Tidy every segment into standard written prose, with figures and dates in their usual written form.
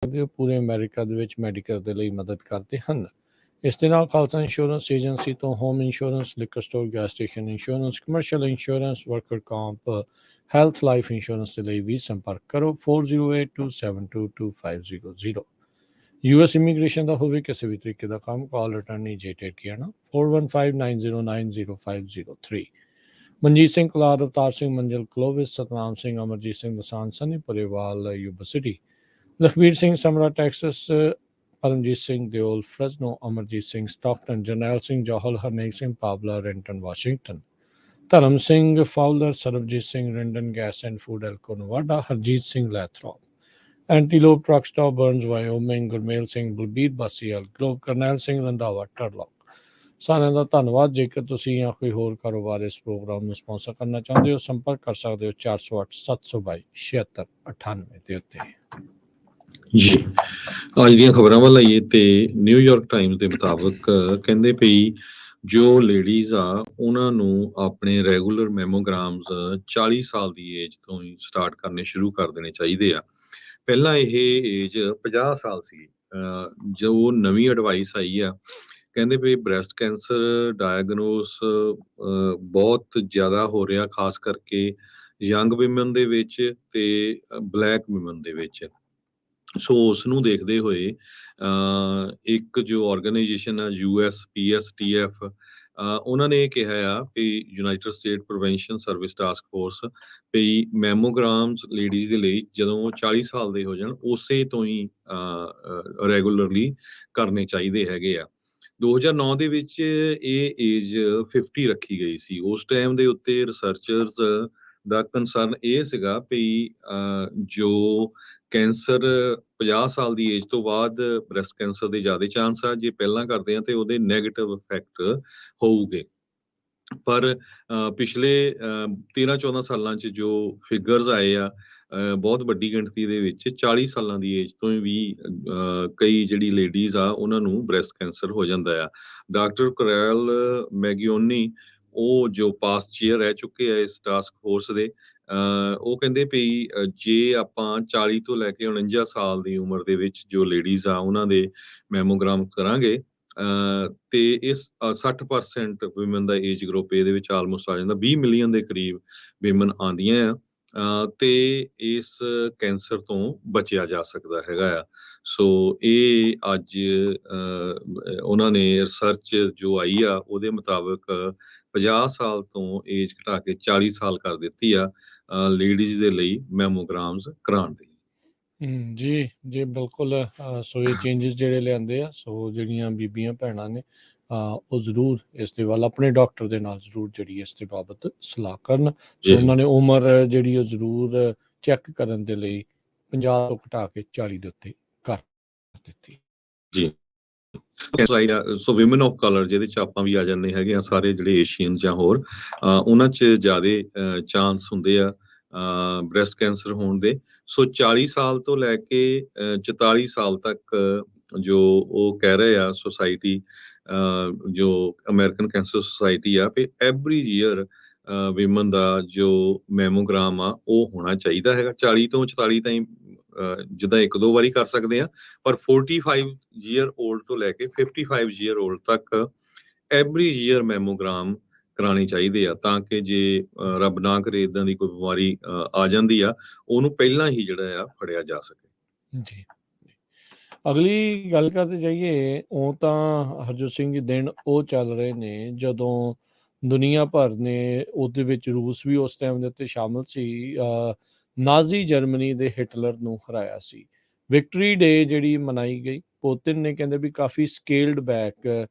ਸਕਦੇ ਹੋ ਪੂਰੇ ਅਮਰੀਕਾ ਦੇ ਵਿੱਚ ਮੈਡੀਕਲ ਦੇ ਲਈ ਮਦਦ ਕਰਦੇ ਹਨ। ਇਸ ਦੇ ਨਾਲ ਖਾਲਸਾ ਇੰਸ਼ੋਰੈਂਸ ਏਜੰਸੀ ਤੋਂ home insurance, liquor store, gas station insurance, commercial insurance, worker comp, health life insurance ਦੇ ਲਈ ਵੀ ਸੰਪਰਕ ਕਰੋ 4082722500। US ਇਮੀਗ੍ਰੇਸ਼ਨ ਦਾ ਹੋਵੇ ਕਿਸੇ ਵੀ ਤਰੀਕੇ ਦਾ ਕੰਮ, ਕਾਲ ਰਿਟਰਨ ਇਜੇਟਡ ਕੀਣਾ 4159090503। Manjit Singh Kular, Avtar Singh Manjal Clovis, Satnam Singh, Amarjit Singh Dosanjh, Sunny Parewal Yuba City, Lakhbir Singh Samra Texas, Paramjit Singh Deol Fresno, Amarjit Singh Stockton, Jarnail Singh Johal, Harnek Singh Pabla Renton Washington, Dharam Singh Fowler, Sarabjit Singh Rendon gas and food Elko Nevada, Harjit Singh Lathrop, Antelope truck stop Burns Wyoming, Gurmel Singh Balbir ਬਾਸੀਅਲ ਗਲੋਬ, ਕਰਨੈਲ ਸਿੰਘ ਰੰਧਾਵਾ ਟਰਲੌਕ। ਸਾਰਿਆਂ ਦਾ ਧੰਨਵਾਦ। ਜੇਕਰ ਤੁਸੀਂ ਜਾਂ ਕੋਈ ਹੋਰ ਕਾਰੋਬਾਰ ਇਸ ਪ੍ਰੋਗਰਾਮ ਨੂੰ ਸਪਾਂਸਰ ਕਰਨਾ ਚਾਹੁੰਦੇ ਹੋ, ਸੰਪਰਕ ਕਰ ਸਕਦੇ ਹੋ 408 722 7698 ਦੇ ਉੱਤੇ। ਜੀ ਅੱਜ ਦੀਆਂ ਖਬਰਾਂ ਵੱਲ ਆਈਏ ਤੇ ਨਿਊਯਾਰਕ ਟਾਈਮਜ਼ ਦੇ ਮੁਤਾਬਕ ਕਹਿੰਦੇ ਪਈ ਜੋ ਲੇਡੀਜ਼ ਆ ਉਹਨਾਂ ਨੂੰ ਆਪਣੇ ਰੈਗੂਲਰ ਮੈਮੋਗ੍ਰਾਮਸ 40 ਸਾਲ ਦੀ ਏਜ ਤੋਂ ਹੀ ਸਟਾਰਟ ਕਰਨੇ ਸ਼ੁਰੂ ਕਰ ਦੇਣੇ ਚਾਹੀਦੇ ਆ। ਪਹਿਲਾਂ ਇਹ ਏਜ 50 ਸਾਲ ਸੀ। ਜੋ ਨਵੀਂ ਐਡਵਾਈਸ ਆਈ ਆ ਕਹਿੰਦੇ ਵੀ ਬ੍ਰੈਸਟ ਕੈਂਸਰ ਡਾਇਗਨੋਸ ਬਹੁਤ ਜ਼ਿਆਦਾ ਹੋ ਰਿਹਾ, ਖਾਸ ਕਰਕੇ ਯੰਗ ਵਿਮਨ ਦੇ ਵਿੱਚ ਤੇ ਬਲੈਕ ਵਿਮਨ ਦੇ ਵਿੱਚ। ਸੋ ਉਸ ਨੂੰ ਦੇਖਦੇ ਹੋਏ ਇੱਕ ਜੋ ਆਰਗੇਨਾਈਜੇਸ਼ਨ ਆ USPSTF, ਉਹਨਾਂ ਨੇ ਇਹ ਕਿਹਾ ਆ ਕਿ United State prevention service task force ਵੀ ਮੈਮੋਗ੍ਰਾਮਸ ਲੇਡੀਜ਼ ਦੇ ਲਈ ਜਦੋਂ 40 ਸਾਲ ਦੇ ਹੋ ਜਾਣ ਉਸੇ ਤੋਂ ਹੀ ਰੈਗੂਲਰਲੀ ਕਰਨੇ ਚਾਹੀਦੇ ਹੈਗੇ ਆ। 2009 ਦੇ ਵਿੱਚ ਇਹ ਏਜ 50 ਰੱਖੀ ਗਈ ਸੀ। ਉਸ ਟਾਈਮ ਦੇ ਉੱਤੇ ਰਿਸਰਚਰਸ ਦਾ ਕੰਸਰਨ ਇਹ ਸੀਗਾ ਵੀ ਜੋ ਕੈਂਸਰ 50 ਸਾਲ ਦੀ ਏਜ ਤੋਂ ਬਾਅਦ ਬ੍ਰੈਸਟ ਕੈਂਸਰ ਦੇ ਜ਼ਿਆਦਾ ਚਾਂਸ ਆ, ਜੇ ਪਹਿਲਾਂ ਕਰਦੇ ਆ ਤੇ ਉਹਦੇ ਨੈਗੇਟਿਵ ਇਫੈਕਟ ਹੋਊਗੇ। ਪਰ ਪਿਛਲੇ 13-14 ਸਾਲਾਂ 'ਚ ਜੋ ਫਿਗਰਸ ਆਏ ਆ, ਬਹੁਤ ਵੱਡੀ ਗਿਣਤੀ ਦੇ ਵਿੱਚ 40 ਸਾਲਾਂ ਦੀ ਏਜ ਤੋਂ ਵੀ ਕਈ ਜਿਹੜੀ ਲੇਡੀਜ਼ ਆ ਉਹਨਾਂ ਨੂੰ ਬ੍ਰੈਸਟ ਕੈਂਸਰ ਹੋ ਜਾਂਦਾ ਆ। ਡਾਕਟਰ ਕਰੈਲ ਮੈਗਿਓਨੀ, ਉਹ ਜੋ ਪਾਸਟ ਚੇਅਰ ਰਹਿ ਚੁੱਕੇ ਆ ਇਸ ਟਾਸਕ ਫੋਰਸ ਦੇ, ਉਹ ਕਹਿੰਦੇ ਵੀ ਜੇ ਆਪਾਂ 40 ਤੋਂ ਲੈ ਕੇ 49 ਸਾਲ ਦੀ ਉਮਰ ਦੇ ਵਿੱਚ ਜੋ ਲੇਡੀਜ਼ ਆ ਉਹਨਾਂ ਦੇ ਮੈਮੋਗ੍ਰਾਮ ਕਰਾਂਗੇ ਤੇ ਇਸ 60% ਵਿਮਨ ਦਾ ਏਜ ਗਰੁੱਪ ਇਹਦੇ ਵਿੱਚ ਆਲਮੋਸਟ ਆ ਜਾਂਦਾ। 20 ਮਿਲੀਅਨ ਦੇ ਕਰੀਬ ਵਿਮਨ ਆਉਂਦੀਆਂ ਆ ਤੇ ਇਸ ਕੈਂਸਰ ਤੋਂ ਬਚਿਆ ਜਾ ਸਕਦਾ ਹੈਗਾ ਆ। ਸੋ ਇਹ ਅੱਜ ਉਹਨਾਂ ਨੇ ਰਿਸਰਚ ਜੋ ਆਈ ਆ ਉਹਦੇ ਮੁਤਾਬਕ 50 ਸਾਲ ਤੋਂ ਏਜ ਘਟਾ ਕੇ 40 ਸਾਲ ਕਰ ਦਿੱਤੀ ਆ ਲੇਡੀਜ਼ ਦੇ ਲਈ ਮੈਮੋਗ੍ਰਾਮਸ ਕਰਾਉਣ ਦੀ। ਜੀ ਜੀ ਬਿਲਕੁਲ। ਸੋ ਇਹ ਚੇਂਜਸ ਜਿਹੜੇ ਲਿਆਂਦੇ ਆ, ਸੋ ਜਿਹੜੀਆਂ ਬੀਬੀਆਂ ਭੈਣਾਂ ਨੇ ਉਹ ਜ਼ਰੂਰ ਇਸ ਦੇ ਵੱਲ ਆਪਣੇ ਡਾਕਟਰ ਦੇ ਨਾਲ ਜ਼ਰੂਰ ਜਿਹੜੀ ਇਸ ਦੇ ਬਾਬਤ ਸਲਾਹ ਕਰਨ। ਸੋ ਉਹਨਾਂ ਨੇ ਉਮਰ ਜਿਹੜੀ ਉਹ ਜ਼ਰੂਰ ਚੈੱਕ ਕਰਨ ਦੇ ਲਈ 50 ਤੋਂ ਘਟਾ ਕੇ 40 ਦੇ ਉੱਤੇ ਕਰ ਦਿੱਤੀ। ਜੀ ਸੋ ਵਿਮਨ ਆਫ ਕਲਰ ਜਿਹਦੇ ਚ ਆਪਾਂ ਵੀ ਆ ਜਾਂਦੇ ਹੈਗੇ ਆ, ਸਾਰੇ ਜਿਹੜੇ ਏਸ਼ੀਅਨ ਜਾਂ ਹੋਰ ਉਹਨਾਂ ਚ ਜ਼ਿਆਦਾ ਚਾਂਸ ਹੁੰਦੇ ਆ ਬ੍ਰੈਸਟ ਕੈਂਸਰ ਹੋਣ ਦੇ। ਸੋ 40 ਸਾਲ ਤੋਂ ਲੈ ਕੇ 44 ਸਾਲ ਤੱਕ ਜੋ ਉਹ ਕਹਿ ਰਹੇ ਆ ਸੁਸਾਇਟੀ, ਜੋ ਅਮਰੀਕਨ ਕੈਂਸਰ ਸੁਸਾਇਟੀ ਆ, ਵੀ ਐਵਰੀ ਈਅਰ ਵਿਮਨ ਦਾ ਜੋ ਮੈਮੋਗ੍ਰਾਮ ਆ ਉਹ ਹੋਣਾ ਚਾਹੀਦਾ ਹੈਗਾ। 40 ਤੋਂ 44 ਤਾਈਂ ਜਿੱਦਾਂ 1-2 ਵਾਰੀ ਕਰ ਸਕਦੇ ਆ, ਪਰ 45 ਈਅਰ ਓਲਡ ਤੋਂ ਲੈ ਕੇ 55 ਈਅਰ ਓਲਡ ਤੱਕ ਐਵਰੀ ਈਅਰ ਮੈਮੋਗ੍ਰਾਮ ਕਰਾਉਣੇ ਚਾਹੀਦੇ ਆ, ਤਾਂ ਕਿ ਜੇ ਰੱਬ ਨਾ ਕਰੇ ਇਦਾਂ ਦੀ ਕੋਈ ਬਿਮਾਰੀ ਆ ਜਾਂਦੀ ਆ ਉਹਨੂੰ ਪਹਿਲਾਂ ਹੀ ਜਿਹੜਾ ਆ ਫੜਿਆ ਜਾ ਸਕੇ। ਜੀ ਅਗਲੀ ਗੱਲ ਕਰਦੇ ਜਾਈਏ, ਉਹ ਤਾਂ ਹਰਜੋਤ ਸਿੰਘ ਜੀ ਦਿਨ ਉਹ ਚੱਲ ਰਹੇ ਨੇ ਜਦੋਂ ਦੁਨੀਆ ਭਰ ਨੇ ਉਹਦੇ ਵਿੱਚ ਰੂਸ ਵੀ ਉਸ ਟਾਈਮ ਦੇ ਉੱਤੇ ਸ਼ਾਮਲ ਸੀ, ਨਾਜ਼ੀ ਜਰਮਨੀ ਦੇ ਹਿਟਲਰ ਨੂੰ ਹਰਾਇਆ ਸੀ। ਵਿਕਟਰੀ ਡੇ ਜਿਹੜੀ ਮਨਾਈ ਗਈ, ਪੁਤਿਨ ਨੇ ਕਹਿੰਦੇ ਵੀ ਕਾਫੀ ਸਕੇਲਡ ਬੈਕ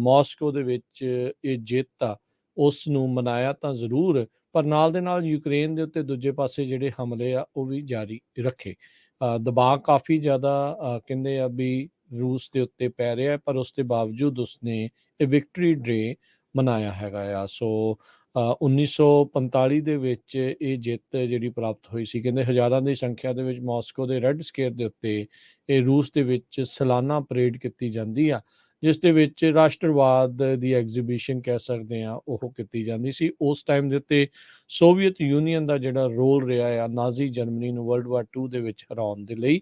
ਮਾਸਕੋ ਦੇ ਵਿੱਚ ਇਹ ਜਿੱਤ ਆ ਉਸ ਨੂੰ ਮਨਾਇਆ ਤਾਂ ਜ਼ਰੂਰ, ਪਰ ਨਾਲ ਦੇ ਨਾਲ ਯੂਕਰੇਨ ਦੇ ਉੱਤੇ ਦੂਜੇ ਪਾਸੇ ਜਿਹੜੇ ਹਮਲੇ ਆ ਉਹ ਵੀ ਜਾਰੀ ਰੱਖੇ। ਦਬਾਅ ਕਾਫੀ ਜ਼ਿਆਦਾ ਕਹਿੰਦੇ ਆ ਵੀ ਰੂਸ ਦੇ ਉੱਤੇ ਪੈ ਰਿਹਾ, ਪਰ ਉਸ ਦੇ ਬਾਵਜੂਦ ਉਸਨੇ ਇਹ ਵਿਕਟਰੀ ਡੇ ਮਨਾਇਆ ਹੈਗਾ ਆ। ਸੋ 1945 ਦੇ ਵਿੱਚ ਇਹ ਜਿੱਤ ਜਿਹੜੀ ਪ੍ਰਾਪਤ ਹੋਈ ਸੀ, ਕਹਿੰਦੇ ਹਜ਼ਾਰਾਂ ਦੀ ਸੰਖਿਆ ਦੇ ਵਿੱਚ ਮਾਸਕੋ ਦੇ ਰੈੱਡ ਸਕੁਏਅਰ ਦੇ ਉੱਤੇ ਇਹ ਰੂਸ ਦੇ ਵਿੱਚ ਸਾਲਾਨਾ ਪਰੇਡ ਕੀਤੀ ਜਾਂਦੀ ਆ, ਜਿਸ ਦੇ ਵਿੱਚ ਰਾਸ਼ਟਰਵਾਦ ਦੀ ਐਗਜ਼ੀਬਿਸ਼ਨ ਕਹਿ ਸਕਦੇ ਹਾਂ ਉਹ ਕੀਤੀ ਜਾਂਦੀ ਸੀ। ਉਸ ਟਾਈਮ ਦੇ ਉੱਤੇ ਸੋਵੀਅਤ ਯੂਨੀਅਨ ਦਾ ਜਿਹੜਾ ਰੋਲ ਰਿਹਾ ਆ ਨਾਜ਼ੀ ਜਰਮਨੀ ਨੂੰ ਵਰਲਡ ਵਾਰ 2 ਦੇ ਵਿੱਚ ਹਰਾਉਣ ਦੇ ਲਈ,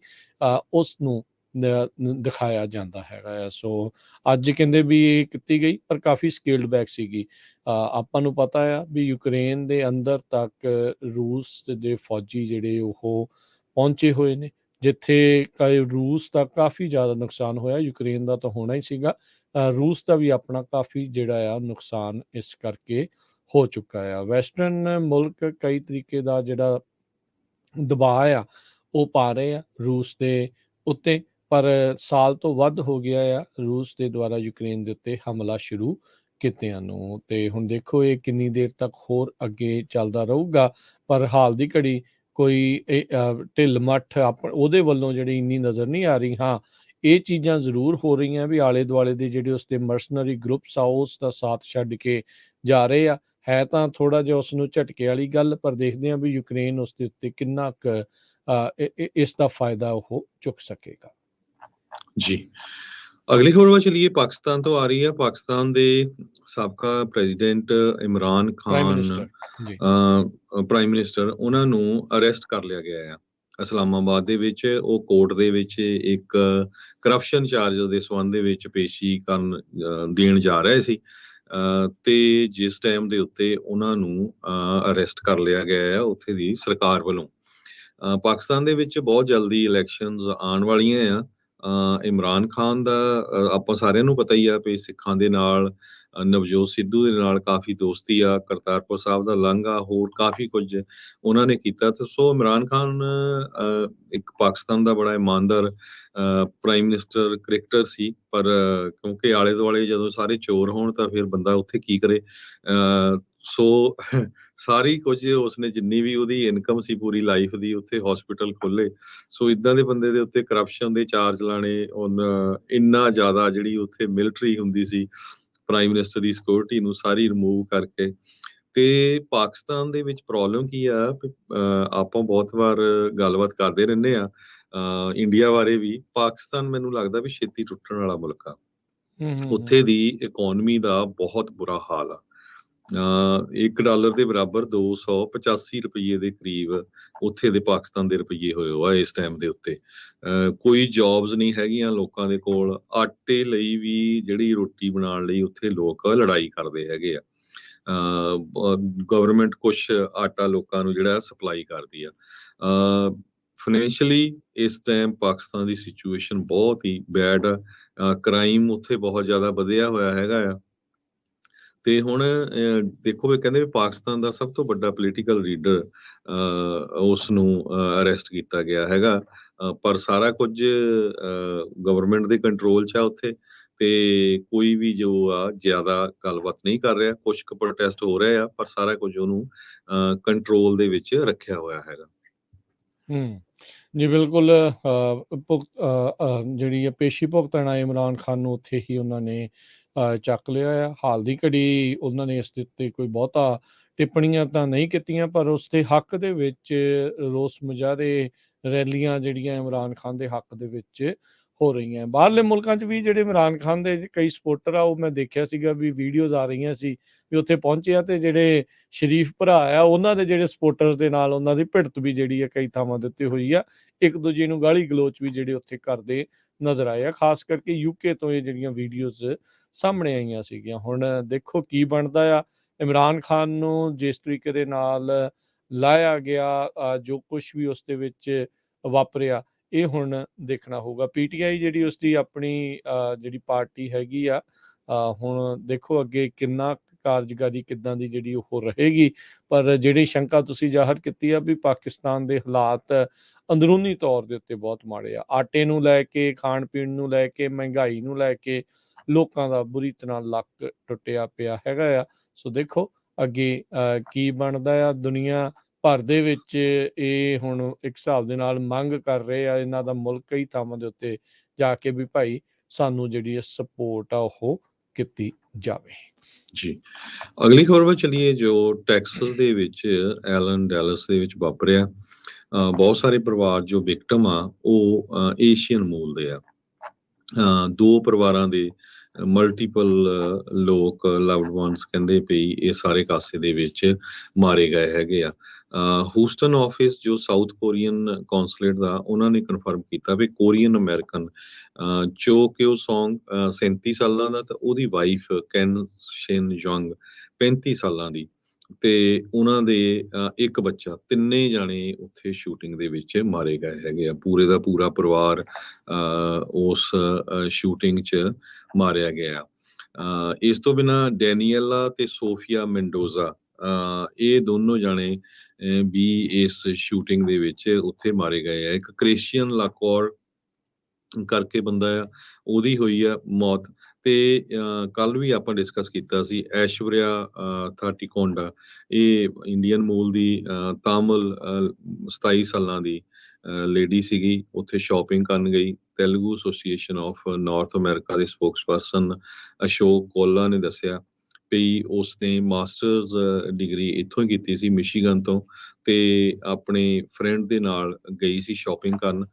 ਉਸ ਨੂੰ ਦਿਖਾਇਆ ਜਾਂਦਾ ਹੈਗਾ ਆ। ਸੋ ਅੱਜ ਕਹਿੰਦੇ ਵੀ ਇਹ ਕੀਤੀ ਗਈ ਪਰ ਕਾਫੀ ਸਕੇਲਡ ਬੈਕ ਸੀਗੀ। ਆਪਾਂ ਨੂੰ ਪਤਾ ਆ ਵੀ ਯੂਕਰੇਨ ਦੇ ਅੰਦਰ ਤੱਕ ਰੂਸ ਦੇ ਫੌਜੀ ਜਿਹੜੇ ਉਹ ਪਹੁੰਚੇ ਹੋਏ ਨੇ, ਜਿੱਥੇ ਰੂਸ ਦਾ ਕਾਫੀ ਜ਼ਿਆਦਾ ਨੁਕਸਾਨ ਹੋਇਆ। ਯੂਕਰੇਨ ਦਾ ਤਾਂ ਹੋਣਾ ਹੀ ਸੀਗਾ, ਰੂਸ ਦਾ ਵੀ ਆਪਣਾ ਕਾਫੀ ਜਿਹੜਾ ਆ ਨੁਕਸਾਨ ਇਸ ਕਰਕੇ ਹੋ ਚੁੱਕਾ ਆ। ਵੈਸਟਰਨ ਮੁਲਕ ਕਈ ਤਰੀਕੇ ਦਾ ਜਿਹੜਾ ਦਬਾਅ ਆ ਉਹ ਪਾ ਰਹੇ ਆ ਰੂਸ ਦੇ ਉੱਤੇ, ਪਰ ਸਾਲ ਤੋਂ ਵੱਧ ਹੋ ਗਿਆ ਆ ਰੂਸ ਦੇ ਦੁਆਰਾ ਯੂਕਰੇਨ ਦੇ ਉੱਤੇ ਹਮਲਾ ਸ਼ੁਰੂ ਕੀਤਿਆਂ ਨੂੰ। ਤੇ ਹੁਣ ਦੇਖੋ ਇਹ ਕਿੰਨੀ ਦੇਰ ਤੱਕ ਹੋਰ ਅੱਗੇ ਚੱਲਦਾ ਰਹੂਗਾ, ਪਰ ਹਾਲ ਦੀ ਘੜੀ ਕੋਈ ਢਿੱਲ ਮੱਠ ਉਹਦੇ ਵੱਲੋਂ ਜਿਹੜੀ ਇੰਨੀ ਨਜ਼ਰ ਨਹੀਂ ਆ ਰਹੀ। ਹਾਂ, ਇਹ ਚੀਜ਼ਾਂ ਜ਼ਰੂਰ ਹੋ ਰਹੀਆਂ ਵੀ ਆਲੇ ਦੁਆਲੇ ਦੇ ਜਿਹੜੇ ਉਸਦੇ ਮਰਸਨਰੀ ਗਰੁੱਪਸ ਆ ਉਸ ਦਾ ਸਾਥ ਛੱਡ ਕੇ ਜਾ ਰਹੇ ਆ। ਹੈ ਤਾਂ ਥੋੜਾ ਜਿਹਾ ਉਸ ਨੂੰ ਝਟਕੇ ਵਾਲੀ ਗੱਲ, ਪਰ ਦੇਖਦੇ ਹਾਂ ਵੀ ਯੂਕਰੇਨ ਉਸ ਦੇ ਉੱਤੇ ਕਿੰਨਾ ਕੁ ਇਸ ਦਾ ਫਾਇਦਾ ਉਹ ਚੁੱਕ ਸਕੇਗਾ। ਜੀ, ਅਗਲੀ ਖਬਰ ਵੱਲ ਚਲੀਏ। ਪਾਕਿਸਤਾਨ ਤੋਂ ਆ ਰਹੀ ਹੈ। ਪਾਕਿਸਤਾਨ ਦੇ ਸਾਬਕਾ president Imran Khan, prime minister, ਉਹਨਾਂ ਨੂੰ ਅਰੈਸਟ ਕਰ ਲਿਆ ਗਿਆ ਆ ਇਸਲਾਮਾਬਾਦ ਦੇ ਵਿੱਚ। ਉਹ ਕੋਰਟ ਦੇ ਵਿੱਚ ਇੱਕ ਕਰਪਸ਼ਨ ਚਾਰਜ ਦੇ ਸੰਬੰਧ ਦੇ ਵਿੱਚ ਪੇਸ਼ੀ ਦੇਣ ਜਾ ਰਹੇ ਸੀ, ਤੇ ਜਿਸ ਟਾਈਮ ਦੇ ਉੱਤੇ ਉਹਨਾਂ ਨੂੰ ਅਰੈਸਟ ਕਰ ਲਿਆ ਗਿਆ ਆ ਉੱਥੇ ਦੀ ਸਰਕਾਰ ਵੱਲੋਂ। ਪਾਕਿਸਤਾਨ ਦੇ ਵਿੱਚ ਬਹੁਤ ਜਲਦੀ ਇਲੈਕਸ਼ਨਸ ਆਉਣ ਵਾਲੀਆਂ ਆ। ਇਮਰਾਨ ਖਾਨ ਦਾ ਆਪਾਂ ਸਾਰਿਆਂ ਨੂੰ ਪਤਾ ਹੀ ਆ ਵੀ ਸਿੱਖਾਂ ਦੇ ਨਾਲ, ਨਵਜੋਤ ਸਿੱਧੂ ਦੇ ਨਾਲ ਕਾਫੀ ਦੋਸਤੀ ਆ, ਕਰਤਾਰਪੁਰ ਸਾਹਿਬ ਦਾ ਲਾਂਘਾ, ਹੋਰ ਕਾਫੀ ਕੁਝ ਉਹਨਾਂ ਨੇ ਕੀਤਾ। ਤੇ ਸੋ ਇਮਰਾਨ ਖਾਨ ਇੱਕ ਪਾਕਿਸਤਾਨ ਦਾ ਬੜਾ ਇਮਾਨਦਾਰ ਪ੍ਰਾਈਮ ਮਿਨਿਸਟਰ ਕ੍ਰਿਕਟਰ ਸੀ, ਪਰ ਕਿਉਂਕਿ ਆਲੇ ਦੁਆਲੇ ਜਦੋਂ ਸਾਰੇ ਚੋਰ ਹੋਣ ਤਾਂ ਫਿਰ ਬੰਦਾ ਉੱਥੇ ਕੀ ਕਰੇ। ਸੋ ਸਾਰੀ ਕੁਝ ਉਸਨੇ, ਜਿੰਨੀ ਵੀ ਉਹਦੀ ਇਨਕਮ ਸੀ ਪੂਰੀ ਲਾਈਫ ਦੀ, ਉੱਥੇ ਹਸਪੀਟਲ ਖੋਲੇ। ਸੋ ਇਦਾਂ ਦੇ ਬੰਦੇ ਦੇ ਉੱਤੇ ਕਰਪਸ਼ਨ ਦੇ ਚਾਰਜ ਲਾਣੇ, ਇੰਨਾ ਜ਼ਿਆਦਾ ਜਿਹੜੀ ਉੱਥੇ ਮਿਲਟਰੀ ਹੁੰਦੀ ਸੀ ਪ੍ਰਾਈਮ ਮਿਨਿਸਟਰ ਦੀ ਸਿਕਿਉਰਿਟੀ ਨੂੰ ਸਾਰੀ ਰਿਮੂਵ ਕਰਕੇ। ਤੇ ਪਾਕਿਸਤਾਨ ਦੇ ਵਿੱਚ ਪ੍ਰੋਬਲਮ ਕੀ ਆ, ਆਪਾਂ ਬਹੁਤ ਵਾਰ ਗੱਲਬਾਤ ਕਰਦੇ ਰਹਿੰਦੇ ਆ ਇੰਡੀਆ ਬਾਰੇ ਵੀ। ਪਾਕਿਸਤਾਨ ਮੈਨੂੰ ਲੱਗਦਾ ਵੀ ਛੇਤੀ ਟੁੱਟਣ ਵਾਲਾ ਮੁਲਕ ਆ। ਉੱਥੇ ਦੀ ਇਕੋਨਮੀ ਦਾ ਬਹੁਤ ਬੁਰਾ ਹਾਲ ਆ। $1 ਦੇ ਬਰਾਬਰ 285 ਰੁਪਈਏ ਦੇ ਕਰੀਬ ਉੱਥੇ ਦੇ ਪਾਕਿਸਤਾਨ ਦੇ ਰੁਪਈਏ ਹੋਏ ਆ ਇਸ ਟਾਈਮ ਦੇ ਉੱਤੇ। ਕੋਈ ਜੌਬਸ ਨਹੀਂ ਹੈਗੀਆਂ ਲੋਕਾਂ ਦੇ ਕੋਲ। ਆਟੇ ਲਈ ਵੀ, ਜਿਹੜੀ ਰੋਟੀ ਬਣਾਉਣ ਲਈ ਉੱਥੇ ਲੋਕ ਲੜਾਈ ਕਰਦੇ ਹੈਗੇ ਆ। ਗਵਰਨਮੈਂਟ ਕੁਛ ਆਟਾ ਲੋਕਾਂ ਨੂੰ ਜਿਹੜਾ ਸਪਲਾਈ ਕਰਦੀ ਆ। ਫਾਈਨੈਂਸ਼ੀਅਲੀ ਇਸ ਟਾਈਮ ਪਾਕਿਸਤਾਨ ਦੀ ਸਿਚੁਏਸ਼ਨ ਬਹੁਤ ਹੀ ਬੈਡ ਆ। ਕ੍ਰਾਈਮ ਉੱਥੇ ਬਹੁਤ ਜ਼ਿਆਦਾ ਵਧਿਆ ਹੋਇਆ ਹੈਗਾ ਆ। ਤੇ ਹੁਣ ਦੇਖੋ ਵੀ ਕਹਿੰਦੇ ਵੀ ਪਾਕਿਸਤਾਨ ਦਾ ਸਭ ਤੋਂ ਵੱਡਾ ਪੋਲੀਟੀਕਲ ਲੀਡਰ ਉਸ ਨੂੰ ਅਰੈਸਟ ਕੀਤਾ ਗਿਆ ਹੈਗਾ, ਪਰ ਸਾਰਾ ਕੁਝ ਗਵਰਨਮੈਂਟ ਦੇ ਕੰਟਰੋਲ 'ਚ ਆ ਉੱਥੇ। ਤੇ ਕੋਈ ਵੀ ਜੋ ਆ ਜ਼ਿਆਦਾ ਗੱਲਬਾਤ ਨਹੀਂ ਕਰ ਰਿਹਾ। ਕੁਛ ਕੁ ਪ੍ਰੋਟੈਸਟ ਹੋ ਰਹੇ ਆ, ਪਰ ਸਾਰਾ ਕੁਝ ਉਹਨੂੰ ਕੰਟਰੋਲ ਦੇ ਵਿੱਚ ਰੱਖਿਆ ਹੋਇਆ ਹੈਗਾ। ਜੀ ਬਿਲਕੁਲ। ਜਿਹੜੀ ਪੇਸ਼ੀ ਭੁਗਤਣ ਆਏ ਇਮਰਾਨ ਖਾਨ ਨੂੰ ਉੱਥੇ ਹੀ ਉਹਨਾਂ ਨੇ ਚੱਕ ਲਿਆ ਆ। ਹਾਲ ਦੀ ਘੜੀ ਉਹਨਾਂ ਨੇ ਇਸ ਦੇ ਉੱਤੇ ਕੋਈ ਬਹੁਤਾ ਟਿੱਪਣੀਆਂ ਤਾਂ ਨਹੀਂ ਕੀਤੀਆਂ, ਪਰ ਉਸਦੇ ਹੱਕ ਦੇ ਵਿੱਚ ਰੋਸ ਮੁਜ਼ਾਹਰੇ, ਰੈਲੀਆਂ ਜਿਹੜੀਆਂ ਇਮਰਾਨ ਖਾਨ ਦੇ ਹੱਕ ਦੇ ਵਿੱਚ ਹੋ ਰਹੀਆਂ। ਬਾਹਰਲੇ ਮੁਲਕਾਂ 'ਚ ਵੀ ਜਿਹੜੇ ਇਮਰਾਨ ਖਾਨ ਦੇ ਕਈ ਸਪੋਰਟਰ ਆ, ਉਹ ਮੈਂ ਦੇਖਿਆ ਸੀਗਾ ਵੀ ਵੀਡੀਓਜ਼ ਆ ਰਹੀਆਂ ਸੀ ਵੀ ਉੱਥੇ ਪਹੁੰਚਿਆ ਤੇ ਜਿਹੜੇ ਸ਼ਰੀਫ ਭਰਾ ਆ ਉਹਨਾਂ ਦੇ ਜਿਹੜੇ ਸਪੋਰਟਰਸ ਦੇ ਨਾਲ ਉਹਨਾਂ ਦੀ ਭਿੜਤ ਵੀ ਜਿਹੜੀ ਆ ਕਈ ਥਾਵਾਂ ਦੇ ਉੱਤੇ ਹੋਈ ਆ। ਇੱਕ ਦੂਜੇ ਨੂੰ ਗਾਲੀ ਗਲੋਚ ਵੀ ਜਿਹੜੇ ਉੱਥੇ ਕਰਦੇ ਨਜ਼ਰ ਆਏ ਆ। ਖਾਸ ਕਰਕੇ ਯੂਕੇ ਤੋਂ ਇਹ ਜਿਹੜੀਆਂ ਵੀਡੀਓਜ਼ ਸਾਹਮਣੇ ਆਈਆਂ ਸੀਗੀਆਂ। ਹੁਣ ਦੇਖੋ ਕੀ ਬਣਦਾ ਆ। ਇਮਰਾਨ ਖਾਨ ਨੂੰ ਜਿਸ ਤਰੀਕੇ ਦੇ ਨਾਲ ਲਾਇਆ ਗਿਆ, ਜੋ ਕੁਛ ਵੀ ਉਸ ਦੇ ਵਿੱਚ ਵਾਪਰਿਆ, ਇਹ ਹੁਣ ਦੇਖਣਾ ਹੋਊਗਾ। PTI ਜਿਹੜੀ ਉਸਦੀ ਆਪਣੀ ਜਿਹੜੀ ਪਾਰਟੀ ਹੈਗੀ ਆ, ਹੁਣ ਦੇਖੋ ਅੱਗੇ ਕਿੰਨਾ ਕਾਰਜਕਾਰੀ ਕਿੱਦਾਂ ਦੀ ਜਿਹੜੀ ਉਹ ਰਹੇਗੀ। ਪਰ ਜਿਹੜੀ ਸ਼ੰਕਾ ਤੁਸੀਂ ਜ਼ਾਹਰ ਕੀਤੀ ਆ ਵੀ ਪਾਕਿਸਤਾਨ ਦੇ ਹਾਲਾਤ ਅੰਦਰੂਨੀ ਤੌਰ ਦੇ ਉੱਤੇ ਬਹੁਤ ਮਾੜੇ ਆ। ਆਟੇ ਨੂੰ ਲੈ ਕੇ, ਖਾਣ ਪੀਣ ਨੂੰ ਲੈ ਕੇ, ਮਹਿੰਗਾਈ ਨੂੰ ਲੈ ਕੇ ਲੋਕਾਂ ਦਾ ਬੁਰੀ ਤਰ੍ਹਾਂ ਲੱਕ ਟੁੱਟਿਆ ਪਿਆ ਹੈਗਾ ਆ। ਸੋ ਦੇਖੋ ਅੱਗੇ ਕੀ ਬਣਦਾ ਆ। ਦੁਨੀਆ ਭਰ ਦੇ ਵਿੱਚ ਇਹ ਹੁਣ ਇੱਕ ਹਿਸਾਬ ਦੇ ਨਾਲ ਮੰਗ ਕਰ ਰਹੇ ਆ ਇਹਨਾਂ ਦਾ ਮੁਲਕ ਕਈ ਥਾਵਾਂ ਦੇ ਉੱਤੇ ਜਾ ਕੇ ਵੀ ਭਾਈ ਸਾਨੂੰ ਜਿਹੜੀ ਸਪੋਰਟ ਆ ਉਹ ਕੀਤੀ ਜਾਵੇ। ਜੀ, ਅਗਲੀ ਖਬਰ ਵੱਲ ਚਲੀਏ। ਜੋ ਟੈਕਸਸ ਦੇ ਵਿੱਚ ਐਲਨ ਡੈਲਸ ਦੇ ਵਿੱਚ ਵਾਪਰਿਆ, ਬਹੁਤ ਸਾਰੇ ਪਰਿਵਾਰ ਜੋ ਵਿਕਟਮ ਆ ਉਹ ਏਸ਼ੀਅਨ ਮੂਲ ਦੇ ਆ। 2 ਪਰਿਵਾਰਾਂ ਦੇ ਮਲਟੀਪਲ ਲੋਕ ਲਵਡ ਵਨਸ ਕਹਿੰਦੇ ਪਈ ਇਹ ਸਾਰੇ ਕਾਸੇ ਦੇ ਵਿੱਚ ਮਾਰੇ ਗਏ ਹੈਗੇ ਆ। ਹੂਸਟਨ ਆਫਿਸ ਜੋ ਸਾਊਥ ਕੋਰੀਅਨ ਕੌਂਸਲੇਟ ਦਾ ਉਹਨਾਂ ਨੇ ਕਨਫਰਮ ਕੀਤਾ ਵੀ ਕੋਰੀਅਨ ਅਮਰੀਕਨ ਚੋ ਕਿਓ ਸੌਂਗ 37 ਸਾਲਾਂ ਦਾ ਤੇ ਉਹਦੀ ਵਾਈਫ ਕੈਨ ਸ਼ਿਨ ਯੰਗ 35 ਸਾਲਾਂ ਦੀ ਤੇ ਉਹਨਾਂ ਦੇ ਇੱਕ ਬੱਚਾ, ਤਿੰਨੇ ਜਾਣੇ ਉੱਥੇ ਸ਼ੂਟਿੰਗ ਦੇ ਵਿੱਚ ਮਾਰੇ ਗਏ ਹੈਗੇ ਆ। ਪੂਰੇ ਦਾ ਪੂਰਾ ਪਰਿਵਾਰ ਉਸ ਸ਼ੂਟਿੰਗ 'ਚ ਮਾਰਿਆ ਗਿਆ। ਇਸ ਤੋਂ ਬਿਨਾਂ ਡੈਨੀਅਲਾ ਤੇ ਸੋਫੀਆ ਮੈਂਡੋਜ਼ਾ ਇਹ ਦੋਨੋਂ ਜਾਣੇ ਵੀ ਇਸ ਸ਼ੂਟਿੰਗ ਦੇ ਵਿੱਚ ਉੱਥੇ ਮਾਰੇ ਗਏ ਆ। ਇੱਕ ਕ੍ਰਿਸਚੀਅਨ ਲਾਕੌਰ ਕਰਕੇ ਬੰਦਾ ਆ, ਉਹਦੀ ਹੋਈ ਆ ਮੌਤ। ਤੇ ਕੱਲ ਵੀ ਆਪਾਂ ਡਿਸਕਸ ਕੀਤਾ ਸੀ ਐਸ਼ਵਰਿਆ ਥਾਟੀਕੋਂਡਾ, ਇਹ ਇੰਡੀਅਨ ਮੂਲ ਦੀ ਤਾਮਿਲ 27 ਸਾਲਾਂ ਦੀ ਲੇਡੀ ਸੀਗੀ, ਉੱਥੇ ਸ਼ਾਪਿੰਗ ਕਰਨ ਗਈ। Telugu association of north America ਦੇ ਸਪੋਕਸਪਰਸਨ ਅਸ਼ੋਕ ਕੋਲਾ ਨੇ ਦੱਸਿਆ ਵੀ ਉਸਨੇ ਮਾਸਟਰਸ ਡਿਗਰੀ ਇੱਥੋਂ ਹੀ ਕੀਤੀ ਸੀ, ਮਿਸ਼ੀਗਨ ਤੋਂ, ਤੇ ਆਪਣੇ ਫਰੈਂਡ ਦੇ ਨਾਲ ਗਈ ਸੀ ਸ਼ਾਪਿੰਗ ਕਰਨ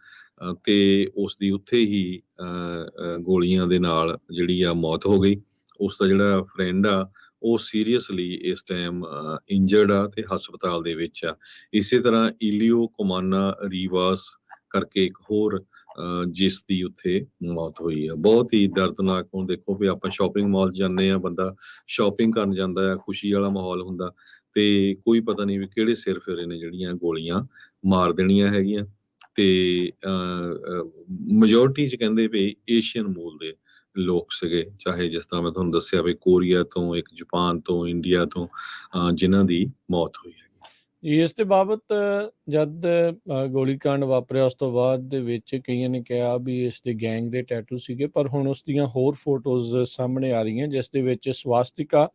ਤੇ ਉਸਦੀ ਉੱਥੇ ਹੀ ਗੋਲੀਆਂ ਦੇ ਨਾਲ ਜਿਹੜੀ ਆ ਮੌਤ ਹੋ ਗਈ। ਉਸਦਾ ਜਿਹੜਾ ਫਰੈਂਡ ਆ ਉਹ ਸੀਰੀਅਸਲੀ ਇਸ ਟਾਈਮ ਇੰਜਰਡ ਆ ਤੇ ਹਸਪਤਾਲ ਦੇ ਵਿੱਚ ਆ। ਇਸੇ ਤਰ੍ਹਾਂ ਇਲੀਓ ਕੋਮਾਨਾ ਰੀਵਾਸ ਕਰਕੇ ਇੱਕ ਹੋਰ ਜਿਸ ਦੀ ਉੱਥੇ ਮੌਤ ਹੋਈ ਆ। ਬਹੁਤ ਹੀ ਦਰਦਨਾਕ। ਹੁਣ ਦੇਖੋ ਵੀ ਆਪਾਂ ਸ਼ਾਪਿੰਗ ਮਾਲ ਜਾਂਦੇ ਆ, ਬੰਦਾ ਸ਼ਾਪਿੰਗ ਕਰਨ ਜਾਂਦਾ ਆ, ਖੁਸ਼ੀ ਵਾਲਾ ਮਾਹੌਲ ਹੁੰਦਾ ਤੇ ਕੋਈ ਪਤਾ ਨਹੀਂ ਵੀ ਕਿਹੜੇ ਸਿਰ ਫੇਰੇ ਨੇ ਜਿਹੜੀਆਂ ਗੋਲੀਆਂ ਮਾਰ ਦੇਣੀਆਂ ਹੈਗੀਆਂ। ਤੇ ਮੈਜੋਰਟੀ 'ਚ ਕਹਿੰਦੇ ਵੀ ਏਸ਼ੀਅਨ ਮੂਲ ਦੇ ਲੋਕ ਸੀਗੇ, ਚਾਹੇ ਜਿਸ ਤਰ੍ਹਾਂ ਮੈਂ ਤੁਹਾਨੂੰ ਦੱਸਿਆ ਵੀ ਕੋਰੀਆ ਤੋਂ, ਇੱਕ ਜਾਪਾਨ ਤੋਂ, ਇੰਡੀਆ ਤੋਂ ਜਿਨ੍ਹਾਂ ਦੀ ਮੌਤ ਹੋਈ ਹੈ। ਇਸ ਦੇ ਬਾਬਤ ਜਦ ਗੋਲੀकांड ਵਾਪਰਿਆ ਉਸ ਤੋਂ ਬਾਅਦ ਦੇ ਵਿੱਚ ਕਈਆਂ ਨੇ ਕਿਹਾ ਵੀ ਇਸ ਦੇ ਗੈਂਗ ਦੇ ਟੈਟੂ ਸੀਗੇ, ਪਰ ਹੁਣ ਉਸ ਦੀਆਂ ਹੋਰ ਫੋਟੋਜ਼ ਸਾਹਮਣੇ ਆ ਰਹੀਆਂ ਜਿਸ ਦੇ ਵਿੱਚ ਸਵਾਸਤਿਕਾ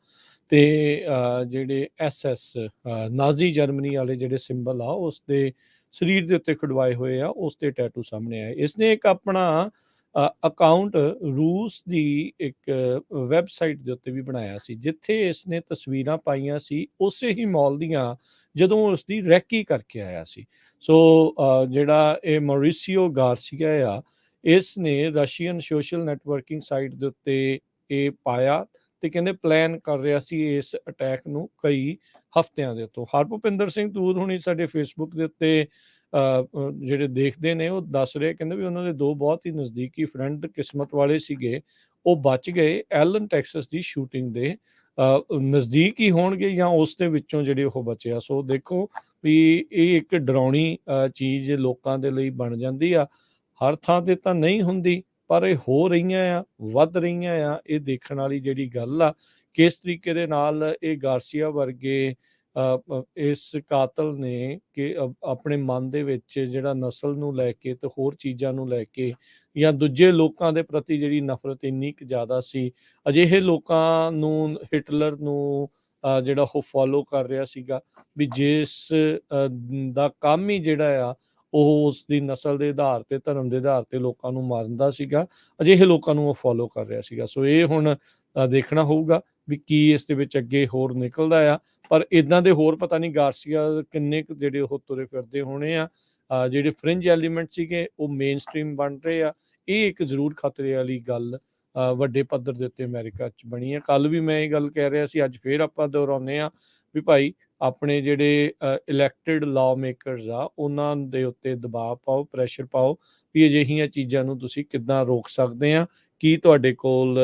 ਤੇ ਜਿਹੜੇ SS ਨਾਜ਼ੀ ਜਰਮਨੀ ਵਾਲੇ ਜਿਹੜੇ ਸਿੰਬਲ ਆ ਉਸ ਦੇ ਸਰੀਰ ਦੇ ਉੱਤੇ ਖੁਦਵਾਏ ਹੋਏ ਆ, ਉਸ ਦੇ ਟੈਟੂ ਸਾਹਮਣੇ ਆਏ। ਇਸਨੇ ਇੱਕ ਆਪਣਾ ਅਕਾਊਂਟ ਰੂਸ ਦੀ ਇੱਕ ਵੈਬਸਾਈਟ ਦੇ ਉੱਤੇ ਵੀ ਬਣਾਇਆ ਸੀ ਜਿੱਥੇ ਇਸਨੇ ਤਸਵੀਰਾਂ ਪਾਈਆਂ ਸੀ ਉਸੇ ਹੀ ਮਾਲ ਦੀਆਂ ਜਦੋਂ ਉਸ ਦੀ ਰੈਕੀ ਕਰਕੇ ਆਇਆ ਸੀ। ਸੋ ਜਿਹੜਾ ਇਹ ਮੌਰੀਸੀਓ ਗਾਰਸੀਆ ਆ, ਇਸ ਨੇ ਰਸ਼ੀਅਨ ਸੋਸ਼ਲ ਨੈਟਵਰਕਿੰਗ ਸਾਈਟ ਦੇ ਉੱਤੇ ਇਹ ਪਾਇਆ ਤੇ ਕਹਿੰਦੇ ਪਲਾਨ ਕਰ ਰਿਹਾ ਸੀ ਇਸ ਅਟੈਕ ਨੂੰ ਕਈ ਹਫ਼ਤਿਆਂ ਦੇ ਤੋਂ। ਹਰਭੁਪਿੰਦਰ ਸਿੰਘ ਤੂਰ ਹੁਣੀ ਸਾਡੇ ਫੇਸਬੁੱਕ ਦੇ ਉੱਤੇ ਜਿਹੜੇ ਦੇਖਦੇ ਨੇ ਉਹ ਦੱਸ ਰਹੇ, ਕਹਿੰਦੇ ਵੀ ਉਹਨਾਂ ਦੇ ਦੋ ਬਹੁਤ ਹੀ ਨਜ਼ਦੀਕੀ ਫਰੈਂਡ ਕਿਸਮਤ ਵਾਲੇ ਸੀਗੇ, ਉਹ ਬਚ ਗਏ ਐਲਨ ਟੈਕਸਸ ਦੀ ਸ਼ੂਟਿੰਗ ਦੇ ਨਜ਼ਦੀਕ ਹੀ ਹੋਣਗੇ ਜਾਂ ਉਸ ਦੇ ਵਿੱਚੋਂ ਜਿਹੜੇ ਉਹ ਬਚਿਆ। ਸੋ ਦੇਖੋ ਵੀ ਇਹ ਇੱਕ ਡਰਾਉਣੀ ਚੀਜ਼ ਲੋਕਾਂ ਦੇ ਲਈ ਬਣ ਜਾਂਦੀ ਆ। ਹਰ ਥਾਂ ਤੇ ਤਾਂ ਨਹੀਂ ਹੁੰਦੀ ਪਰ ਇਹ ਹੋ ਰਹੀਆਂ ਆ, ਵੱਧ ਰਹੀਆਂ ਆ। ਇਹ ਦੇਖਣ ਵਾਲੀ ਜਿਹੜੀ ਗੱਲ ਆ ਕਿਸ ਤਰੀਕੇ ਦੇ ਨਾਲ ਇਹ ਗਾਰਸੀਆ ਵਰਗੇ ਇਸ ਕਾਤਲ ਨੇ ਕਿ ਆਪਣੇ ਮਨ ਦੇ ਵਿੱਚ ਜਿਹੜਾ ਨਸਲ ਨੂੰ ਲੈ ਕੇ ਤੇ ਹੋਰ ਚੀਜ਼ਾਂ ਨੂੰ ਲੈ ਕੇ ਜਾਂ ਦੂਜੇ ਲੋਕਾਂ ਦੇ ਪ੍ਰਤੀ ਜਿਹੜੀ ਨਫ਼ਰਤ ਇੰਨੀ ਕੁ ਜ਼ਿਆਦਾ ਸੀ, ਅਜਿਹੇ ਲੋਕਾਂ ਨੂੰ ਹਿਟਲਰ ਨੂੰ ਜਿਹੜਾ ਉਹ ਫੋਲੋ ਕਰ ਰਿਹਾ ਸੀਗਾ ਵੀ ਜਿਸ ਦਾ ਕੰਮ ਹੀ ਜਿਹੜਾ ਆ ਉਹ ਉਸ ਦੀ ਨਸਲ ਦੇ ਆਧਾਰ ਤੇ, ਧਰਮ ਦੇ ਆਧਾਰ ਤੇ ਲੋਕਾਂ ਨੂੰ ਮਾਰਨ ਦਾ ਸੀਗਾ, ਅਜਿਹੇ ਲੋਕਾਂ ਨੂੰ ਉਹ ਫੋਲੋ ਕਰ ਰਿਹਾ ਸੀਗਾ। ਸੋ ਇਹ ਹੁਣ ਦੇਖਣਾ ਹੋਊਗਾ ਵੀ ਕੀ ਇਸ ਦੇ ਵਿੱਚ ਅੱਗੇ ਹੋਰ ਨਿਕਲਦਾ ਆ। ਪਰ ਇਦਾਂ ਦੇ ਹੋਰ ਪਤਾ ਨਹੀਂ ਗਾਰਸੀਆ ਕਿੰਨੇ ਕੁ ਜਿਹੜੇ ਉਹ ਤੁਰੇ ਫਿਰਦੇ ਹੋਣੇ ਆ। ਜਿਹੜੇ ਫ੍ਰਿੰਜ ਐਲੀਮੈਂਟ ਸੀਗੇ ਉਹ ਮੇਨ ਸਟ੍ਰੀਮ ਬਣ ਰਹੇ ਆ। ਇਹ ਇੱਕ ਜ਼ਰੂਰ ਖਤਰੇ ਵਾਲੀ ਗੱਲ ਵੱਡੇ ਪੱਧਰ ਦੇ ਉੱਤੇ ਅਮਰੀਕਾ 'ਚ ਬਣੀ ਹੈ। ਕੱਲ ਵੀ ਮੈਂ ਇਹ ਗੱਲ ਕਹਿ ਰਿਹਾ ਸੀ, ਅੱਜ ਫੇਰ ਆਪਾਂ ਦੁਹਰਾਉਂਦੇ ਹਾਂ ਵੀ ਭਾਈ ਆਪਣੇ ਜਿਹੜੇ ਇਲੈਕਟਿਡ ਲਾਅ ਮੇਕਰਸ ਆ ਉਹਨਾਂ ਦੇ ਉੱਤੇ ਦਬਾਅ ਪਾਓ, ਪ੍ਰੈਸ਼ਰ ਪਾਓ ਵੀ ਅਜਿਹੀਆਂ ਚੀਜ਼ਾਂ ਨੂੰ ਤੁਸੀਂ ਕਿੱਦਾਂ ਰੋਕ ਸਕਦੇ ਆ। ਕੀ ਤੁਹਾਡੇ ਕੋਲ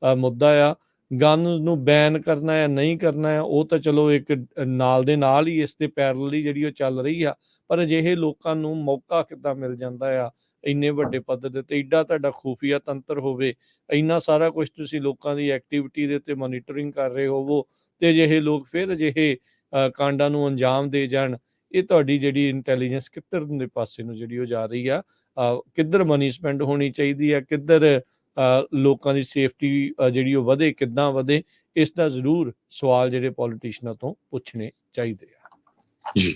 ਮੁੱਦਾ ਆ ਗਨ ਨੂੰ ਬੈਨ ਕਰਨਾ ਹੈ ਨਹੀਂ ਕਰਨਾ ਹੈ, ਉਹ ਤਾਂ ਚਲੋ ਇੱਕ ਨਾਲ ਦੇ ਨਾਲ ਹੀ ਇਸ ਦੇ ਪੈਰਲਲੀ ਜਿਹੜੀ ਉਹ ਚੱਲ ਰਹੀ ਆ। ਪਰ ਅਜਿਹੇ ਲੋਕਾਂ ਨੂੰ ਮੌਕਾ ਕਿੱਦਾਂ ਮਿਲ ਜਾਂਦਾ ਆ ਇੰਨੇ ਵੱਡੇ ਪੱਧਰ ਦੇ ਉੱਤੇ, ਏਡਾ ਤੁਹਾਡਾ ਖੂਫੀਆ ਤੰਤਰ ਹੋਵੇ, ਇੰਨਾ ਸਾਰਾ ਕੁਝ ਤੁਸੀਂ ਲੋਕਾਂ ਦੀ ਐਕਟੀਵਿਟੀ ਦੇ ਉੱਤੇ ਮੋਨੀਟਰਿੰਗ ਕਰ ਰਹੇ ਹੋਵੋ ਤੇ ਅਜਿਹੇ ਲੋਕ ਫਿਰ ਅਜਿਹੇ ਕਾਂਡਾਂ ਨੂੰ ਅੰਜਾਮ ਦੇ ਜਾਣ। ਇਹ ਤੁਹਾਡੀ ਜਿਹੜੀ ਇੰਟੈਲੀਜੈਂਸ ਕਿੱਧਰ ਦੇ ਪਾਸੇ ਨੂੰ ਜਿਹੜੀ ਉਹ ਜਾ ਰਹੀ ਆ, ਕਿੱਧਰ ਮਨੀ ਸਪੈਂਡ ਹੋਣੀ ਚਾਹੀਦੀ ਆ, ਕਿੱਧਰ ਲੋਕਾਂ ਦੀ ਸੇਫਟੀ ਜਿਹੜੀ ਉਹ ਵਧੇ, ਕਿੱਦਾਂ ਵਧੇ, ਇਸ ਦਾ ਜ਼ਰੂਰ ਸਵਾਲ ਜਿਹੜੇ ਪੋਲੀਟੀਸ਼ੀਅਨਾਂ ਤੋਂ ਪੁੱਛਣੇ ਚਾਹੀਦੇ ਆ। ਜੀ,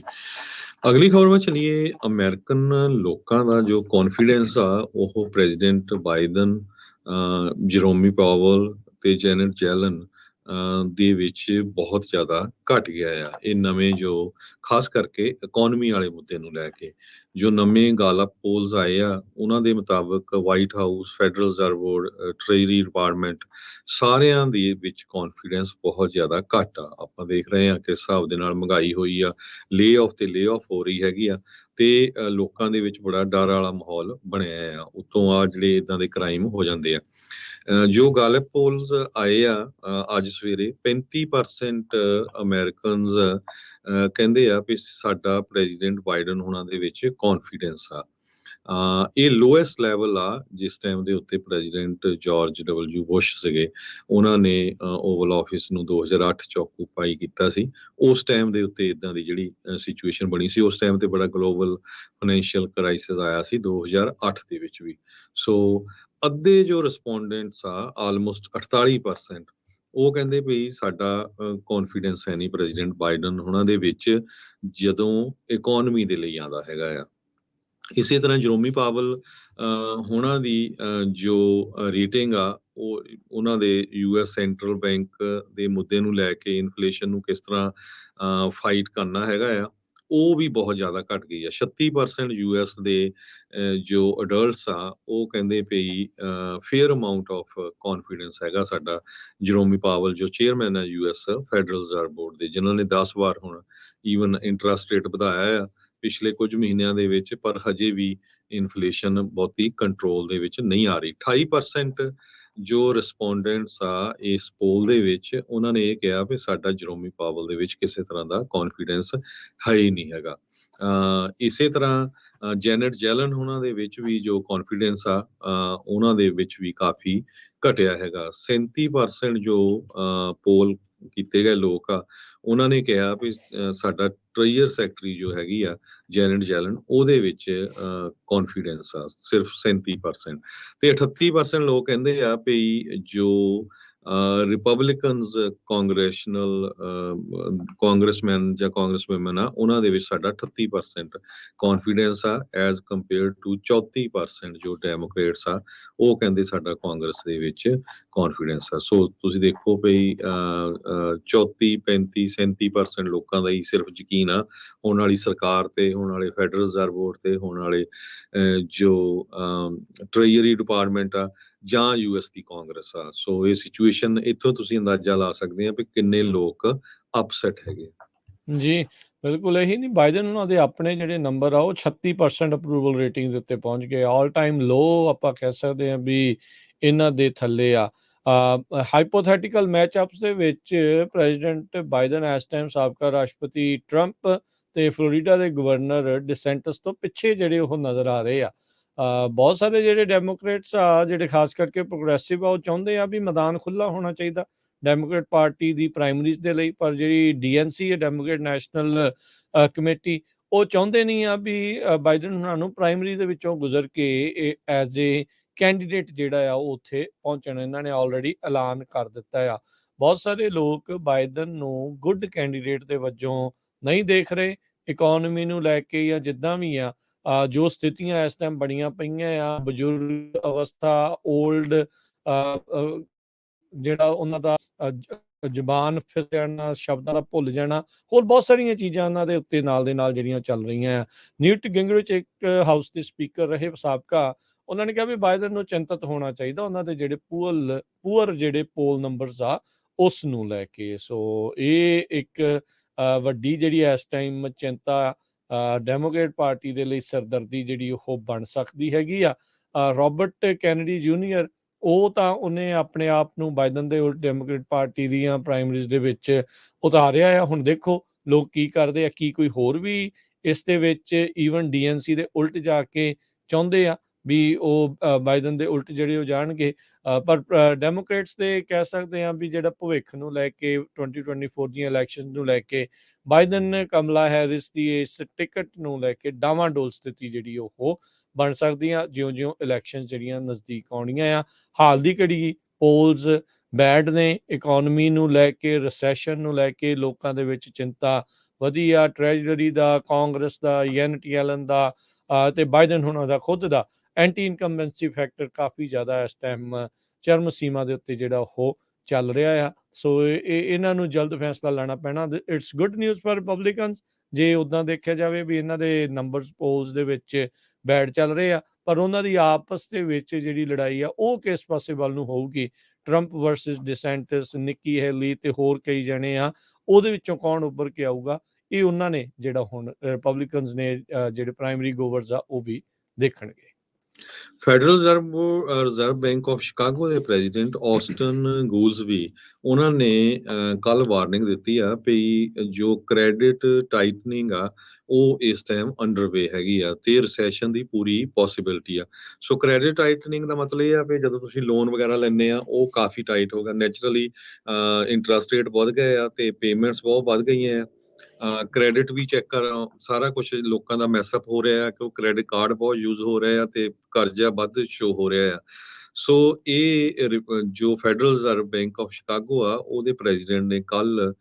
ਅਗਲੀ ਖਬਰ ਵਿੱਚ ਚਲੀਏ। ਅਮਰੀਕਨ ਲੋਕਾਂ ਦਾ ਜੋ ਕੌਨਫੀਡੈਂਸ ਆ ਉਹ ਪ੍ਰੈਜ਼ੀਡੈਂਟ ਬਾਈਡਨ, ਜਰੋਮੀ ਪਾਵਲ ਤੇ ਜੈਨਟ ਜੈਲਨ ਦੇ ਵਿੱਚ ਬਹੁਤ ਜ਼ਿਆਦਾ ਘਟ ਗਿਆ ਆ। ਇਹ ਨਵੇਂ ਜੋ ਖਾਸ ਕਰਕੇ ਇਕੋਨਮੀ ਵਾਲੇ ਮੁੱਦੇ ਨੂੰ ਲੈ ਕੇ ਜੋ ਨਵੇਂ ਗਾਲਪ ਪੋਲਸ ਆਏ ਆ, ਉਹਨਾਂ ਦੇ ਮੁਤਾਬਕ White House, Federal Reserve Board, Treasury Department ਸਾਰਿਆਂ ਦੇ ਵਿੱਚ ਕੌਨਫੀਡੈਂਸ ਬਹੁਤ ਜ਼ਿਆਦਾ ਘੱਟ ਆ। ਆਪਾਂ ਦੇਖ ਰਹੇ ਹਾਂ ਕਿ ਹਿਸਾਬ ਦੇ ਨਾਲ ਮਹਿੰਗਾਈ ਹੋਈ ਆ, ਲੇ ਆਫ ਤੇ ਲੇ ਆਫ ਹੋ ਰਹੀ ਹੈਗੀ ਆ, ਤੇ ਲੋਕਾਂ ਦੇ ਵਿੱਚ ਬੜਾ ਡਰ ਵਾਲਾ ਮਾਹੌਲ ਬਣਿਆ ਆ। ਉਤੋਂ ਆ ਜਿਹੜੇ ਇਦਾਂ ਦੇ ਕ੍ਰਾਈਮ ਹੋ ਜਾਂਦੇ ਆ। ਜੋ ਗਾਲਪ ਪੋਲਸ ਆਏ ਆ ਅੱਜ ਸਵੇਰੇ, 35% ਅਮਰੀਕਨਸ ਕਹਿੰਦੇ ਆ ਵੀ ਸਾਡਾ ਪ੍ਰੈਜ਼ੀਡੈਂਟ ਬਾਈਡਨ ਹੋਣਾ ਦੇ ਵਿੱਚ ਕੌਨਫੀਡੈਂਸ ਆ। ਇਹ ਲੋਐਸਟ ਲੈਵਲ ਆ ਜਿਸ ਟਾਈਮ ਦੇ ਉੱਤੇ ਪ੍ਰੈਜ਼ੀਡੈਂਟ ਜਾਰਜ ਡਬਲਯੂ ਬੁਸ਼ ਸੀਗੇ। ਉਹਨਾਂ ਨੇ ਓਵਲ ਆਫਿਸ ਨੂੰ 2008 ਚ ਆਕੂਪਾਈ ਕੀਤਾ ਸੀ। ਉਸ ਟਾਈਮ ਦੇ ਉੱਤੇ ਇਦਾਂ ਦੀ ਜਿਹੜੀ ਸਿਚੁਏਸ਼ਨ ਬਣੀ ਸੀ, ਉਸ ਟਾਈਮ ਤੇ ਬੜਾ ਗਲੋਬਲ ਫਾਈਨੈਂਸ਼ੀਅਲ ਕ੍ਰਾਈਸਿਸ ਆਇਆ ਸੀ 2008 ਦੇ ਵਿੱਚ ਵੀ। ਸੋ ਅੱਧੇ ਜੋ ਰਿਸਪੋਂਡੈਂਟਸ ਆ, ਆਲਮੋਸਟ 48%, ਉਹ ਕਹਿੰਦੇ ਵੀ ਸਾਡਾ ਕੌਨਫੀਡੈਂਸ ਹੈ ਨਹੀਂ ਪ੍ਰੈਜ਼ੀਡੈਂਟ ਬਾਈਡਨ ਉਹਨਾਂ ਦੇ ਵਿੱਚ ਜਦੋਂ ਇਕੋਨਮੀ ਦੇ ਲਈ ਆਉਂਦਾ ਹੈਗਾ ਆ। ਇਸੇ ਤਰ੍ਹਾਂ ਜਰੋਮੀ ਪਾਵਲ ਉਹਨਾਂ ਦੀ ਜੋ ਰੇਟਿੰਗ ਆ, ਉਹ ਉਹਨਾਂ ਦੇ ਯੂਐਸ ਸੈਂਟਰਲ ਬੈਂਕ ਦੇ ਮੁੱਦੇ ਨੂੰ ਲੈ ਕੇ, ਇਨਫਲੇਸ਼ਨ ਨੂੰ ਕਿਸ ਤਰ੍ਹਾਂ ਫਾਈਟ ਕਰਨਾ ਹੈਗਾ ਆ, ਉਹ ਵੀ ਬਹੁਤ ਜ਼ਿਆਦਾ ਘਟ ਗਈ ਆ। 36% ਯੂਐਸ ਦੇ ਜੋ ਅਡਲਟਸ ਆ, ਉਹ ਕਹਿੰਦੇ ਪਈ ਫੇਅਰ ਅਮਾਊਂਟ ਆਫ ਕੌਨਫੀਡੈਂਸ ਹੈਗਾ ਸਾਡਾ ਜਰੋਮੀ ਪਾਵਲ ਜੋ ਚੇਅਰਮੈਨ ਹੈ ਯੂਐਸ ਫੈਡਰਲ ਰਿਜ਼ਰਵ ਬੋਰਡ ਦੇ, ਜਿਨ੍ਹਾਂ ਨੇ 10 ਵਾਰ ਹੁਣ ਈਵਨ ਇੰਟਰਸਟ ਰੇਟ ਵਧਾਇਆ ਆ ਪਿਛਲੇ ਕੁਝ ਮਹੀਨਿਆਂ ਦੇ ਵਿੱਚ, ਪਰ ਹਜੇ ਵੀ ਇਨਫਲੇਸ਼ਨ ਬਹੁਤੀ ਕੰਟਰੋਲ ਦੇ ਵਿੱਚ ਨਹੀਂ ਆ ਰਹੀ। 28% ਜੋ ਰਿਸਪੋਂਡੈਂਟਸ ਆ ਇਸ ਪੋਲ ਦੇ ਵਿੱਚ, ਉਹਨਾਂ ਨੇ ਇਹ ਕਿਹਾ ਵੀ ਸਾਡਾ ਜਰੋਮੀ ਪਾਵਲ ਦੇ ਵਿੱਚ ਕਿਸੇ ਤਰ੍ਹਾਂ ਦਾ ਕੌਨਫੀਡੈਂਸ ਹੈ ਹੀ ਨਹੀਂ ਹੈਗਾ। ਇਸੇ ਤਰ੍ਹਾਂ ਜੈਨਟ ਜੈਲਨ ਉਹਨਾਂ ਦੇ ਵਿੱਚ ਵੀ ਜੋ ਕੌਨਫੀਡੈਂਸ ਆ ਉਹਨਾਂ ਦੇ ਵਿੱਚ ਵੀ ਕਾਫੀ ਘਟਿਆ ਹੈਗਾ। 37% ਜੋ ਪੋਲ ਕੀਤੇ ਗਏ ਲੋਕ ਆ, ਉਹਨਾਂ ਨੇ ਕਿਹਾ ਵੀ ਸਾਡਾ ਟ੍ਰੇਜਰ ਸੈਕਟਰੀ ਜੋ ਹੈਗੀ ਆ ਜੈਨਟ ਜੈਲਨ, ਉਹਦੇ ਵਿੱਚ ਕੌਨਫੀਡੈਂਸ ਆ ਸਿਰਫ 37%। ਤੇ 38% ਲੋਕ ਕਹਿੰਦੇ ਆ ਵੀ ਜੋ ਰਿਪਬਲਿਕਨਸ ਕਾਂਗਰੈਸ਼ਨਲ ਕਾਂਗਰਸਮੈਨ ਜਾਂ ਕਾਂਗਰਸਵੂਮਨ ਆ, ਉਹਨਾਂ ਦੇ ਵਿੱਚ ਸਾਡਾ 38% ਕੌਨਫੀਡੈਂਸ ਆ ਐਜ਼ ਕੰਪੇਅਰ ਟੂ 34% ਜੋ ਡੈਮੋਕ੍ਰੇਟਸ ਆ, ਉਹ ਕਹਿੰਦੇ ਸਾਡਾ ਕਾਂਗਰਸ ਦੇ ਵਿੱਚ ਕੌਨਫੀਡੈਂਸ ਆ। ਸੋ ਤੁਸੀਂ ਦੇਖੋ ਵੀ 34, 35, 37% ਲੋਕਾਂ ਦਾ ਹੀ ਸਿਰਫ ਯਕੀਨ ਆ ਹੋਣ ਵਾਲੀ ਸਰਕਾਰ ਤੇ, ਹੋਣ ਵਾਲੇ ਫੈਡਰਲ ਰਿਜ਼ਰਵ ਬੋਰਡ ਤੇ, ਹੋਣ ਵਾਲੇ ਜੋ ਟ੍ਰੇਜਰੀ ਡਿਪਾਰਟਮੈਂਟ ਆ ਜਾਂ ਯੂਐਸ ਦੀ ਕਾਂਗਰਸ ਆ। ਸੋ ਇਹ ਸਿਚੁਏਸ਼ਨ ਇੱਥੋਂ ਤੁਸੀਂ ਅੰਦਾਜ਼ਾ ਲਾ ਸਕਦੇ ਆ ਵੀ ਕਿੰਨੇ ਲੋਕ ਅਪਸੈਟ ਹੈਗੇ। ਜੀ, ਬਿਲਕੁਲ ਇਹੀ ਨਹੀਂ, ਬਾਈਡਨ ਉਹਨਾਂ ਦੇ ਆਪਣੇ ਜਿਹੜੇ ਨੰਬਰ ਆ ਉਹ 36% ਅਪਰੂਵਲ ਰੇਟਿੰਗ ਦੇ ਉੱਤੇ ਪਹੁੰਚ ਗਏ। ਆਲ ਟਾਈਮ ਲੋ ਆਪਾਂ ਕਹਿ ਸਕਦੇ ਹਾਂ ਵੀ ਇਹਨਾਂ ਦੇ ਥੱਲੇ ਆ। ਹਾਈਪੋਥੈਟੀਕਲ ਮੈਚਅਪਸ ਦੇ ਵਿੱਚ ਪ੍ਰੈਜ਼ੀਡੈਂਟ ਬਾਈਡਨ ਇਸ ਟਾਈਮ ਸਾਬਕਾ ਰਾਸ਼ਟਰਪਤੀ ਟਰੰਪ ਤੇ ਫਲੋਰੀਡਾ ਦੇ ਗਵਰਨਰ ਡਿਸੈਂਟਸ ਤੋਂ ਪਿੱਛੇ ਜਿਹੜੇ ਉਹ ਨਜ਼ਰ ਆ ਰਹੇ ਆ। ਬਹੁਤ ਸਾਰੇ ਜਿਹੜੇ ਡੈਮੋਕ੍ਰੇਟਸ ਆ, ਜਿਹੜੇ ਖਾਸ ਕਰਕੇ ਪ੍ਰੋਗਰੈਸਿਵ ਆ, ਉਹ ਚਾਹੁੰਦੇ ਆ ਵੀ ਮੈਦਾਨ ਖੁੱਲ੍ਹਾ ਹੋਣਾ ਚਾਹੀਦਾ ਡੈਮੋਕ੍ਰੇਟ ਪਾਰਟੀ ਦੀ ਪ੍ਰਾਇਮਰੀਜ਼ ਦੇ ਲਈ, ਪਰ ਜਿਹੜੀ ਡੀਐਨਸੀ ਹੈ ਡੈਮੋਕ੍ਰੇਟ ਨੈਸ਼ਨਲ ਕਮੇਟੀ, ਉਹ ਚਾਹੁੰਦੇ ਨਹੀਂ ਆ ਵੀ ਬਾਈਡਨ ਉਹਨਾਂ ਨੂੰ ਪ੍ਰਾਇਮਰੀ ਦੇ ਵਿੱਚੋਂ ਗੁਜ਼ਰ ਕੇ ਐਜ਼ ਏ ਕੈਂਡੀਡੇਟ ਜਿਹੜਾ ਆ ਉਹ ਉੱਥੇ ਪਹੁੰਚਣ। ਇਹਨਾਂ ਨੇ ਆਲਰੇਡੀ ਐਲਾਨ ਕਰ ਦਿੱਤਾ ਆ। ਬਹੁਤ ਸਾਰੇ ਲੋਕ ਬਾਈਡਨ ਨੂੰ ਗੁੱਡ ਕੈਂਡੀਡੇਟ ਦੇ ਵਜੋਂ ਨਹੀਂ ਦੇਖ ਰਹੇ। ਇਕੋਨਮੀ ਨੂੰ ਲੈ ਕੇ ਜਾਂ ਜਿੱਦਾਂ ਵੀ ਆ ਜੋ ਸਥਿਤੀਆਂ ਇਸ ਟਾਈਮ ਬਣੀਆਂ ਪਈਆਂ ਆ, ਬਜ਼ੁਰਗ ਅਵਸਥਾ, ਓਲਡ ਜਿਹੜਾ ਉਹਨਾਂ ਦਾ ਜ਼ੁਬਾਨ ਫਿਰ ਜਾਣਾ, ਸ਼ਬਦਾਂ ਦਾ ਭੁੱਲ ਜਾਣਾ, ਹੋਰ ਬਹੁਤ ਸਾਰੀਆਂ ਚੀਜ਼ਾਂ ਉਹਨਾਂ ਦੇ ਉੱਤੇ ਨਾਲ ਦੇ ਨਾਲ ਜਿਹੜੀਆਂ ਚੱਲ ਰਹੀਆਂ ਆ। ਨਿਊਟ ਗਿੰਗਰਿਚ ਇੱਕ ਹਾਊਸ ਦੇ ਸਪੀਕਰ ਰਹੇ ਸਾਬਕਾ, ਉਹਨਾਂ ਨੇ ਕਿਹਾ ਵੀ ਬਾਈਡਨ ਨੂੰ ਚਿੰਤਤ ਹੋਣਾ ਚਾਹੀਦਾ ਉਹਨਾਂ ਦੇ ਜਿਹੜੇ ਪੂਅਰ ਜਿਹੜੇ ਪੋਲ ਨੰਬਰਸ ਆ ਉਸ ਨੂੰ ਲੈ ਕੇ। ਸੋ ਇਹ ਇੱਕ ਵੱਡੀ ਜਿਹੜੀ ਇਸ ਟਾਈਮ ਚਿੰਤਾ ਡੈਮੋਕ੍ਰੇਟ ਪਾਰਟੀ ਦੇ ਲਈ ਸਿਰਦਰਦੀ ਜਿਹੜੀ ਉਹ ਬਣ ਸਕਦੀ ਹੈਗੀ ਆ। ਰੋਬਰਟ ਕੈਨੇਡੀ ਜੂਨੀਅਰ, ਉਹ ਤਾਂ ਉਹਨੇ ਆਪਣੇ ਆਪ ਨੂੰ ਬਾਈਡਨ ਦੇ ਉਲਟ ਡੈਮੋਕ੍ਰੇਟ ਪਾਰਟੀ ਦੀਆਂ ਪ੍ਰਾਇਮਰੀਜ਼ ਦੇ ਵਿੱਚ ਉਤਾਰਿਆ ਆ। ਹੁਣ ਦੇਖੋ ਲੋਕ ਕੀ ਕਰਦੇ ਆ, ਕੀ ਕੋਈ ਹੋਰ ਵੀ ਇਸ ਦੇ ਵਿੱਚ ਈਵਨ ਡੀਐਨਸੀ ਦੇ ਉਲਟ ਜਾ ਕੇ ਚਾਹੁੰਦੇ ਆ ਵੀ ਉਹ ਬਾਈਡਨ ਦੇ ਉਲਟ ਜਿਹੜੇ ਉਹ ਜਾਣਗੇ। ਪਰ ਡੈਮੋਕ੍ਰੇਟਸ ਦੇ ਕਹਿ ਸਕਦੇ ਆ ਵੀ ਜਿਹੜਾ ਭਵਿੱਖ ਨੂੰ ਲੈ ਕੇ 2024 ਦੀਆਂ ਇਲੈਕਸ਼ਨ ਨੂੰ ਲੈ ਕੇ ਬਾਈਡਨ ਕਮਲਾ ਹੈਰਿਸ ਦੀ ਇਸ ਟਿਕਟ ਨੂੰ ਲੈ ਕੇ ਡਾਵਾਂਡੋਲ ਸਥਿਤੀ ਜਿਹੜੀ ਉਹ ਬਣ ਸਕਦੀਆਂ ਜਿਉਂ-ਜਿਉਂ ਇਲੈਕਸ਼ਨ ਜਿਹੜੀਆਂ ਨਜ਼ਦੀਕ ਆਉਣੀਆਂ ਆ। ਹਾਲ ਦੀ ਘੜੀ ਪੋਲਸ ਬੈਡ ਨੇ, ਇਕੋਨਮੀ ਨੂੰ ਲੈ ਕੇ, ਰਿਸੈਸ਼ਨ ਨੂੰ ਲੈ ਕੇ ਲੋਕਾਂ ਦੇ ਵਿੱਚ ਚਿੰਤਾ ਵਧੀ ਆ। ਟ੍ਰੈਜਰੀ ਦਾ, ਕਾਂਗਰਸ ਦਾ, ਜੈਨਟ ਯੈਲਨ ਦਾ ਤੇ ਬਾਈਡਨ ਹੁਣਾਂ ਦਾ ਖੁਦ ਦਾ ਐਂਟੀ ਇਨਕੰਬੈਂਸੀ ਫੈਕਟਰ ਕਾਫੀ ਜ਼ਿਆਦਾ ਇਸ ਟਾਈਮ ਚਰਮ ਸੀਮਾ ਦੇ ਉੱਤੇ ਜਿਹੜਾ ਉਹ ਚੱਲ ਰਿਹਾ ਆ। ਸੋ ਇਹਨਾਂ ਨੂੰ ਜਲਦ ਫੈਸਲਾ ਲੈਣਾ ਪੈਣਾ। It's good news for Republicans ਜੇ ਉੱਦਾਂ ਦੇਖਿਆ ਜਾਵੇ ਵੀ ਇਹਨਾਂ ਦੇ ਨੰਬਰਸ ਪੋਲਸ ਦੇ ਵਿੱਚ ਬੈਡ ਚੱਲ ਰਹੇ ਆ, ਪਰ ਉਹਨਾਂ ਦੀ ਆਪਸ ਦੇ ਵਿੱਚ ਜਿਹੜੀ ਲੜਾਈ ਆ ਉਹ ਕਿਸ ਪਾਸੇ ਵੱਲ ਨੂੰ ਹੋਊਗੀ। ਟਰੰਪ ਵਰਸਸ ਡਿਸੈਂਟਿਸ, ਨਿੱਕੀ ਹੈਲੀ ਤੇ ਹੋਰ ਕਈ ਜਣੇ ਆ, ਉਹਦੇ ਵਿੱਚੋਂ ਕੌਣ ਉੱਭਰ ਕੇ ਆਊਗਾ, ਇਹ ਉਹਨਾਂ ਨੇ ਜਿਹੜਾ ਹੁਣ ਰਿਪਬਲਿਕਨਸ ਨੇ ਜਿਹੜੇ ਪ੍ਰਾਇਮਰੀ ਗੋਵਰਸ ਆ ਉਹ ਵੀ ਦੇਖਣਗੇ। Federal Reserve Bank of Chicago ਦੇ ਪ੍ਰੈਜ਼ੀਡੈਂਟ ਆਸਟਨ ਗੂਲਸਬੀ ਉਹਨਾਂ ਨੇ ਕੱਲ ਵਾਰਨਿੰਗ ਦਿੱਤੀ ਆ ਵੀ ਜੋ ਕ੍ਰੈਡਿਟ ਟਾਈਟਨਿੰਗ ਆ ਉਹ ਇਸ ਟਾਈਮ ਅੰਡਰਵੇ ਹੈਗੀ ਆ ਤੇ ਰਿਸੈਸ਼ਨ ਦੀ ਪੂਰੀ ਪੋਸੀਬਿਲਿਟੀ ਆ। ਸੋ ਕ੍ਰੈਡਿਟ ਟਾਈਟਨਿੰਗ ਦਾ ਮਤਲਬ ਇਹ ਆ ਵੀ ਜਦੋਂ ਤੁਸੀਂ ਲੋਨ ਵਗੈਰਾ ਲੈਂਦੇ ਆ ਉਹ ਕਾਫੀ ਟਾਈਟ ਹੋ ਗਿਆ, ਨੈਚੁਰਲੀ ਇੰਟਰਸਟ ਰੇਟ ਵਧ ਗਏ ਆ ਤੇ ਪੇਮੈਂਟਸ ਬਹੁਤ ਵੱਧ ਗਈਆਂ ਆ। ਕ੍ਰੈਡਿਟ ਵੀ ਚੈੱਕ ਕਰ ਸਾਰਾ ਕੁਝ ਲੋਕਾਂ ਦਾ ਮੈਸਅਪ ਹੋ ਰਿਹਾ ਹੈ ਕਿ ਉਹ ਕ੍ਰੈਡਿਟ ਕਾਰਡ ਬਹੁਤ ਯੂਜ਼ ਹੋ ਰਿਹਾ ਆ ਤੇ ਕਰਜ਼ਾ ਵੱਧ ਸ਼ੋ ਹੋ ਰਿਹਾ ਆ। ਸੋ ਇਹ ਜੋ Federal Reserve Bank of Chicago ਆ ਉਹਦੇ ਪ੍ਰੈਜ਼ੀਡੈਂਟ ਨੇ ਕੱਲ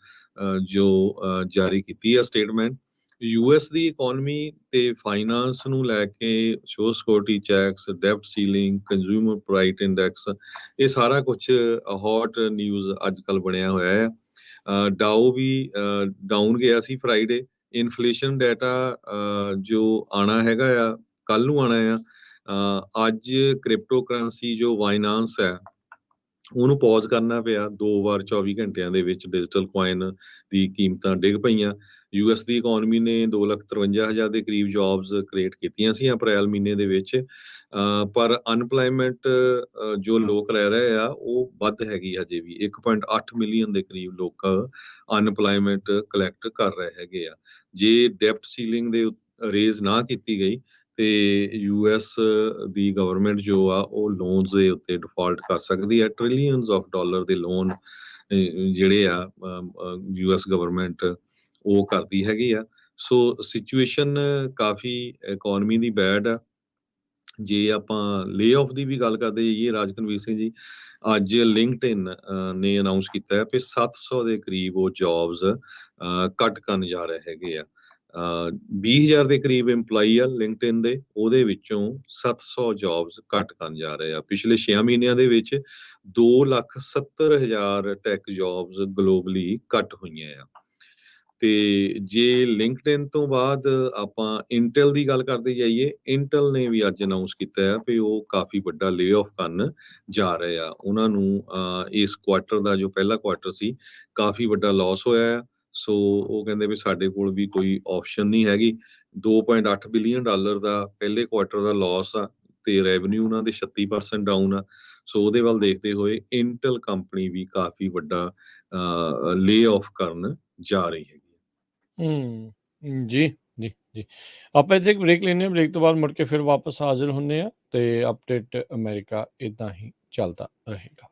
ਜੋ ਜਾਰੀ ਕੀਤੀ ਆ ਸਟੇਟਮੈਂਟ, ਯੂਐਸ ਦੀ ਇਕਨੋਮੀ ਤੇ ਫਾਈਨਾਂਸ ਨੂੰ ਲੈ ਕੇ ਸ਼ੋ ਸਿਕਿਉਰਿਟੀ ਚੈਕਸ, ਡੈਬਟ ਸੀਲਿੰਗ, ਕੰਜ਼ਿਊਮਰ ਪ੍ਰਾਈਸ ਇੰਡੈਕਸ, ਇਹ ਸਾਰਾ ਕੁਝ ਹੌਟ ਨਿਊਜ਼ ਅੱਜ ਕੱਲ ਬਣਿਆ ਹੋਇਆ ਹੈ। ਡਾਓ ਵੀ ਡਾਊਨ ਗਿਆ ਸੀ ਫਰਾਈਡੇ। ਇਨਫਲੇਸ਼ਨ ਡਾਟਾ ਜੋ ਆਣਾ ਹੈਗਾ ਆ ਕੱਲ ਨੂੰ ਆਣਾ ਆ। ਅੱਜ ਕ੍ਰਿਪਟੋ ਕਰੰਸੀ ਜੋ ਬਾਈਨਾਂਸ ਹੈ ਉਹਨੂੰ ਪੌਜ਼ ਕਰਨਾ ਪਿਆ 2 ਵਾਰ 24 ਘੰਟਿਆਂ ਦੇ ਵਿੱਚ। ਡਿਜੀਟਲ ਕੋਇਨ ਦੀ ਕੀਮਤਾਂ ਡਿੱਗ ਪਈਆਂ। ਯੂਐਸ ਦੀ ਇਕਨੋਮੀ ਨੇ 2,53,000 ਦੇ ਕਰੀਬ ਜੌਬਸ ਕ੍ਰੀਏਟ ਕੀਤੀਆਂ ਸੀ ਅਪ੍ਰੈਲ ਮਹੀਨੇ ਦੇ ਵਿੱਚ, ਪਰ ਅਨਪਲਾਇਮੈਂਟ ਜੋ ਲੋਕ ਰਹਿ ਰਹੇ ਆ ਉਹ ਵੱਧ ਹੈਗੀ ਹਜੇ ਵੀ। 1.8 ਮਿਲੀਅਨ ਦੇ ਕਰੀਬ ਲੋਕ ਅਨਪਲਾਇਮੈਂਟ ਕਲੈਕਟ ਕਰ ਰਹੇ ਹੈਗੇ ਆ। ਜੇ ਡੈਬਟ ਸੀਲਿੰਗ ਦੇ ਰੇਜ਼ ਨਾ ਕੀਤੀ ਗਈ ਤੇ ਯੂਐਸ ਦੀ ਗਵਰਨਮੈਂਟ ਜੋ ਆ ਉਹ ਲੋਨਸ ਦੇ ਉੱਤੇ ਡਿਫਾਲਟ ਕਰ ਸਕਦੀ ਹੈ। ਟ੍ਰਿਲੀਅਨਸ ਆਫ ਡਾਲਰ ਦੇ ਲੋਨ ਜਿਹੜੇ ਆ ਯੂਐਸ ਗਵਰਨਮੈਂਟ ਉਹ ਕਰਦੀ ਹੈਗੀ ਆ। ਸੋ ਸਿਚੁਏਸ਼ਨ ਕਾਫੀ ਇਕਨੋਮੀ ਦੀ ਬੈਡ ਆ। ਜੇ ਆਪਾਂ ਲੇ ਆਫ ਦੀ ਵੀ ਗੱਲ ਕਰਦੇ ਜਾਈਏ ਰਾਜਕਨਵੀਰ ਸਿੰਘ ਜੀ, ਅੱਜ ਲਿੰਕਡਇਨ ਨੇ ਅਨਾਉਂਸ ਕੀਤਾ ਹੈ ਕਿ 700 ਦੇ ਕਰੀਬ ਉਹ ਜੌਬਸ ਕੱਟ ਕਰਨ ਜਾ ਰਹੇ ਹੈਗੇ ਆ। 20,000 ਦੇ ਕਰੀਬ EMPLOYE ਆ ਲਿੰਕਡਇਨ ਦੇ, ਉਹਦੇ ਵਿੱਚੋਂ 700 ਜੌਬਸ ਕੱਟ ਕਰਨ ਜਾ ਰਹੇ ਆ। ਪਿਛਲੇ 6 ਮਹੀਨਿਆਂ ਦੇ ਵਿੱਚ 2,70,000 ਟੈਕ ਜੌਬਸ ਗਲੋਬਲੀ ਕੱਟ ਹੋਈਆਂ ਆ। ਤੇ ਜੇ ਲਿੰਕਡਇਨ ਤੋਂ ਬਾਅਦ ਆਪਾਂ ਇੰਟਲ ਦੀ ਗੱਲ ਕਰਦੇ ਜਾਈਏ, ਇੰਟਲ ਨੇ ਵੀ ਅੱਜ ਅਨਾਉਂਸ ਕੀਤਾ ਹੈ ਵੀ ਉਹ ਕਾਫੀ ਵੱਡਾ ਲੇ ਆਫ ਕਰਨ ਜਾ ਰਹੇ ਆ। ਉਹਨਾਂ ਨੂੰ ਇਸ ਕੁਆਟਰ ਦਾ ਜੋ ਪਹਿਲਾ ਕੁਆਟਰ ਸੀ ਕਾਫੀ ਵੱਡਾ ਲਾਸ ਹੋਇਆ ਆ। ਸੋ ਉਹ ਕਹਿੰਦੇ ਵੀ ਸਾਡੇ ਕੋਲ ਵੀ ਕੋਈ ਆਪਸ਼ਨ ਨਹੀਂ ਹੈਗੀ। 2.8 ਬਿਲੀਅਨ ਡਾਲਰ ਦਾ ਪਹਿਲੇ ਕੁਆਟਰ ਦਾ ਲਾਸ ਆ ਤੇ ਰੈਵਨਿਊ ਉਹਨਾਂ ਦੇ 36% ਡਾਊਨ ਆ। ਸੋ ਉਹਦੇ ਵੱਲ ਦੇਖਦੇ ਹੋਏ ਇੰਟਲ ਕੰਪਨੀ ਵੀ ਕਾਫੀ ਵੱਡਾ ਲੇ ਆਫ ਕਰਨ ਜਾ ਰਹੀ ਹੈਗੀ। ਜੀ ਜੀ ਜੀ ਆਪਾਂ ਇੱਥੇ ਇੱਕ ਬ੍ਰੇਕ ਲੈਂਦੇ ਹਾਂ। ਬ੍ਰੇਕ ਤੋਂ ਬਾਅਦ ਮੁੜ ਕੇ ਫਿਰ ਵਾਪਸ ਹਾਜ਼ਰ ਹੁੰਦੇ ਆ ਤੇ ਅਪਡੇਟ ਅਮਰੀਕਾ ਇਦਾਂ ਹੀ ਚੱਲਦਾ ਰਹੇਗਾ।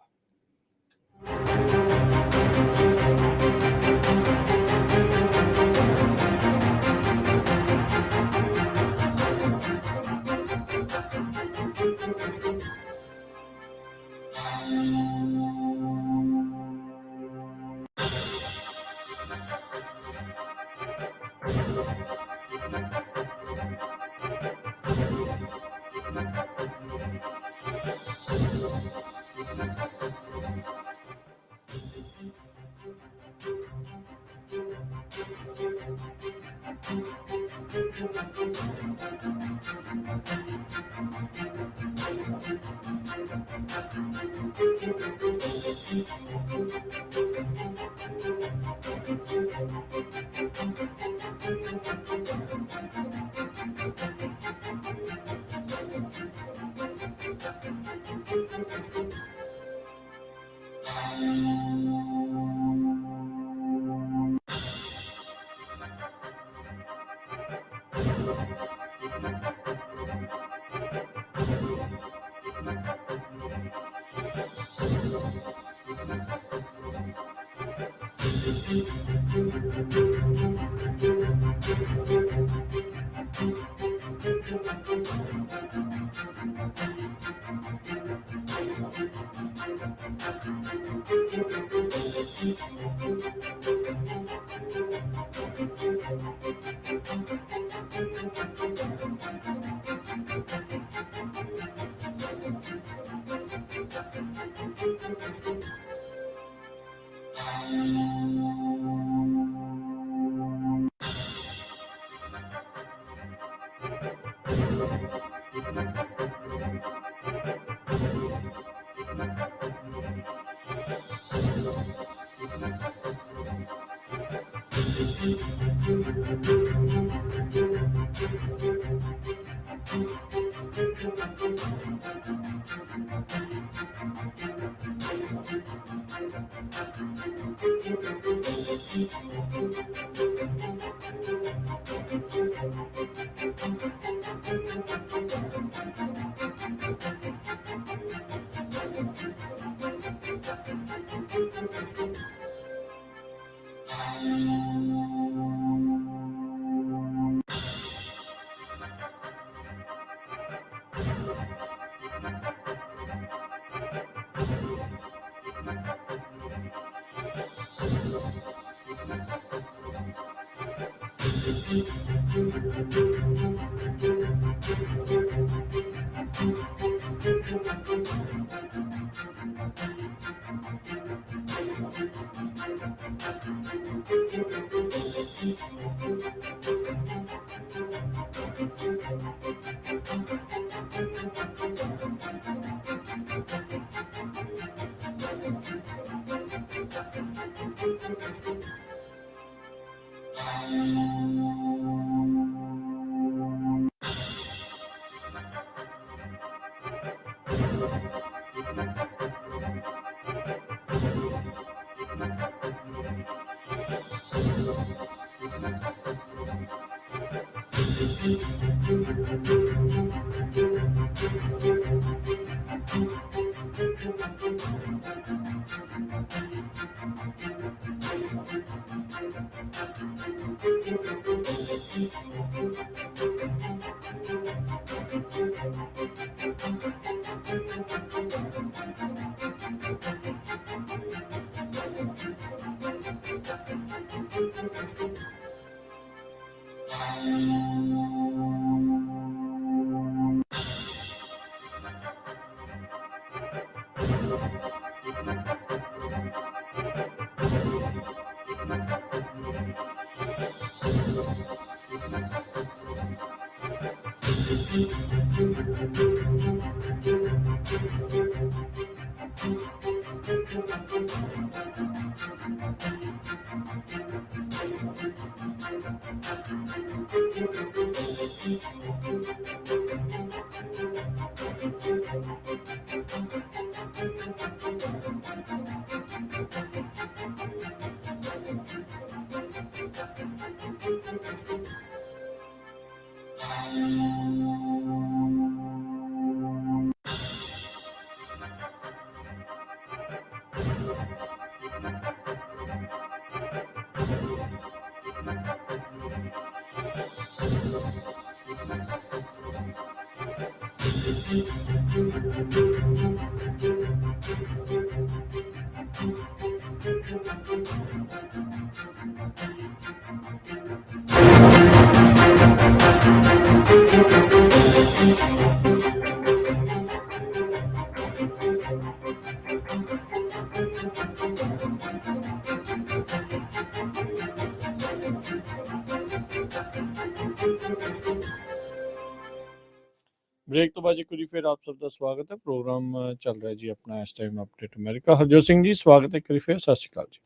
ਬ੍ਰੇਕ ਤੋਂ ਬਾਅਦ ਇੱਕ ਵਾਰੀ ਫਿਰ ਆਪ ਸਭ ਦਾ ਸਵਾਗਤ ਹੈ। ਪ੍ਰੋਗਰਾਮ ਚੱਲ ਰਿਹਾ ਜੀ ਆਪਣਾ ਇਸ time update America. Harjot Singh ji ਸਵਾਗਤ ਹੈ ਇੱਕ ਵਾਰੀ ਫਿਰ। ਸਤਿ ਸ਼੍ਰੀ ਅਕਾਲ ਜੀ।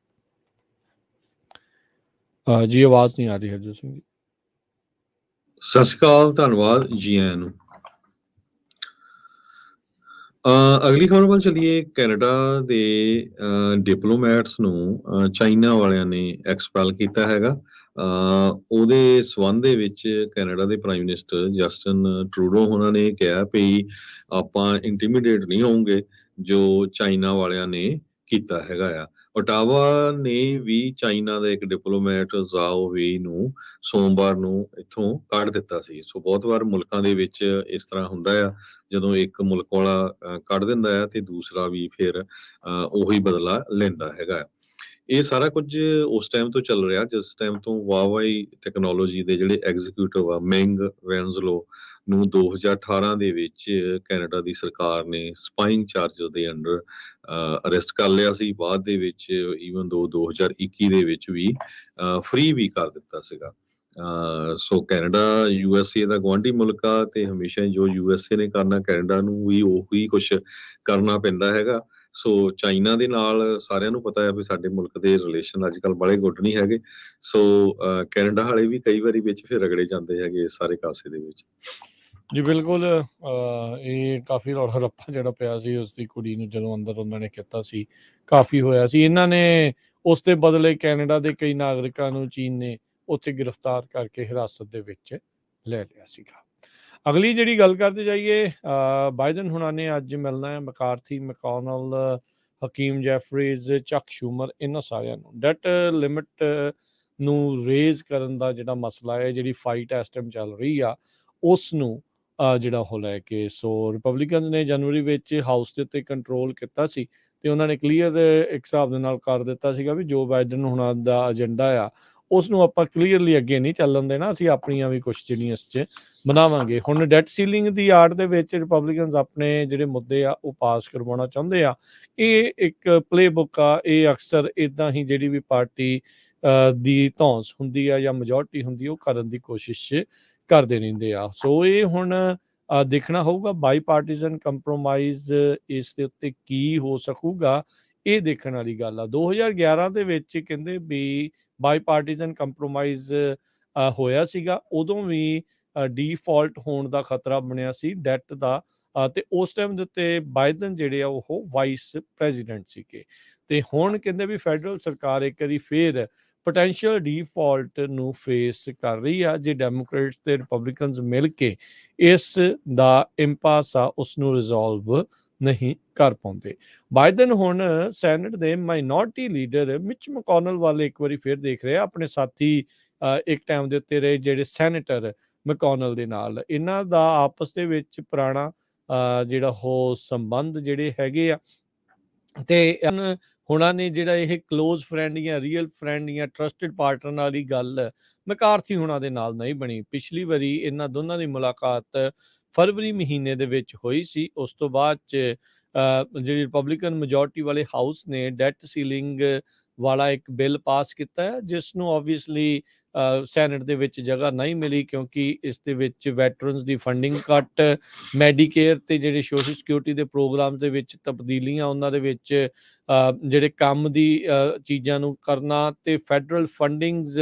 ਜੀ ਆਵਾਜ਼ ਨਹੀਂ ਆ ਰਹੀ ਹਰਜੋਤ ਸਿੰਘ ਜੀ। ਸਤਿ ਸ਼੍ਰੀ ਅਕਾਲ, ਧੰਨਵਾਦ ਜੀ ਆਇਆਂ ਨੂੰ। ਅਗਲੀ ਖਬਰ ਵੱਲ ਚੱਲੀਏ। ਕੈਨੇਡਾ ਦੇ ਡਿਪਲੋਮੈਟਸ ਨੂੰ ਚਾਈਨਾ ਵਾਲਿਆਂ ਨੇ ਐਕਸਪੈਲ ਕੀਤਾ ਹੈਗਾ। ਉਹਦੇ ਸਬੰਧ ਦੇ ਵਿੱਚ ਕੈਨੇਡਾ ਦੇ ਪ੍ਰਾਈਮ ਮਿਨਿਸਟਰ ਜਸਟਿਨ ਟਰੂਡੋ ਉਹਨਾਂ ਨੇ ਕਿਹਾ ਵੀ ਆਪਾਂ ਇੰਟੀਮੀਡੇਟ ਨਹੀਂ ਹੋਵਾਂਗੇ ਜੋ ਚਾਈਨਾ ਵਾਲਿਆਂ ਨੇ ਕੀਤਾ ਹੈਗਾ ਆ। ਓਟਾਵਾ ਨੇ ਵੀ ਚਾਈਨਾ ਦਾ ਇੱਕ ਡਿਪਲੋਮੈਟ ਜ਼ਾਓ ਵੇਈ ਨੂੰ ਸੋਮਵਾਰ ਨੂੰ ਇੱਥੋਂ ਕੱਢ ਦਿੱਤਾ ਸੀ। ਸੋ ਬਹੁਤ ਵਾਰ ਮੁਲਕਾਂ ਦੇ ਵਿੱਚ ਇਸ ਤਰ੍ਹਾਂ ਹੁੰਦਾ ਆ, ਜਦੋਂ ਇੱਕ ਮੁਲਕ ਵਾਲਾ ਕੱਢ ਦਿੰਦਾ ਹੈ ਤੇ ਦੂਸਰਾ ਵੀ ਫਿਰ ਉਹੀ ਬਦਲਾ ਲੈਂਦਾ ਹੈਗਾ। ਇਹ ਸਾਰਾ ਕੁਝ ਉਸ ਟਾਈਮ ਤੋਂ ਚੱਲ ਰਿਹਾ ਜਿਸ ਟਾਈਮ ਤੋਂ ਵਾਵਾਈ ਟੈਕਨੋਲੋਜੀ ਦੇ ਜਿਹੜੇ ਐਗਜ਼ੀਕਿਊਟਿਵ ਆ ਮੈਂਗ ਵੈਨਜ਼ਲੋ ਨੂੰ 2018 ਦੇ ਵਿੱਚ ਕੈਨੇਡਾ ਦੀ ਸਰਕਾਰ ਨੇ ਸਪਾਈਂਗ ਚਾਰਜ ਦੇ ਅੰਡਰ ਅਰੈਸਟ ਕਰ ਲਿਆ ਸੀ। ਬਾਅਦ ਦੇ ਵਿੱਚ ਈਵਨ 2021 ਦੇ ਵਿੱਚ ਵੀ ਫ੍ਰੀ ਵੀ ਕਰ ਦਿੱਤਾ ਸੀਗਾ। ਸੋ ਕੈਨੇਡਾ USA ਦਾ ਗੁਆਂਢੀ ਮੁਲਕ ਆ ਤੇ ਹਮੇਸ਼ਾ ਜੋ USA ਨੇ ਕਰਨਾ ਕੈਨੇਡਾ ਨੂੰ ਵੀ ਉਹੀ ਕੁਛ ਕਰਨਾ ਪੈਂਦਾ ਹੈਗਾ। ਸੋ ਚਾਈਨਾ ਦੇ ਨਾਲ ਸਾਰਿਆਂ ਨੂੰ ਪਤਾ ਹੈ ਵੀ ਸਾਡੇ ਮੁਲਕ ਦੇ ਰਿਲੇਸ਼ਨ ਅੱਜ ਕੱਲ੍ਹ ਬੜੇ ਗੁੱਡ ਨਹੀਂ ਹੈਗੇ। ਸੋ ਕੈਨੇਡਾ ਵਾਲੇ ਵੀ ਕਈ ਵਾਰੀ ਵਿੱਚ ਫਿਰ ਰਗੜੇ ਜਾਂਦੇ ਹੈਗੇ ਇਸ ਸਾਰੇ ਕਾਸੇ ਦੇ ਵਿੱਚ। ਜੀ ਬਿਲਕੁਲ। ਇਹ ਕਾਫੀ ਰੌਲਾ ਰੱਪਾ ਜਿਹੜਾ ਪਿਆ ਸੀ ਉਸ ਦੀ ਕੁੜੀ ਨੂੰ ਜਦੋਂ ਅੰਦਰ ਉਹਨਾਂ ਨੇ ਕੀਤਾ ਸੀ, ਕਾਫੀ ਹੋਇਆ ਸੀ। ਇਹਨਾਂ ਨੇ ਉਸ ਦੇ ਬਦਲੇ ਕੈਨੇਡਾ ਦੇ ਕਈ ਨਾਗਰਿਕਾਂ ਨੂੰ ਚੀਨ ਨੇ ਉੱਥੇ ਗ੍ਰਿਫਤਾਰ ਕਰਕੇ ਹਿਰਾਸਤ ਦੇ ਵਿੱਚ ਲੈ ਲਿਆ ਸੀਗਾ। ਅਗਲੀ ਜਿਹੜੀ ਗੱਲ ਕਰਦੇ ਜਾਈਏ, ਬਾਈਡਨ ਹੁਣਾਂ ਨੇ ਅੱਜ ਮਿਲਣਾ ਹੈ ਮਕਾਰਥੀ, ਮੈਕੋਨਲ, ਹਕੀਮ ਜੈਫਰੀਜ਼, ਚੱਕ ਸ਼ੂਮਰ, ਇਹਨਾਂ ਸਾਰਿਆਂ ਨੂੰ। ਡੈਟ ਲਿਮਿਟ ਨੂੰ ਰੇਜ਼ ਕਰਨ ਦਾ ਜਿਹੜਾ ਮਸਲਾ ਹੈ, ਜਿਹੜੀ ਫਾਈਟ ਇਸ ਟਾਈਮ ਚੱਲ ਰਹੀ ਆ, ਉਸ ਨੂੰ ਜਿਹੜਾ ਉਹ ਲੈ ਕੇ ਸੋ ਰਿਪਬਲਿਕਨਸ ਨੇ ਜਨਵਰੀ ਵਿੱਚ ਹਾਊਸ ਦੇ ਉੱਤੇ ਕੰਟਰੋਲ ਕੀਤਾ ਸੀ ਤੇ ਉਹਨਾਂ ਨੇ ਕਲੀਅਰ ਇੱਕ ਹਿਸਾਬ ਦੇ ਨਾਲ ਕਰ ਦਿੱਤਾ ਸੀਗਾ ਵੀ ਜੋ ਬਾਈਡਨ ਹੁਣਾਂ ਦਾ ਏਜੰਡਾ ਆ ਉਸ ਨੂੰ ਆਪਾਂ ਕਲੀਅਰਲੀ ਅੱਗੇ ਨਹੀਂ ਚੱਲਣ ਦੇਣਾ, ਅਸੀਂ ਆਪਣੀਆਂ ਵੀ ਕੁਛ ਜਿਹੜੀਆਂ ਇਸ 'ਚ ਬਣਾਵਾਂਗੇ। ਹੁਣ ਡੈਟ ਸੀਲਿੰਗ ਦੀ ਆੜ ਦੇ ਵਿੱਚ ਰਿਪਬਲਿਕਨਸ ਆਪਣੇ ਜਿਹੜੇ ਮੁੱਦੇ ਆ ਉਹ ਪਾਸ ਕਰਵਾਉਣਾ ਚਾਹੁੰਦੇ ਆ। ਇਹ ਇੱਕ ਪਲੇਬੁੱਕ ਆ, ਇਹ ਅਕਸਰ ਇੱਦਾਂ ਹੀ ਜਿਹੜੀ ਵੀ ਪਾਰਟੀ ਦੀ ਧੌਂਸ ਹੁੰਦੀ ਆ ਜਾਂ ਮੈਜੋਰਟੀ ਹੁੰਦੀ ਆ ਉਹ ਕਰਨ ਦੀ ਕੋਸ਼ਿਸ਼ ਕਰਦੇ ਰਹਿੰਦੇ ਆ। ਸੋ ਇਹ ਹੁਣ ਦੇਖਣਾ ਹੋਊਗਾ ਬਾਈ ਪਾਰਟੀਜ਼ਨ ਕੰਪਰੋਮਾਈਜ਼ ਇਸ ਦੇ ਉੱਤੇ ਕੀ ਹੋ ਸਕੂਗਾ, ਇਹ ਦੇਖਣ ਵਾਲੀ ਗੱਲ ਆ। 2011 ਦੇ ਵਿੱਚ ਕਹਿੰਦੇ ਵੀ ਬਾਈ ਪਾਰਟੀਜ਼ਨ ਕੰਪਰੋਮਾਈਜ਼ ਹੋਇਆ ਸੀਗਾ, ਉਦੋਂ ਵੀ ਡੀਫਾਲਟ ਹੋਣ ਦਾ ਖਤਰਾ ਬਣਿਆ ਸੀ ਡੈਟ ਦਾ, ਤੇ ਉਸ ਟਾਈਮ ਦੇ ਉੱਤੇ ਬਾਈਡਨ ਜਿਹੜੇ ਆ ਉਹ ਵਾਈਸ ਪ੍ਰੈਜ਼ੀਡੈਂਟ ਸੀਗੇ। ਤੇ ਹੁਣ ਕਹਿੰਦੇ ਵੀ ਫੈਡਰਲ ਸਰਕਾਰ ਇੱਕ ਵਾਰੀ ਫੇਰ ਪੋਟੈਂਸ਼ੀਅਲ ਡੀਫਾਲਟ ਨੂੰ ਫੇਸ ਕਰ ਰਹੀ ਆ ਜੇ ਡੈਮੋਕ੍ਰੇਟਸ ਤੇ ਰਿਪਬਲਿਕਨਸ ਮਿਲ ਕੇ ਇਸ ਦਾ ਇੰਪਾਸ ਆ ਉਸ ਨੂੰ ਰਿਜ਼ੋਲਵ ਨਹੀਂ ਕਰ ਪਾਉਂਦੇ। ਬਾਈਡਨ ਹੁਣ ਸੈਨੇਟ ਦੇ ਮਾਈਨੋਰਟੀ ਲੀਡਰ ਮਿਚ ਮੈਕੋਨਲ ਵੱਲ ਇੱਕ ਵਾਰੀ ਫਿਰ ਦੇਖ ਰਿਹਾ, ਆਪਣੇ ਸਾਥੀ ਇੱਕ ਟਾਈਮ ਦੇ ਉੱਤੇ ਰਹੇ ਜਿਹੜੇ ਸੈਨੇਟਰ ਮੈਕੋਨਲ ਦੇ ਨਾਲ। ਇਹਨਾਂ ਦਾ ਆਪਸ ਦੇ ਵਿੱਚ ਪੁਰਾਣਾ ਜਿਹੜਾ ਉਹ ਸੰਬੰਧ ਜਿਹੜੇ ਹੈਗੇ ਆ, ਤੇ ਹੁਣਾਂ ਨੇ ਜਿਹੜਾ ਇਹ ਕਲੋਜ਼ ਫਰੈਂਡ ਜਾਂ ਰੀਅਲ ਫਰੈਂਡ ਜਾਂ ਟਰਸਟਡ ਪਾਰਟਨਰ ਵਾਲੀ ਗੱਲ ਮੈਕਾਰਥੀ ਹੁਣਾਂ ਦੇ ਨਾਲ ਨਹੀਂ ਬਣੀ। ਪਿਛਲੀ ਵਾਰੀ ਇਹਨਾਂ ਦੋਨਾਂ ਦੀ ਮੁਲਾਕਾਤ ਫਰਵਰੀ ਮਹੀਨੇ ਦੇ ਵਿੱਚ ਹੋਈ ਸੀ। ਉਸ ਤੋਂ ਬਾਅਦ 'ਚ ਜਿਹੜੀ ਰਿਪਬਲਿਕਨ ਮੈਜੋਰਟੀ ਵਾਲੇ ਹਾਊਸ ਨੇ ਡੈਟ ਸੀਲਿੰਗ ਵਾਲਾ ਇੱਕ ਬਿੱਲ ਪਾਸ ਕੀਤਾ ਹੈ, ਜਿਸ ਨੂੰ ਓਬਵੀਅਸਲੀ ਸੈਨੇਟ ਦੇ ਵਿੱਚ ਜਗ੍ਹਾ ਨਹੀਂ ਮਿਲੀ, ਕਿਉਂਕਿ ਇਸ ਦੇ ਵਿੱਚ ਵੈਟਰਨਸ ਦੀ ਫੰਡਿੰਗ ਕੱਟ, ਮੈਡੀਕੇਅਰ ਤੇ ਜਿਹੜੇ ਸੋਸ਼ਲ ਸਿਕਿਉਰਿਟੀ ਦੇ ਪ੍ਰੋਗਰਾਮ ਦੇ ਵਿੱਚ ਤਬਦੀਲੀਆਂ, ਉਹਨਾਂ ਦੇ ਵਿੱਚ ਜਿਹੜੇ ਕੰਮ ਦੀ ਚੀਜ਼ਾਂ ਨੂੰ ਕਰਨਾ ਤੇ ਫੈਡਰਲ ਫੰਡਿੰਗਸ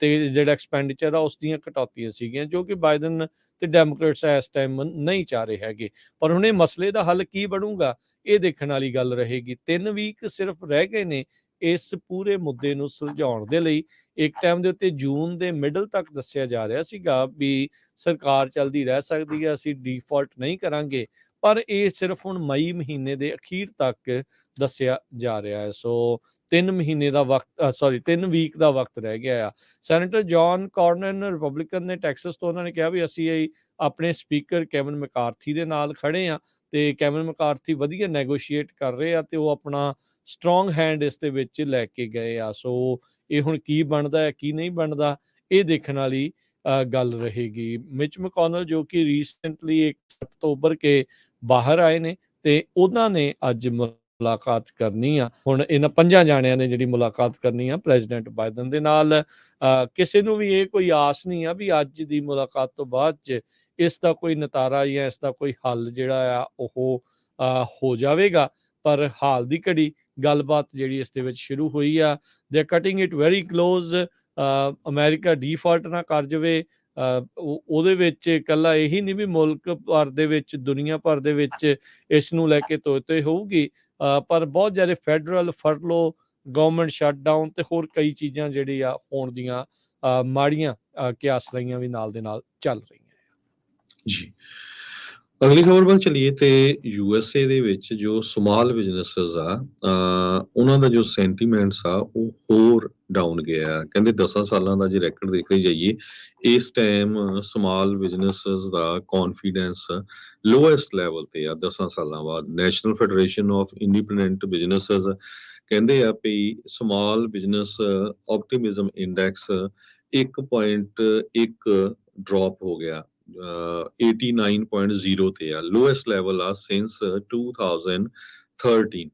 ਤੇ ਜਿਹੜਾ ਐਕਸਪੈਂਡੀਚਰ ਆ ਉਸ ਦੀਆਂ ਕਟੌਤੀਆਂ ਸੀਗੀਆਂ, ਜੋ ਕਿ ਬਾਈਡਨ ਤੇ ਡੈਮੋਕ੍ਰੇਟਸ ਇਸ ਟਾਈਮ ਨਹੀਂ ਚਾਹ ਰਹੇ ਹੈਗੇ। ਪਰ ਹੁਣ ਇਹ ਮਸਲੇ ਦਾ ਹੱਲ ਕੀ ਬਣੂਗਾ, ਇਹ ਦੇਖਣ ਵਾਲੀ ਗੱਲ ਰਹੇਗੀ। 3 ਵੀਕ ਸਿਰਫ ਰਹਿ ਗਏ ਨੇ ਇਸ ਪੂਰੇ ਮੁੱਦੇ ਨੂੰ ਸੁਲਝਾਉਣ ਦੇ ਲਈ। ਇੱਕ ਟਾਈਮ ਦੇ ਉੱਤੇ ਜੂਨ ਦੇ ਮਿਡਲ ਤੱਕ ਦੱਸਿਆ ਜਾ ਰਿਹਾ ਸੀਗਾ ਵੀ ਸਰਕਾਰ ਚੱਲਦੀ ਰਹਿ ਸਕਦੀ ਹੈ, ਅਸੀਂ ਡੀਫਾਲਟ ਨਹੀਂ ਕਰਾਂਗੇ, ਪਰ ਇਹ ਸਿਰਫ ਹੁਣ ਮਈ ਮਹੀਨੇ ਦੇ ਅਖੀਰ ਤੱਕ ਦੱਸਿਆ ਜਾ ਰਿਹਾ ਹੈ। ਸੋ 3 ਮਹੀਨੇ ਦਾ ਵਕਤ 3 ਵੀਕ ਦਾ ਵਕਤ ਰਹਿ ਗਿਆ ਆ। ਸੈਨੇਟਰ ਜੌਨ ਕਾਰਨਨ ਰਿਪਬਲਿਕਨ ਨੇ ਟੈਕਸਸ ਤੋਂ, ਉਹਨਾਂ ਨੇ ਕਿਹਾ ਵੀ ਅਸੀਂ ਆਪਣੇ ਸਪੀਕਰ ਕੈਵਨ ਮੈਕਾਰਥੀ ਦੇ ਨਾਲ ਖੜੇ ਆ ਤੇ ਕੈਵਨ ਮੈਕਾਰਥੀ ਵਧੀਆ ਨੈਗੋਸ਼ੀਏਟ ਕਰ ਰਹੇ ਆ ਤੇ ਉਹ ਆਪਣਾ ਸਟਰੋਂਗ ਹੈਂਡ ਇਸ ਦੇ ਵਿੱਚ ਲੈ ਕੇ ਗਏ ਆ। ਸੋ ਇਹ ਹੁਣ ਕੀ ਬਣਦਾ ਹੈ ਕੀ ਨਹੀਂ ਬਣਦਾ, ਇਹ ਦੇਖਣ ਵਾਲੀ ਗੱਲ ਰਹੇਗੀ। ਮਿਚ ਮੈਕੋਨਲ ਜੋ ਕਿ ਰੀਸੈਂਟਲੀ ਇੱਕ ਤੋਂ ਉੱਭਰ ਕੇ ਬਾਹਰ ਆਏ ਨੇ ਤੇ ਉਹਨਾਂ ਨੇ ਅੱਜ ਮੁਲਾਕਾਤ ਕਰਨੀ ਆ। ਹੁਣ ਇਹਨਾਂ 5 ਜਾਣਿਆਂ ਨੇ ਜਿਹੜੀ ਮੁਲਾਕਾਤ ਕਰਨੀ ਆ ਪ੍ਰੈਜ਼ੀਡੈਂਟ ਬਾਈਡਨ ਦੇ ਨਾਲ। ਕਿਸੇ ਨੂੰ ਵੀ ਇਹ ਕੋਈ ਆਸ ਨਹੀਂ ਆ ਵੀ ਅੱਜ ਦੀ ਮੁਲਾਕਾਤ ਤੋਂ ਬਾਅਦ 'ਚ ਇਸ ਦਾ ਕੋਈ ਨਤਾਰਾ ਜਾਂ ਇਸ ਦਾ ਕੋਈ ਹੱਲ ਜਿਹੜਾ ਆ ਉਹ ਹੋ ਜਾਵੇਗਾ, ਪਰ ਹਾਲ ਦੀ ਘੜੀ ਗੱਲਬਾਤ ਜਿਹੜੀ ਇਸ ਦੇ ਵਿੱਚ ਸ਼ੁਰੂ ਹੋਈ ਆ, ਦੇ cutting it very close. America default ਨਾ ਕਰ ਜਾਵੇ, ਉਹਦੇ ਵਿੱਚ ਇਕੱਲਾ ਇਹੀ ਨਹੀਂ ਵੀ ਮੁਲਕ ਭਰ ਦੇ ਵਿੱਚ, ਦੁਨੀਆ ਭਰ ਦੇ ਵਿੱਚ ਇਸ ਨੂੰ ਲੈ ਕੇ ਤੋਏ ਹੋਊਗੀ, ਪਰ ਬਹੁਤ ਜ਼ਿਆਦਾ ਫੈਡਰਲ ਫਰਲੋ, ਗਵਰਨਮੈਂਟ ਸ਼ਟਡਾਊਨ ਤੇ ਹੋਰ ਕਈ ਚੀਜ਼ਾਂ ਜਿਹੜੀ ਆ ਹੋਣ ਦੀਆਂ ਮਾੜੀਆਂ ਕਿਆਸਰਾਈਆਂ ਵੀ ਨਾਲ ਦੇ ਨਾਲ ਚੱਲ ਰਹੀਆਂ ਜੀ। ਅਗਲੀ ਖਬਰ ਵੱਲ ਚਲੀਏ ਤੇ USA ਦੇ ਵਿੱਚ ਜੋ ਸਮਾਲ ਬਿਜ਼ਨੈਸਸ ਆ, ਉਹਨਾਂ ਦਾ ਜੋ ਸੈਂਟੀਮੈਂਟਸ ਆ ਉਹ ਹੋਰ ਡਾਊਨ ਗਿਆ। ਕਹਿੰਦੇ 10 ਸਾਲਾਂ ਦਾ ਜੇ ਰੈਕਡ ਦੇਖਦੇ ਜਾਈਏ, ਇਸ ਟਾਈਮ ਸਮਾਲ ਬਿਜ਼ਨੈਸਸ ਦਾ ਕੌਨਫੀਡੈਂਸ ਲੋਐਸਟ ਲੈਵਲ ਤੇ ਆ 10 ਸਾਲਾਂ ਬਾਅਦ। National federation of independent businesses ਕਹਿੰਦੇ ਆ ਵੀ ਸਮਾਲ ਬਿਜ਼ਨਸ ਆਪਟੀਮਿਜ਼ਮ ਇੰਡੈਕਸ 1.1 ਡ੍ਰੌਪ ਹੋ ਗਿਆ, 89.0 ਤੇ ਆ, ਲੋਐਸਟ ਲੈਵਲ ਆ ਸਿੰਸ 2013।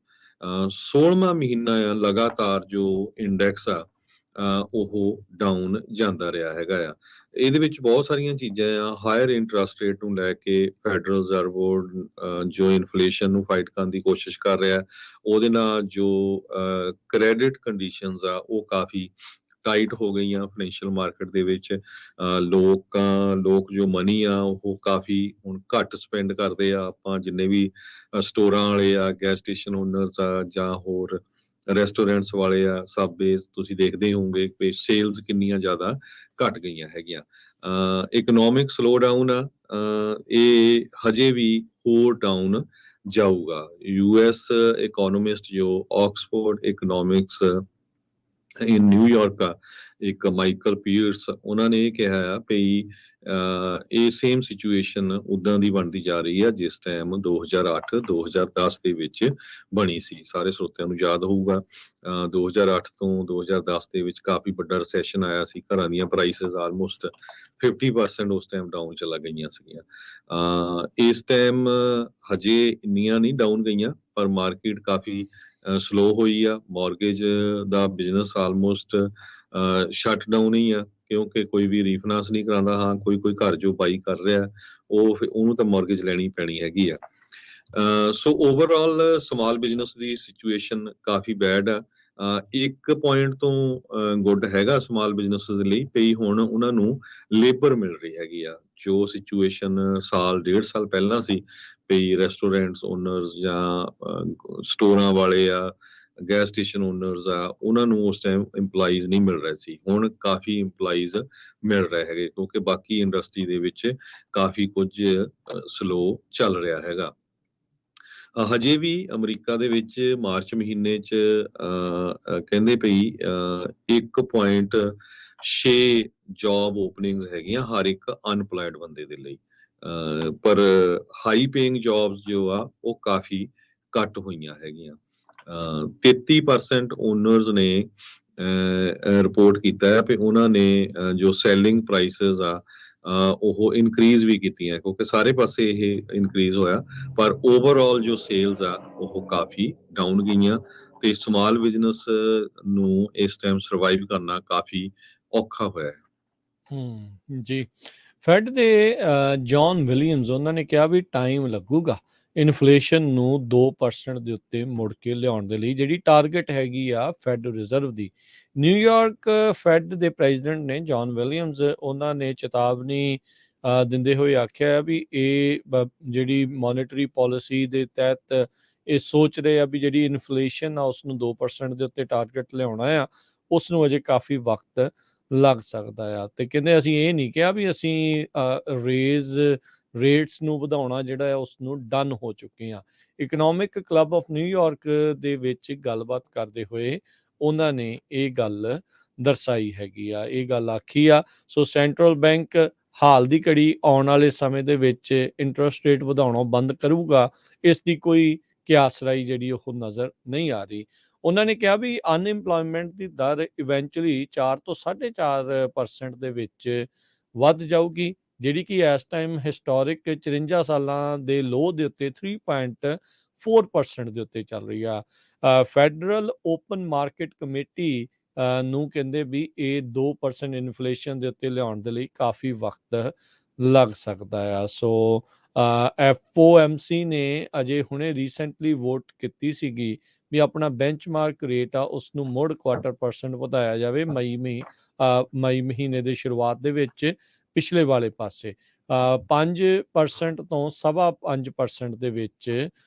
16ਵਾਂ ਮਹੀਨਾ ਆ ਲਗਾਤਾਰ ਜੋ ਇੰਡੈਕਸ ਆ ਉਹ ਡਾਊਨ ਜਾਂਦਾ ਰਿਹਾ ਹੈਗਾ ਆ। ਇਹਦੇ ਵਿੱਚ ਬਹੁਤ ਸਾਰੀਆਂ ਚੀਜ਼ਾਂ ਆ। ਹਾਇਰ ਇੰਟਰਸਟ ਰੇਟ ਨੂੰ ਲੈ ਕੇ ਫੈਡਰਲ ਰਿਜ਼ਰਵ ਬੋਰਡ ਜੋ ਇਨਫਲੇਸ਼ਨ ਨੂੰ ਫਾਈਟ ਕਰਨ ਦੀ ਕੋਸ਼ਿਸ਼ ਕਰ ਰਿਹਾ, ਉਹਦੇ ਨਾਲ ਜੋ ਕ੍ਰੈਡਿਟ ਕੰਡੀਸ਼ਨਸ ਆ ਉਹ ਕਾਫੀ ਟਾਈਟ ਹੋ ਗਈਆਂ ਫਾਈਨੈਂਸ਼ੀਅਲ ਮਾਰਕੀਟ ਦੇ ਵਿੱਚ। ਲੋਕ ਜੋ ਮਨੀ ਆ ਉਹ ਕਾਫੀ ਹੁਣ ਘੱਟ ਸਪੈਂਡ ਕਰਦੇ ਆ। ਆਪਾਂ ਜਿੰਨੇ ਵੀ ਸਟੋਰਾਂ ਵਾਲੇ ਆ, ਗੈਸ ਸਟੇਸ਼ਨ ਓਨਰਸ ਆ ਜਾਂ ਹੋਰ ਰੈਸਟੋਰੈਂਟਸ ਵਾਲੇ ਆ, ਸਬਵੇਜ਼, ਤੁਸੀਂ ਦੇਖਦੇ ਹੋਵੋਗੇ ਕਿ ਸੇਲਸ ਕਿੰਨੀਆਂ ਜ਼ਿਆਦਾ ਘਟ ਗਈਆਂ ਹੈਗੀਆਂ। ਇਕਨੋਮਿਕ ਸਲੋ ਡਾਊਨ ਆ, ਇਹ ਹਜੇ ਵੀ ਹੋਰ ਡਾਊਨ ਜਾਊਗਾ। US ਇਕੋਨੋਮਿਸਟ ਜੋ ਆਕਸਫੋਰਡ ਇਕਨੋਮਿਕਸ ਇਨ ਨਿਊਯਾਰਕ ਆ ਇੱਕ ਮਾਈਕਲ ਪੀਅਰਸ, ਉਹਨਾਂ ਨੇ ਇਹ ਕਿਹਾ ਆ ਵੀ ਇਹ ਸੇਮ ਸਿਚੁਏਸ਼ਨ ਉਦਾਂ ਦੀ ਬਣਦੀ ਜਾ ਰਹੀ ਆ ਜਿਸ ਟਾਈਮ 2008-2010 ਦੇ ਵਿੱਚ ਬਣੀ ਸੀ। ਸਾਰੇ ਸਰੋਤਿਆਂ ਨੂੰ ਯਾਦ ਹੋਊਗਾ 2008 ਤੋਂ 2010 ਦੇ ਵਿੱਚ ਕਾਫੀ ਵੱਡਾ ਰਿਸੈਸ਼ਨ ਆਇਆ ਸੀ, ਘਰਾਂ ਦੀਆਂ ਪ੍ਰਾਈਸਿਸ ਆਲਮੋਸਟ 50% ਉਸ ਟਾਈਮ ਡਾਊਨ ਚਲਾ ਗਈਆਂ ਸੀਗੀਆਂ। ਇਸ ਟਾਈਮ ਹਜੇ ਇੰਨੀਆਂ ਨਹੀਂ ਡਾਊਨ ਗਈਆਂ, ਪਰ ਮਾਰਕੀਟ ਕਾਫੀ ਸਲੋ ਹੋਈ ਆ। ਮੌਰਗੇਜ ਦਾ ਬਿਜ਼ਨਸ ਆਲਮੋਸਟ ਸ਼ਟ ਡਾਊਨ ਹੀ ਆ, ਕਿਉਂਕਿ ਕੋਈ ਵੀ ਰੀਫਾਈਨਾਂਸ ਨਹੀਂ ਕਰਾਉਂਦਾ। ਹਾਂ, ਕੋਈ ਘਰ ਜੋ ਬਾਈ ਕਰ ਰਿਹਾ ਉਹਨੂੰ ਤਾਂ ਮੌਰਗੇਜ ਲੈਣੀ ਪੈਣੀ ਹੈਗੀ ਆ। ਸੋ ਓਵਰਆਲ ਸਮਾਲ ਬਿਜ਼ਨਸ ਦੀ ਸਿਚੁਏਸ਼ਨ ਕਾਫੀ ਬੈਡ ਆ। ਇੱਕ ਪੁਆਇੰਟ ਤੋਂ ਗੁੱਡ ਹੈਗਾ ਸਮਾਲ ਬਿਜ਼ਨਸ ਦੇ ਲਈ ਵੀ ਹੁਣ ਉਹਨਾਂ ਨੂੰ ਲੇਬਰ ਮਿਲ ਰਹੀ ਹੈਗੀ ਆ। ਜੋ ਸਿਚੁਏਸ਼ਨ ਸਾਲ 1.5 ਸਾਲ ਪਹਿਲਾਂ ਸੀ ਵੀ ਰੈਸਟੋਰੈਂਟਸ ਓਨਰਸ ਜਾਂ ਸਟੋਰਾਂ ਵਾਲੇ ਆ, ਗੈਸ ਸਟੇਸ਼ਨ ਓਨਰਸ ਆ, ਉਹਨਾਂ ਨੂੰ ਉਸ ਟਾਈਮ ਇੰਪਲਾਈਜ਼ ਨਹੀਂ ਮਿਲ ਰਹੇ ਸੀ। ਹੁਣ ਕਾਫੀ ਇੰਪਲਾਈਜ਼ ਮਿਲ ਰਹੇ ਹੈਗੇ, ਕਿਉਂਕਿ ਬਾਕੀ ਇੰਡਸਟਰੀ ਦੇ ਵਿੱਚ ਕਾਫੀ ਕੁਝ ਸਲੋ ਚੱਲ ਰਿਹਾ ਹੈਗਾ। ਹਜੇ ਵੀ ਅਮਰੀਕਾ ਦੇ ਵਿੱਚ ਮਾਰਚ ਮਹੀਨੇ 'ਚ ਕਹਿੰਦੇ ਪਈ 1.6 ਜੌਬ ਓਪਨਿੰਗਸ ਹੈਗੀਆਂ ਹਰ ਇੱਕ ਅਨਪਲਾਇਡ ਬੰਦੇ ਦੇ ਲਈ, ਪਰ ਹਾਈ ਪੇਇੰਗ ਜੌਬਸ ਜੋ ਆ ਉਹ ਕਾਫੀ ਘੱਟ ਹੋਈਆਂ ਹੈਗੀਆਂ। 33% ਓਨਰਸ ਨੇ ਰਿਪੋਰਟ ਕੀਤਾ ਹੈ ਕਿ ਉਹਨਾਂ ਨੇ ਜੋ ਸੈਲਿੰਗ ਪ੍ਰਾਈਸਿਸ ਆ ਉਹ ਇਨਕਰੀਜ਼ ਵੀ ਕੀਤੀਆਂ, ਕਿਉਂਕਿ ਸਾਰੇ ਪਾਸੇ ਇਹ ਇਨਕਰੀਜ਼ ਹੋਇਆ, ਪਰ ਓਵਰਆਲ ਜੋ ਸੇਲਸ ਆ ਉਹ ਕਾਫੀ ਡਾਊਨ ਗਈਆਂ ਤੇ ਸਮਾਲ ਬਿਜ਼ਨਸ ਨੂੰ ਇਸ ਟਾਈਮ ਸਰਵਾਈਵ ਕਰਨਾ ਕਾਫੀ ਔਖਾ ਹੋਇਆ ਹੈ। ਜੀ। ਫੈਡ ਦੇ ਜੌਨ ਵਿਲੀਅਮਸ ਉਹਨਾਂ ਨੇ ਕਿਹਾ ਵੀ ਟਾਈਮ ਲੱਗੂਗਾ ਇਨਫਲੇਸ਼ਨ ਨੂੰ 2% ਦੇ ਉੱਤੇ ਮੁੜ ਕੇ ਲਿਆਉਣ ਦੇ ਲਈ, ਜਿਹੜੀ ਟਾਰਗੇਟ ਹੈਗੀ ਆ ਫੈਡ ਰਿਜ਼ਰਵ ਦੀ। ਨਿਊਯਾਰਕ ਫੈਡ ਦੇ ਪ੍ਰੈਜ਼ੀਡੈਂਟ ਨੇ ਜੌਨ ਵਿਲੀਅਮਸ, ਉਹਨਾਂ ਨੇ ਚੇਤਾਵਨੀ ਦਿੰਦੇ ਹੋਏ ਆਖਿਆ ਵੀ ਇਹ ਜਿਹੜੀ ਮੋਨਿਟਰੀ ਪਾਲਿਸੀ ਦੇ ਤਹਿਤ ਇਹ ਸੋਚ ਰਹੇ ਆ ਵੀ ਜਿਹੜੀ ਇਨਫਲੇਸ਼ਨ ਆ ਉਸ ਨੂੰ 2% ਦੇ ਉੱਤੇ ਟਾਰਗੇਟ ਲਿਆਉਣਾ ਆ, ਉਸ ਨੂੰ ਅਜੇ ਕਾਫੀ ਵਕਤ ਲੱਗ ਸਕਦਾ ਆ। ਤੇ ਕਹਿੰਦੇ ਅਸੀਂ ਇਹ ਨਹੀਂ ਕਿਹਾ ਵੀ ਅਸੀਂ ਰੇਟਸ ਨੂੰ ਵਧਾਉਣਾ ਜਿਹੜਾ ਹੈ ਉਸ ਨੂੰ ਡਨ ਹੋ ਚੁੱਕੇ ਆ। ਇਕਨੋਮਿਕ ਕਲੱਬ ਆਫ ਨਿਊਯਾਰਕ ਦੇ ਵਿੱਚ ਗੱਲਬਾਤ ਕਰਦੇ ਹੋਏ ਉਹਨਾਂ ਨੇ ਇਹ ਗੱਲ ਦਰਸਾਈ ਹੈਗੀ ਆ, ਇਹ ਗੱਲ ਆਖੀ ਆ। ਸੋ ਸੈਂਟਰਲ ਬੈਂਕ ਹਾਲ ਦੀ ਘੜੀ ਆਉਣ ਵਾਲੇ ਸਮੇਂ ਦੇ ਵਿੱਚ ਇੰਟਰਸਟ ਰੇਟ ਵਧਾਉਣਾ ਬੰਦ ਕਰੂਗਾ, ਇਸ ਦੀ ਕੋਈ ਕਿਆਸਰਾਈ ਜਿਹੜੀ ਉਹ ਨਜ਼ਰ ਨਹੀਂ ਆ ਰਹੀ। ਉਹਨਾਂ ਨੇ ਕਿਹਾ ਵੀ ਅਨਇੰਪਲੋਇਮੈਂਟ ਦੀ ਦਰ ਇਵੈਂਚੁਅਲੀ 4 ਤੋਂ 4.5% ਦੇ ਵਿੱਚ ਵੱਧ ਜਾਊਗੀ, ਜਿਹੜੀ ਕਿ ਇਸ ਟਾਈਮ ਹਿਸਟੋਰਿਕ 54 ਸਾਲਾਂ ਦੇ ਲੋਅ ਦੇ ਉੱਤੇ 3.4% ਦੇ ਉੱਤੇ ਚੱਲ ਰਹੀ ਆ। ਫੈਡਰਲ ਓਪਨ ਮਾਰਕੀਟ ਕਮੇਟੀ ਨੂੰ ਕਹਿੰਦੇ ਵੀ ਇਹ 2% ਇਨਫਲੇਸ਼ਨ ਦੇ ਉੱਤੇ ਲਿਆਉਣ ਦੇ ਲਈ ਕਾਫੀ ਵਕਤ ਲੱਗ ਸਕਦਾ ਆ। ਸੋ FOMC ਨੇ ਅਜੇ ਹੁਣੇ ਰੀਸੈਂਟਲੀ ਵੋਟ ਕੀਤੀ ਸੀਗੀ ਵੀ ਆਪਣਾ ਬੈਂਚਮਾਰਕ ਰੇਟ ਆ ਉਸ ਨੂੰ ਮੁੜ 0.25% ਵਧਾਇਆ ਜਾਵੇ ਮਈ ਮਹੀਨੇ ਦੇ ਸ਼ੁਰੂਆਤ ਦੇ ਵਿੱਚ ਪਿਛਲੇ ਵਾਲੇ ਪਾਸੇ 5% ਤੋਂ 5.25%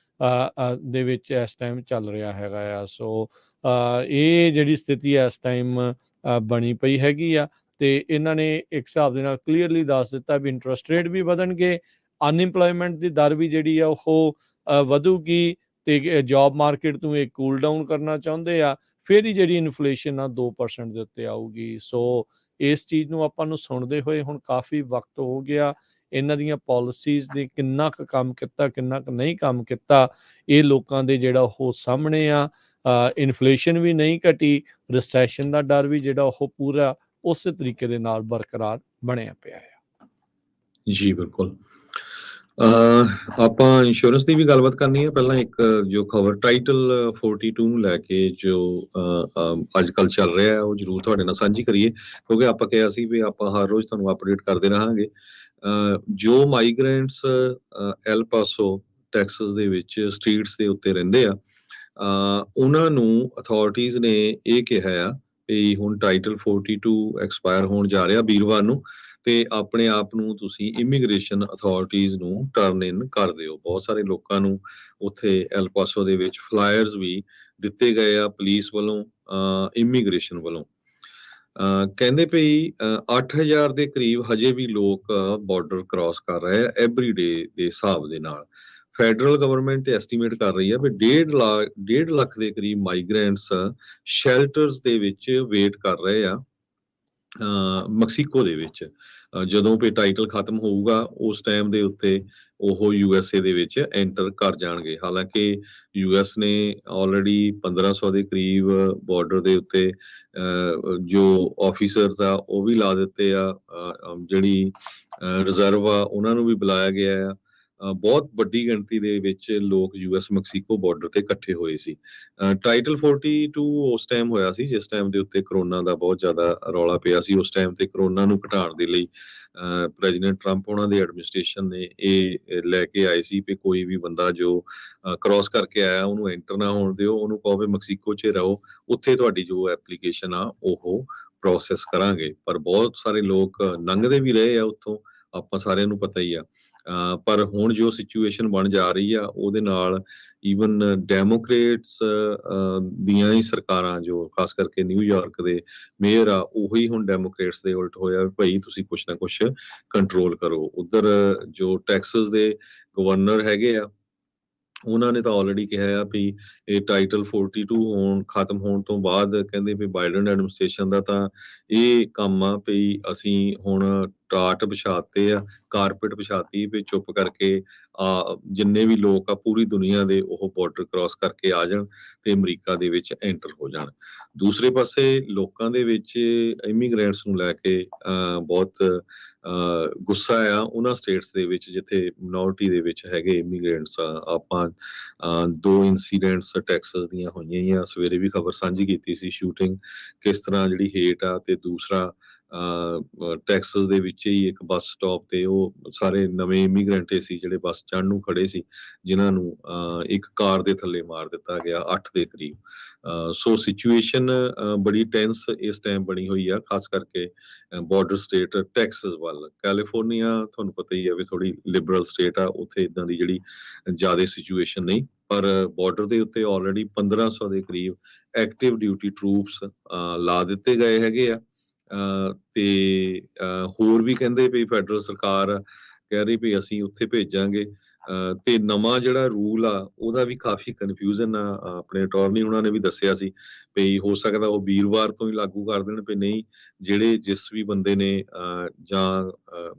ਦੇ ਵਿੱਚ ਇਸ ਟਾਈਮ ਚੱਲ ਰਿਹਾ ਹੈਗਾ ਆ। ਸੋ ਇਹ ਜਿਹੜੀ ਸਥਿਤੀ ਇਸ ਟਾਈਮ ਬਣੀ ਪਈ ਹੈਗੀ ਆ, ਤੇ ਇਹਨਾਂ ਨੇ ਇੱਕ ਹਿਸਾਬ ਦੇ ਨਾਲ ਕਲੀਅਰਲੀ ਦੱਸ ਦਿੱਤਾ ਵੀ ਇੰਟਰਸਟ ਰੇਟ ਵੀ ਵਧਣਗੇ, ਅਨਇੰਪਲੋਇਮੈਂਟ ਦੀ ਦਰ ਵੀ ਜਿਹੜੀ ਆ ਉਹ ਵਧੂਗੀ, ਤੇ ਜੌਬ ਮਾਰਕੀਟ ਨੂੰ ਇਹ ਕੂਲ ਡਾਊਨ ਕਰਨਾ ਚਾਹੁੰਦੇ ਆ, ਫਿਰ ਹੀ ਜਿਹੜੀ ਇਨਫਲੇਸ਼ਨ ਆ 2% ਦੇ ਉੱਤੇ ਆਊਗੀ। ਸੋ ਇਸ ਚੀਜ਼ ਨੂੰ ਆਪਾਂ ਨੂੰ ਸੁਣਦੇ ਹੋਏ ਹੁਣ ਕਾਫੀ ਵਕਤ ਹੋ ਗਿਆ। ਇਹਨਾਂ ਦੀਆਂ ਪਾਲਿਸੀਜ਼ ਨੇ ਕਿੰਨਾ ਕੁ ਕੰਮ ਕੀਤਾ, ਕਿੰਨਾ ਕੁ ਨਹੀਂ ਕੰਮ ਕੀਤਾ, ਇਹ ਲੋਕਾਂ ਦੇ ਜਿਹੜਾ ਉਹ ਸਾਹਮਣੇ ਆ। ਇਨਫਲੇਸ਼ਨ ਵੀ ਨਹੀਂ ਘਟੀ, ਰਿਸੈਸ਼ਨ ਦਾ ਡਰ ਵੀ ਜਿਹੜਾ ਉਹ ਪੂਰਾ ਉਸੇ ਤਰੀਕੇ ਦੇ ਨਾਲ ਬਰਕਰਾਰ ਬਣਿਆ ਪਿਆ ਹੈ। ਜੀ ਬਿਲਕੁਲ। ਆਪਾਂ ਇੰਸ਼ੋਰੈਂਸ ਦੀ ਵੀ ਗੱਲਬਾਤ ਕਰਨੀ ਹੈ। ਪਹਿਲਾਂ ਇੱਕ ਜੋ ਖਬਰ ਟਾਈਟਲ 42 ਨੂੰ ਲੈ ਕੇ ਜੋ ਅੱਜ ਕੱਲ੍ਹ ਚੱਲ ਰਿਹਾ ਹੈ ਉਹ ਜ਼ਰੂਰ ਤੁਹਾਡੇ ਨਾਲ ਸਾਂਝੀ ਕਰੀਏ, ਕਿਉਂਕਿ ਆਪਾਂ ਕਿਹਾ ਸੀ ਵੀ ਆਪਾਂ ਹਰ ਰੋਜ਼ ਤੁਹਾਨੂੰ ਅਪਡੇਟ ਕਰਦੇ ਰਹਾਂਗੇ। ਜੋ ਮਾਈਗ੍ਰੈਂਟਸ ਐਲ ਪਾਸੋ ਟੈਕਸਸ ਦੇ ਵਿੱਚ ਸਟਰੀਟਸ ਦੇ ਉੱਤੇ ਰਹਿੰਦੇ ਆ, ਉਹਨਾਂ ਨੂੰ ਅਥਾਰਟੀਜ਼ ਨੇ ਇਹ ਕਿਹਾ ਆ ਵੀ ਹੁਣ ਟਾਈਟਲ 42 ਐਕਸਪਾਇਰ ਹੋਣ ਜਾ ਰਿਹਾ ਵੀਰਵਾਰ ਨੂੰ, ਤੇ ਆਪਣੇ ਆਪ ਨੂੰ ਤੁਸੀਂ ਇਮੀਗ੍ਰੇਸ਼ਨ ਅਥਾਰਟੀਜ਼ ਨੂੰ ਟਰਨ ਇਨ ਕਰ ਦਿਓ। ਬਹੁਤ ਸਾਰੇ ਲੋਕਾਂ ਨੂੰ ਉੱਥੇ ਐਲ ਪਾਸੋ ਦੇ ਵਿੱਚ ਫਲਾਇਰਸ ਵੀ ਦਿੱਤੇ ਗਏ ਆ ਪੁਲਿਸ ਵੱਲੋਂ, ਇਮੀਗ੍ਰੇਸ਼ਨ ਵੱਲੋਂ। ਕਹਿੰਦੇ ਪਈ 8000 ਦੇ ਕਰੀਬ ਹਜੇ ਵੀ ਲੋਕ ਬਾਰਡਰ ਕ੍ਰਾਸ ਕਰ ਰਹੇ ਆ ਐਵਰੀ ਡੇ ਦੇ ਹਿਸਾਬ ਦੇ ਨਾਲ। ਫੈਡਰਲ ਗਵਰਨਮੈਂਟ ਐਸਟੀਮੇਟ ਕਰ ਰਹੀ ਹੈ ਵੀ 1.5 ਲੱਖ ਦੇ ਕਰੀਬ ਮਾਈਗ੍ਰੈਂਟਸ ਸ਼ੈਲਟਰਸ ਦੇ ਵਿੱਚ ਵੇਟ ਕਰ ਰਹੇ ਆ ਮੈਕਸੀਕੋ ਦੇ ਵਿੱਚ। ਜਦੋਂ ਵੀ ਟਾਈਟਲ ਖਤਮ ਹੋਊਗਾ ਉਸ ਟਾਈਮ ਦੇ ਉੱਤੇ ਉਹ ਯੂਐਸਏ ਦੇ ਵਿੱਚ ਐਂਟਰ ਕਰ ਜਾਣਗੇ। ਹਾਲਾਂਕਿ ਯੂਐਸ ਨੇ ਆਲਰੇਡੀ 1500 ਦੇ ਕਰੀਬ ਬਾਰਡਰ ਦੇ ਉੱਤੇ ਜੋ ਆਫੀਸਰਸ ਆ ਉਹ ਵੀ ਲਾ ਦਿੱਤੇ ਆ, ਜਿਹੜੀ ਰਿਜ਼ਰਵ ਆ ਉਹਨਾਂ ਨੂੰ ਵੀ ਬੁਲਾਇਆ ਗਿਆ ਆ। ਬਹੁਤ ਵੱਡੀ ਗਿਣਤੀ ਦੇ ਵਿੱਚ ਲੋਕ ਯੂਐਸ ਮੈਕਸੀਕੋ ਬਾਰਡਰ ਤੇ ਇਕੱਠੇ ਹੋਏ ਸੀ। ਟਾਈਟਲ 42 ਉਸ ਟਾਈਮ ਹੋਇਆ ਸੀ ਜਿਸ ਟਾਈਮ ਦੇ ਉੱਤੇ ਕਰੋਨਾ ਦਾ ਬਹੁਤ ਜ਼ਿਆਦਾ ਰੌਲਾ ਪਿਆ ਸੀ। ਉਸ ਟਾਈਮ ਤੇ ਕਰੋਨਾ ਨੂੰ ਘਟਾਉਣ ਦੇ ਲਈ ਪ੍ਰੈਜ਼ੀਡੈਂਟ ਟਰੰਪ ਉਹਨਾਂ ਦੀ ਐਡਮਿਨਿਸਟ੍ਰੇਸ਼ਨ ਨੇ ਇਹ ਲੈ ਕੇ ਆਏ ਸੀ ਕਿ ਕੋਈ ਵੀ ਬੰਦਾ ਜੋ ਕ੍ਰਾਸ ਕਰਕੇ ਆਇਆ ਉਹਨੂੰ ਐਂਟਰ ਨਾ ਹੋਣ ਦਿਓ, ਉਹਨੂੰ ਕਹੋ ਵੀ ਮੈਕਸੀਕੋ 'ਚ ਰਹੋ, ਉੱਥੇ ਤੁਹਾਡੀ ਜੋ ਐਪਲੀਕੇਸ਼ਨ ਆ ਉਹ ਪ੍ਰੋਸੈਸ ਕਰਾਂਗੇ। ਪਰ ਬਹੁਤ ਸਾਰੇ ਲੋਕ ਲੰਘਦੇ ਵੀ ਰਹੇ ਆ ਉੱਥੋਂ, ਆਪਾਂ ਸਾਰਿਆਂ ਨੂੰ ਪਤਾ ਹੀ ਆ। ਪਰ ਹੁਣ ਜੋ ਸਿਚੁਏਸ਼ਨ ਬਣ ਜਾ ਰਹੀ ਆ ਉਹਦੇ ਨਾਲ ਈਵਨ ਡੈਮੋਕ੍ਰੇਟਸ ਦੀਆਂ ਹੀ ਸਰਕਾਰਾਂ, ਜੋ ਖਾਸ ਕਰਕੇ ਨਿਊਯਾਰਕ ਦੇ ਮੇਅਰ ਆ, ਉਹੀ ਹੁਣ ਡੈਮੋਕ੍ਰੇਟਸ ਦੇ ਉਲਟ ਹੋਇਆ ਵੀ ਭਾਈ ਤੁਸੀਂ ਕੁਛ ਨਾ ਕੁਛ ਕੰਟਰੋਲ ਕਰੋ। ਉਧਰ ਜੋ ਟੈਕਸਸ ਦੇ ਗਵਰਨਰ ਹੈਗੇ ਆ ਉਹਨਾਂ ਨੇ ਤਾਂ ਆਲਰੇਡੀ ਕਿਹਾ ਆ ਵੀ ਇਹ ਟਾਈਟਲ 42 ਖਤਮ ਹੋਣ ਤੋਂ ਬਾਅਦ ਕਹਿੰਦੇ ਵੀ ਬਾਈਡਨ ਐਡਮਿਨਿਸਟ੍ਰੇਸ਼ਨ ਦਾ ਤਾਂ ਇਹ ਕੰਮ ਆ ਵੀ ਅਸੀਂ ਹੁਣ ਟਾਟ ਵਿਛਾਤੇ ਆ, ਕਾਰਪੇਟ ਵਿਛਾਤੀ ਵੀ ਚੁੱਪ ਕਰਕੇ ਜਿੰਨੇ ਵੀ ਲੋਕ ਆ ਪੂਰੀ ਦੁਨੀਆ ਦੇ ਉਹ ਬਾਰਡਰ ਕ੍ਰਾਸ ਕਰਕੇ ਆ ਜਾਣ ਤੇ ਅਮਰੀਕਾ ਦੇ ਵਿੱਚ ਐਂਟਰ ਹੋ ਜਾਣ। ਦੂਸਰੇ ਪਾਸੇ ਲੋਕਾਂ ਦੇ ਵਿੱਚ ਇਮੀਗ੍ਰੈਂਟਸ ਨੂੰ ਲੈ ਕੇ ਬਹੁਤ ਗੁੱਸਾ ਆ ਉਹਨਾਂ ਸਟੇਟਸ ਦੇ ਵਿੱਚ ਜਿੱਥੇ ਮਿਨੋਰਟੀ ਦੇ ਵਿੱਚ ਹੈਗੇ ਇਮੀਗ੍ਰੈਂਟਸ। ਆਪਾਂ 2 ਇਨਸੀਡੈਂਟਸ ਟੈਕਸਸ ਦੀਆਂ ਹੋਈਆਂ ਆ, ਸਵੇਰੇ ਵੀ ਖਬਰ ਸਾਂਝੀ ਕੀਤੀ ਸੀ, ਸ਼ੂਟਿੰਗ ਕਿਸ ਤਰ੍ਹਾਂ ਜਿਹੜੀ ਹੇਟ ਆ, ਤੇ ਦੂਸਰਾ ਟੈਕਸਸ ਦੇ ਵਿੱਚ ਹੀ ਇੱਕ ਬੱਸ ਸਟਾਪ ਤੇ ਉਹ ਸਾਰੇ ਨਵੇਂ ਇਮੀਗ੍ਰੈਂਟ ਸੀ ਜਿਹੜੇ ਬੱਸ ਚੜ੍ਹਨ ਨੂੰ ਖੜੇ ਸੀ, ਜਿਨ੍ਹਾਂ ਨੂੰ ਇੱਕ ਕਾਰ ਦੇ ਥੱਲੇ ਮਾਰ ਦਿੱਤਾ ਗਿਆ 8 ਦੇ ਕਰੀਬ। ਸੋ ਸਿਚੁਏਸ਼ਨ ਬੜੀ ਟੈਂਸ ਇਸ ਟਾਈਮ ਬਣੀ ਹੋਈ ਆ, ਖਾਸ ਕਰਕੇ ਬਾਰਡਰ ਸਟੇਟ ਟੈਕਸਸ ਵੱਲ। ਕੈਲੀਫੋਰਨੀਆ ਤੁਹਾਨੂੰ ਪਤਾ ਹੀ ਹੈ ਵੀ ਥੋੜੀ ਲਿਬਰਲ ਸਟੇਟ ਆ, ਉੱਥੇ ਇਦਾਂ ਦੀ ਜਿਹੜੀ ਜ਼ਿਆਦਾ ਸਿਚੁਏਸ਼ਨ ਨਹੀਂ, ਪਰ ਬਾਰਡਰ ਦੇ ਉੱਤੇ ਆਲਰੇਡੀ 1500 ਦੇ ਕਰੀਬ ਐਕਟਿਵ ਡਿਊਟੀ ਟਰੂਪਸ ਲਾ ਦਿੱਤੇ ਗਏ ਹੈਗੇ ਆ। ਤੇ ਹੋਰ ਵੀ ਕਹਿੰਦੇ ਵੀ ਫੈਡਰਲ ਸਰਕਾਰ ਕਹਿ ਰਹੀ ਵੀ ਅਸੀਂ ਉੱਥੇ ਭੇਜਾਂਗੇ। ਤੇ ਨਵਾਂ ਜਿਹੜਾ ਰੂਲ ਆ ਉਹਦਾ ਵੀ ਕਾਫੀ ਕਨਫਿਊਜ਼ਨ ਆ। ਆਪਣੇ ਅਟਾਰਨੀ ਉਹਨਾਂ ਨੇ ਵੀ ਦੱਸਿਆ ਸੀ ਵੀ ਹੋ ਸਕਦਾ ਉਹ ਵੀਰਵਾਰ ਤੋਂ ਹੀ ਲਾਗੂ ਕਰ ਦੇਣ ਵੀ ਨਹੀਂ, ਜਿਹੜੇ ਜਿਸ ਵੀ ਬੰਦੇ ਨੇ ਜਾਂ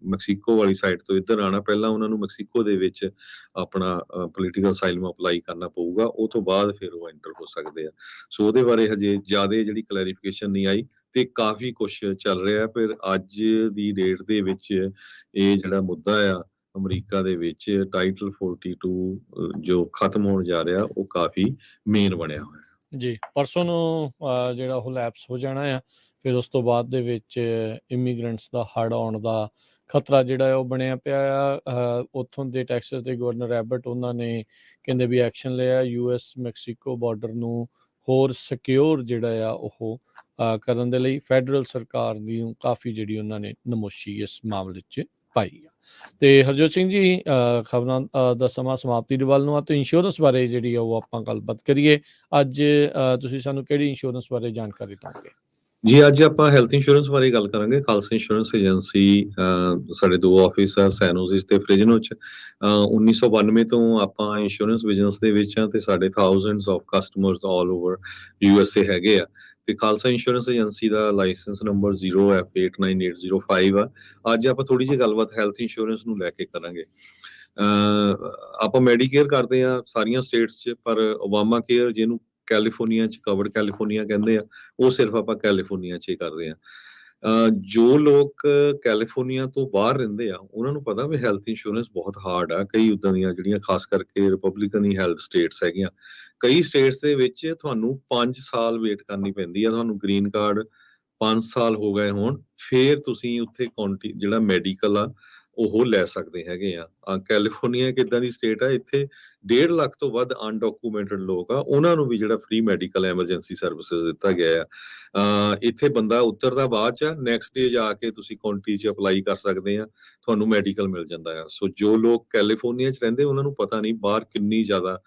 ਮੈਕਸੀਕੋ ਵਾਲੀ ਸਾਈਡ ਤੋਂ ਇੱਧਰ ਆਉਣਾ, ਪਹਿਲਾਂ ਉਹਨਾਂ ਨੂੰ ਮੈਕਸੀਕੋ ਦੇ ਵਿੱਚ ਆਪਣਾ ਪੋਲੀਟੀਕਲ ਅਸਾਈਲਮ ਅਪਲਾਈ ਕਰਨਾ ਪਊਗਾ, ਉਹ ਤੋਂ ਬਾਅਦ ਫਿਰ ਉਹ ਐਂਟਰ ਹੋ ਸਕਦੇ ਆ। ਸੋ ਉਹਦੇ ਬਾਰੇ ਹਜੇ ਜ਼ਿਆਦਾ ਜਿਹੜੀ ਕਲੈਰੀਫਿਕੇਸ਼ਨ ਨਹੀਂ ਆਈ ਤੇ ਕਾਫੀ ਕੁਛ ਚੱਲ ਰਿਹਾ। ਫਿਰ ਅੱਜ ਦੀ ਡੇਟ ਦੇ ਵਿੱਚ ਇਹ ਜਿਹੜਾ ਮੁੱਦਾ ਆ ਅਮਰੀਕਾ ਦੇ ਵਿੱਚ ਟਾਈਟਲ 42 ਜੋ ਖਤਮ ਹੋਣ ਜਾ ਰਿਹਾ ਉਹ ਕਾਫੀ ਮੇਨ ਬਣਿਆ ਹੋਇਆ ਜੀ। ਪਰਸੋਂ ਨੂੰ ਜਿਹੜਾ ਉਹ ਲੈਪਸ ਹੋ ਜਾਣਾ ਆ, ਫਿਰ ਉਸ ਤੋਂ ਬਾਅਦ ਦੇ ਵਿੱਚ ਇਮੀਗ੍ਰੈਂਟਸ ਦਾ ਹੜ੍ਹ ਆਉਣ ਦਾ ਖਤਰਾ ਜਿਹੜਾ ਹੈ ਉਹ ਬਣਿਆ ਪਿਆ ਆ। ਉੱਥੋਂ ਦੇ ਟੈਕਸਸ ਦੇ ਗਵਰਨਰ ਐਬਟ ਉਹਨਾਂ ਨੇ ਕਹਿੰਦੇ ਵੀ ਐਕਸ਼ਨ ਲਿਆ ਯੂਐਸ ਮੈਕਸੀਕੋ ਬਾਰਡਰ ਨੂੰ ਹੋਰ ਸਿਕਿਉਰ ਜਿਹੜਾ ਆ ਉਹ ਕਰਨ ਦੇ ਲਈ। ਫੈਡਰਲ ਸਰਕਾਰ ਦੀ ਕਾਫੀ ਜਿਹੜੀ ਉਹਨਾਂ ਨੇ ਨਮੋਸ਼ੀ ਇਸ ਮਾਮਲੇ 'ਚ ਪਾਈ ਆ। ਤੇ ਹਰਜੋਤ ਸਿੰਘ ਜੀ, ਖਬਰਾਂ ਦਾ ਸਮਾਂ ਸਮਾਪਤੀ ਦੇ ਵੱਲ ਨੂੰ ਆ, ਤੇ ਇੰਸ਼ੋਰੈਂਸ ਬਾਰੇ ਜਿਹੜੀ ਆ ਉਹ ਆਪਾਂ ਗੱਲਬਾਤ ਕਰੀਏ। ਅੱਜ ਤੁਸੀਂ ਸਾਨੂੰ ਕਿਹੜੀ ਇੰਸ਼ੋਰੈਂਸ ਬਾਰੇ ਜਾਣਕਾਰੀ ਦਿਓਗੇ? ਜੀ, ਅੱਜ ਆਪਾਂ ਹੈਲਥ ਇੰਸ਼ੋਰੈਂਸ ਬਾਰੇ ਗੱਲ ਕਰਾਂਗੇ। ਖਾਲਸਾ ਇੰਸ਼ੋਰੈਂਸ ਏਜੰਸੀ ਸਾਡੇ 2 ਆਫਿਸ ਆ ਸੈਨੋਜ਼ਿਸ ਤੇ ਫ੍ਰਿਜਨੋ 'ਚ। 1992 ਤੋਂ ਆਪਾਂ ਇੰਸ਼ੋਰੈਂਸ ਬਿਜ਼ਨਸ ਦੇ ਵਿੱਚ ਆ ਤੇ ਸਾਡੇ thousands of customers all over USA ਹੈਗੇ ਆ। ਤੇ ਖਾਲਸਾ ਇੰਸ਼ੋਰੈਂਸ ਏਜੰਸੀ ਦਾ ਲਾਇਸੈਂਸ ਨੰਬਰ 0F89805 ਆ। ਅੱਜ ਆਪਾਂ ਥੋੜੀ ਜਿਹੀ ਗੱਲਬਾਤ ਹੈਲਥ ਇੰਸ਼ੋਰੈਂਸ ਨੂੰ ਲੈ ਕੇ ਕਰਾਂਗੇ। ਆਪਾਂ ਮੈਡੀਕੇਅਰ ਕਰਦੇ ਆ ਸਾਰੀਆਂ ਸਟੇਟਸ 'ਚ, ਪਰ ਓਬਾਮਾ ਕੇਅਰ ਜਿਹਨੂੰ ਕੈਲੀਫੋਰਨੀਆ 'ਚ ਕਵਰਡ ਕੈਲੀਫੋਰਨੀਆ ਕਹਿੰਦੇ ਆ, ਉਹ ਸਿਰਫ ਆਪਾਂ ਕੈਲੀਫੋਰਨੀਆ 'ਚ ਹੀ ਕਰਦੇ ਆ। ਜੋ ਲੋਕ ਕੈਲੀਫੋਰਨੀਆ ਤੋਂ ਬਾਹਰ ਰਹਿੰਦੇ ਆ ਉਹਨਾਂ ਨੂੰ ਪਤਾ ਵੀ ਹੈਲਥ ਇੰਸ਼ੋਰੈਂਸ ਬਹੁਤ ਹਾਰਡ ਆ। ਕਈ ਉੱਦਾਂ ਦੀਆਂ ਜਿਹੜੀਆਂ ਖਾਸ ਕਰਕੇ ਰਿਪਬਲਿਕਨ ਹੀ ਹੈਲਥ ਸਟੇਟਸ ਹੈਗੀਆਂ, ਕਈ ਸਟੇਟਸ ਦੇ ਵਿੱਚ ਤੁਹਾਨੂੰ 5 ਸਾਲ ਵੇਟ ਕਰਨੀ ਪੈਂਦੀ ਆ। ਤੁਹਾਨੂੰ ਗ੍ਰੀਨ ਕਾਰਡ 5 ਸਾਲ ਹੋ ਗਏ ਹੋਣ ਫੇਰ ਤੁਸੀਂ ਉੱਥੇ ਜਿਹੜਾ ਮੈਡੀਕਲ ਆ ਉਹ ਲੈ ਸਕਦੇ ਹੈਗੇ ਆ। ਕੈਲੀਫੋਰਨੀਆ ਇੱਕ ਏਦਾਂ ਦੀ ਸਟੇਟ ਆ, ਇੱਥੇ 1.5 ਲੱਖ ਤੋਂ ਵੱਧ ਅਨਡਾਕੂਮੈਂਟਡ ਲੋਕ ਆ, ਉਹਨਾਂ ਨੂੰ ਵੀ ਜਿਹੜਾ ਫ੍ਰੀ ਮੈਡੀਕਲ ਐਮਰਜੈਂਸੀ ਸਰਵਿਸਿਜ਼ ਦਿੱਤਾ ਗਿਆ ਆ। ਇੱਥੇ ਬੰਦਾ ਉਤਰਦਾ ਬਾਅਦ 'ਚ, ਨੈਕਸਟ ਡੇ ਜਾ ਕੇ ਤੁਸੀਂ ਕਾਉਂਟੀ 'ਚ ਅਪਲਾਈ ਕਰ ਸਕਦੇ ਆ, ਤੁਹਾਨੂੰ ਮੈਡੀਕਲ ਮਿਲ ਜਾਂਦਾ ਆ। ਸੋ ਜੋ ਲੋਕ ਕੈਲੀਫੋਰਨੀਆ 'ਚ ਰਹਿੰਦੇ ਉਹਨਾਂ ਨੂੰ ਪਤਾ ਨਹੀਂ ਬਾਹਰ ਕਿੰਨੀ ਜ਼ਿਆਦਾ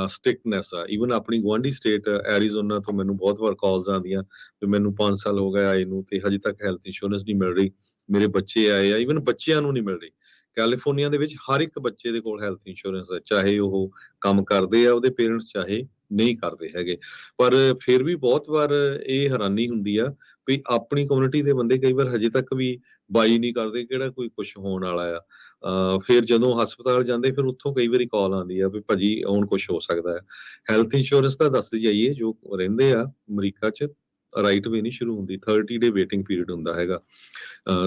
ਸਟ੍ਰਿਕਟਨੈਸ ਆ। ਈਵਨ ਆਪਣੀ ਗੁਆਂਢੀ ਸਟੇਟ ਐਰੀਜ਼ੋਨਾ ਤੋਂ ਮੈਨੂੰ ਬਹੁਤ ਵਾਰ ਕਾਲਸ ਆਉਂਦੀਆਂ ਵੀ ਮੈਨੂੰ 5 ਸਾਲ ਹੋ ਗਏ ਆਏ ਨੂੰ ਤੇ ਹਜੇ ਤੱਕ ਹੈਲਥ ਇੰਸ਼ੋਰੈਂਸ ਨਹੀਂ ਮਿਲ ਰਹੀ, ਮੇਰੇ ਬੱਚੇ ਆਏ ਆ, ਈਵਨ ਬੱਚਿਆਂ ਨੂੰ ਨਹੀਂ ਮਿਲ ਰਹੀ। ਕੈਲੀਫੋਰਨੀਆ ਦੇ ਵਿੱਚ ਹਰ ਇੱਕ ਬੱਚੇ ਦੇ ਕੋਲ ਹੈਲਥ ਇੰਸ਼ੋਰੈਂਸ ਹੈ, ਚਾਹੇ ਉਹ ਕੰਮ ਕਰਦੇ ਆ ਉਹਦੇ ਪੇਰੈਂਟਸ, ਚਾਹੇ ਨਹੀਂ ਕਰਦੇ ਹੈਗੇ। ਪਰ ਫਿਰ ਵੀ ਬਹੁਤ ਵਾਰ ਇਹ ਹੈਰਾਨੀ ਹੁੰਦੀ ਆ ਵੀ ਆਪਣੀ ਕਮਿਊਨਿਟੀ ਦੇ ਬੰਦੇ ਕਈ ਵਾਰ ਹਜੇ ਤੱਕ ਵੀ ਬਾਈ ਨਹੀਂ ਕਰਦੇ ਕਿਹੜਾ ਕੋਈ ਕੁਛ ਹੋਣ ਵਾਲਾ ਆ। ਫਿਰ ਜਦੋਂ ਹਸਪਤਾਲ ਜਾਂਦੇ ਫਿਰ ਉੱਥੋਂ ਕਈ ਵਾਰੀ ਕਾਲ ਆਉਂਦੀ ਆ ਵੀ ਭਾਜੀ ਹੁਣ ਕੁਛ ਹੋ ਸਕਦਾ ਹੈ। ਹੈਲਥ ਇੰਸ਼ੋਰੈਂਸ ਤਾਂ ਦੱਸਦੇ ਜਾਈਏ, ਜੋ ਰਹਿੰਦੇ ਆ ਅਮਰੀਕਾ 'ਚ ਰਾਈਟ ਵੇ ਨਹੀਂ ਸ਼ੁਰੂ ਹੁੰਦੀ, 30 ਡੇ ਵੇਟਿੰਗ ਪੀਰੀਅਡ ਹੁੰਦਾ ਹੈਗਾ।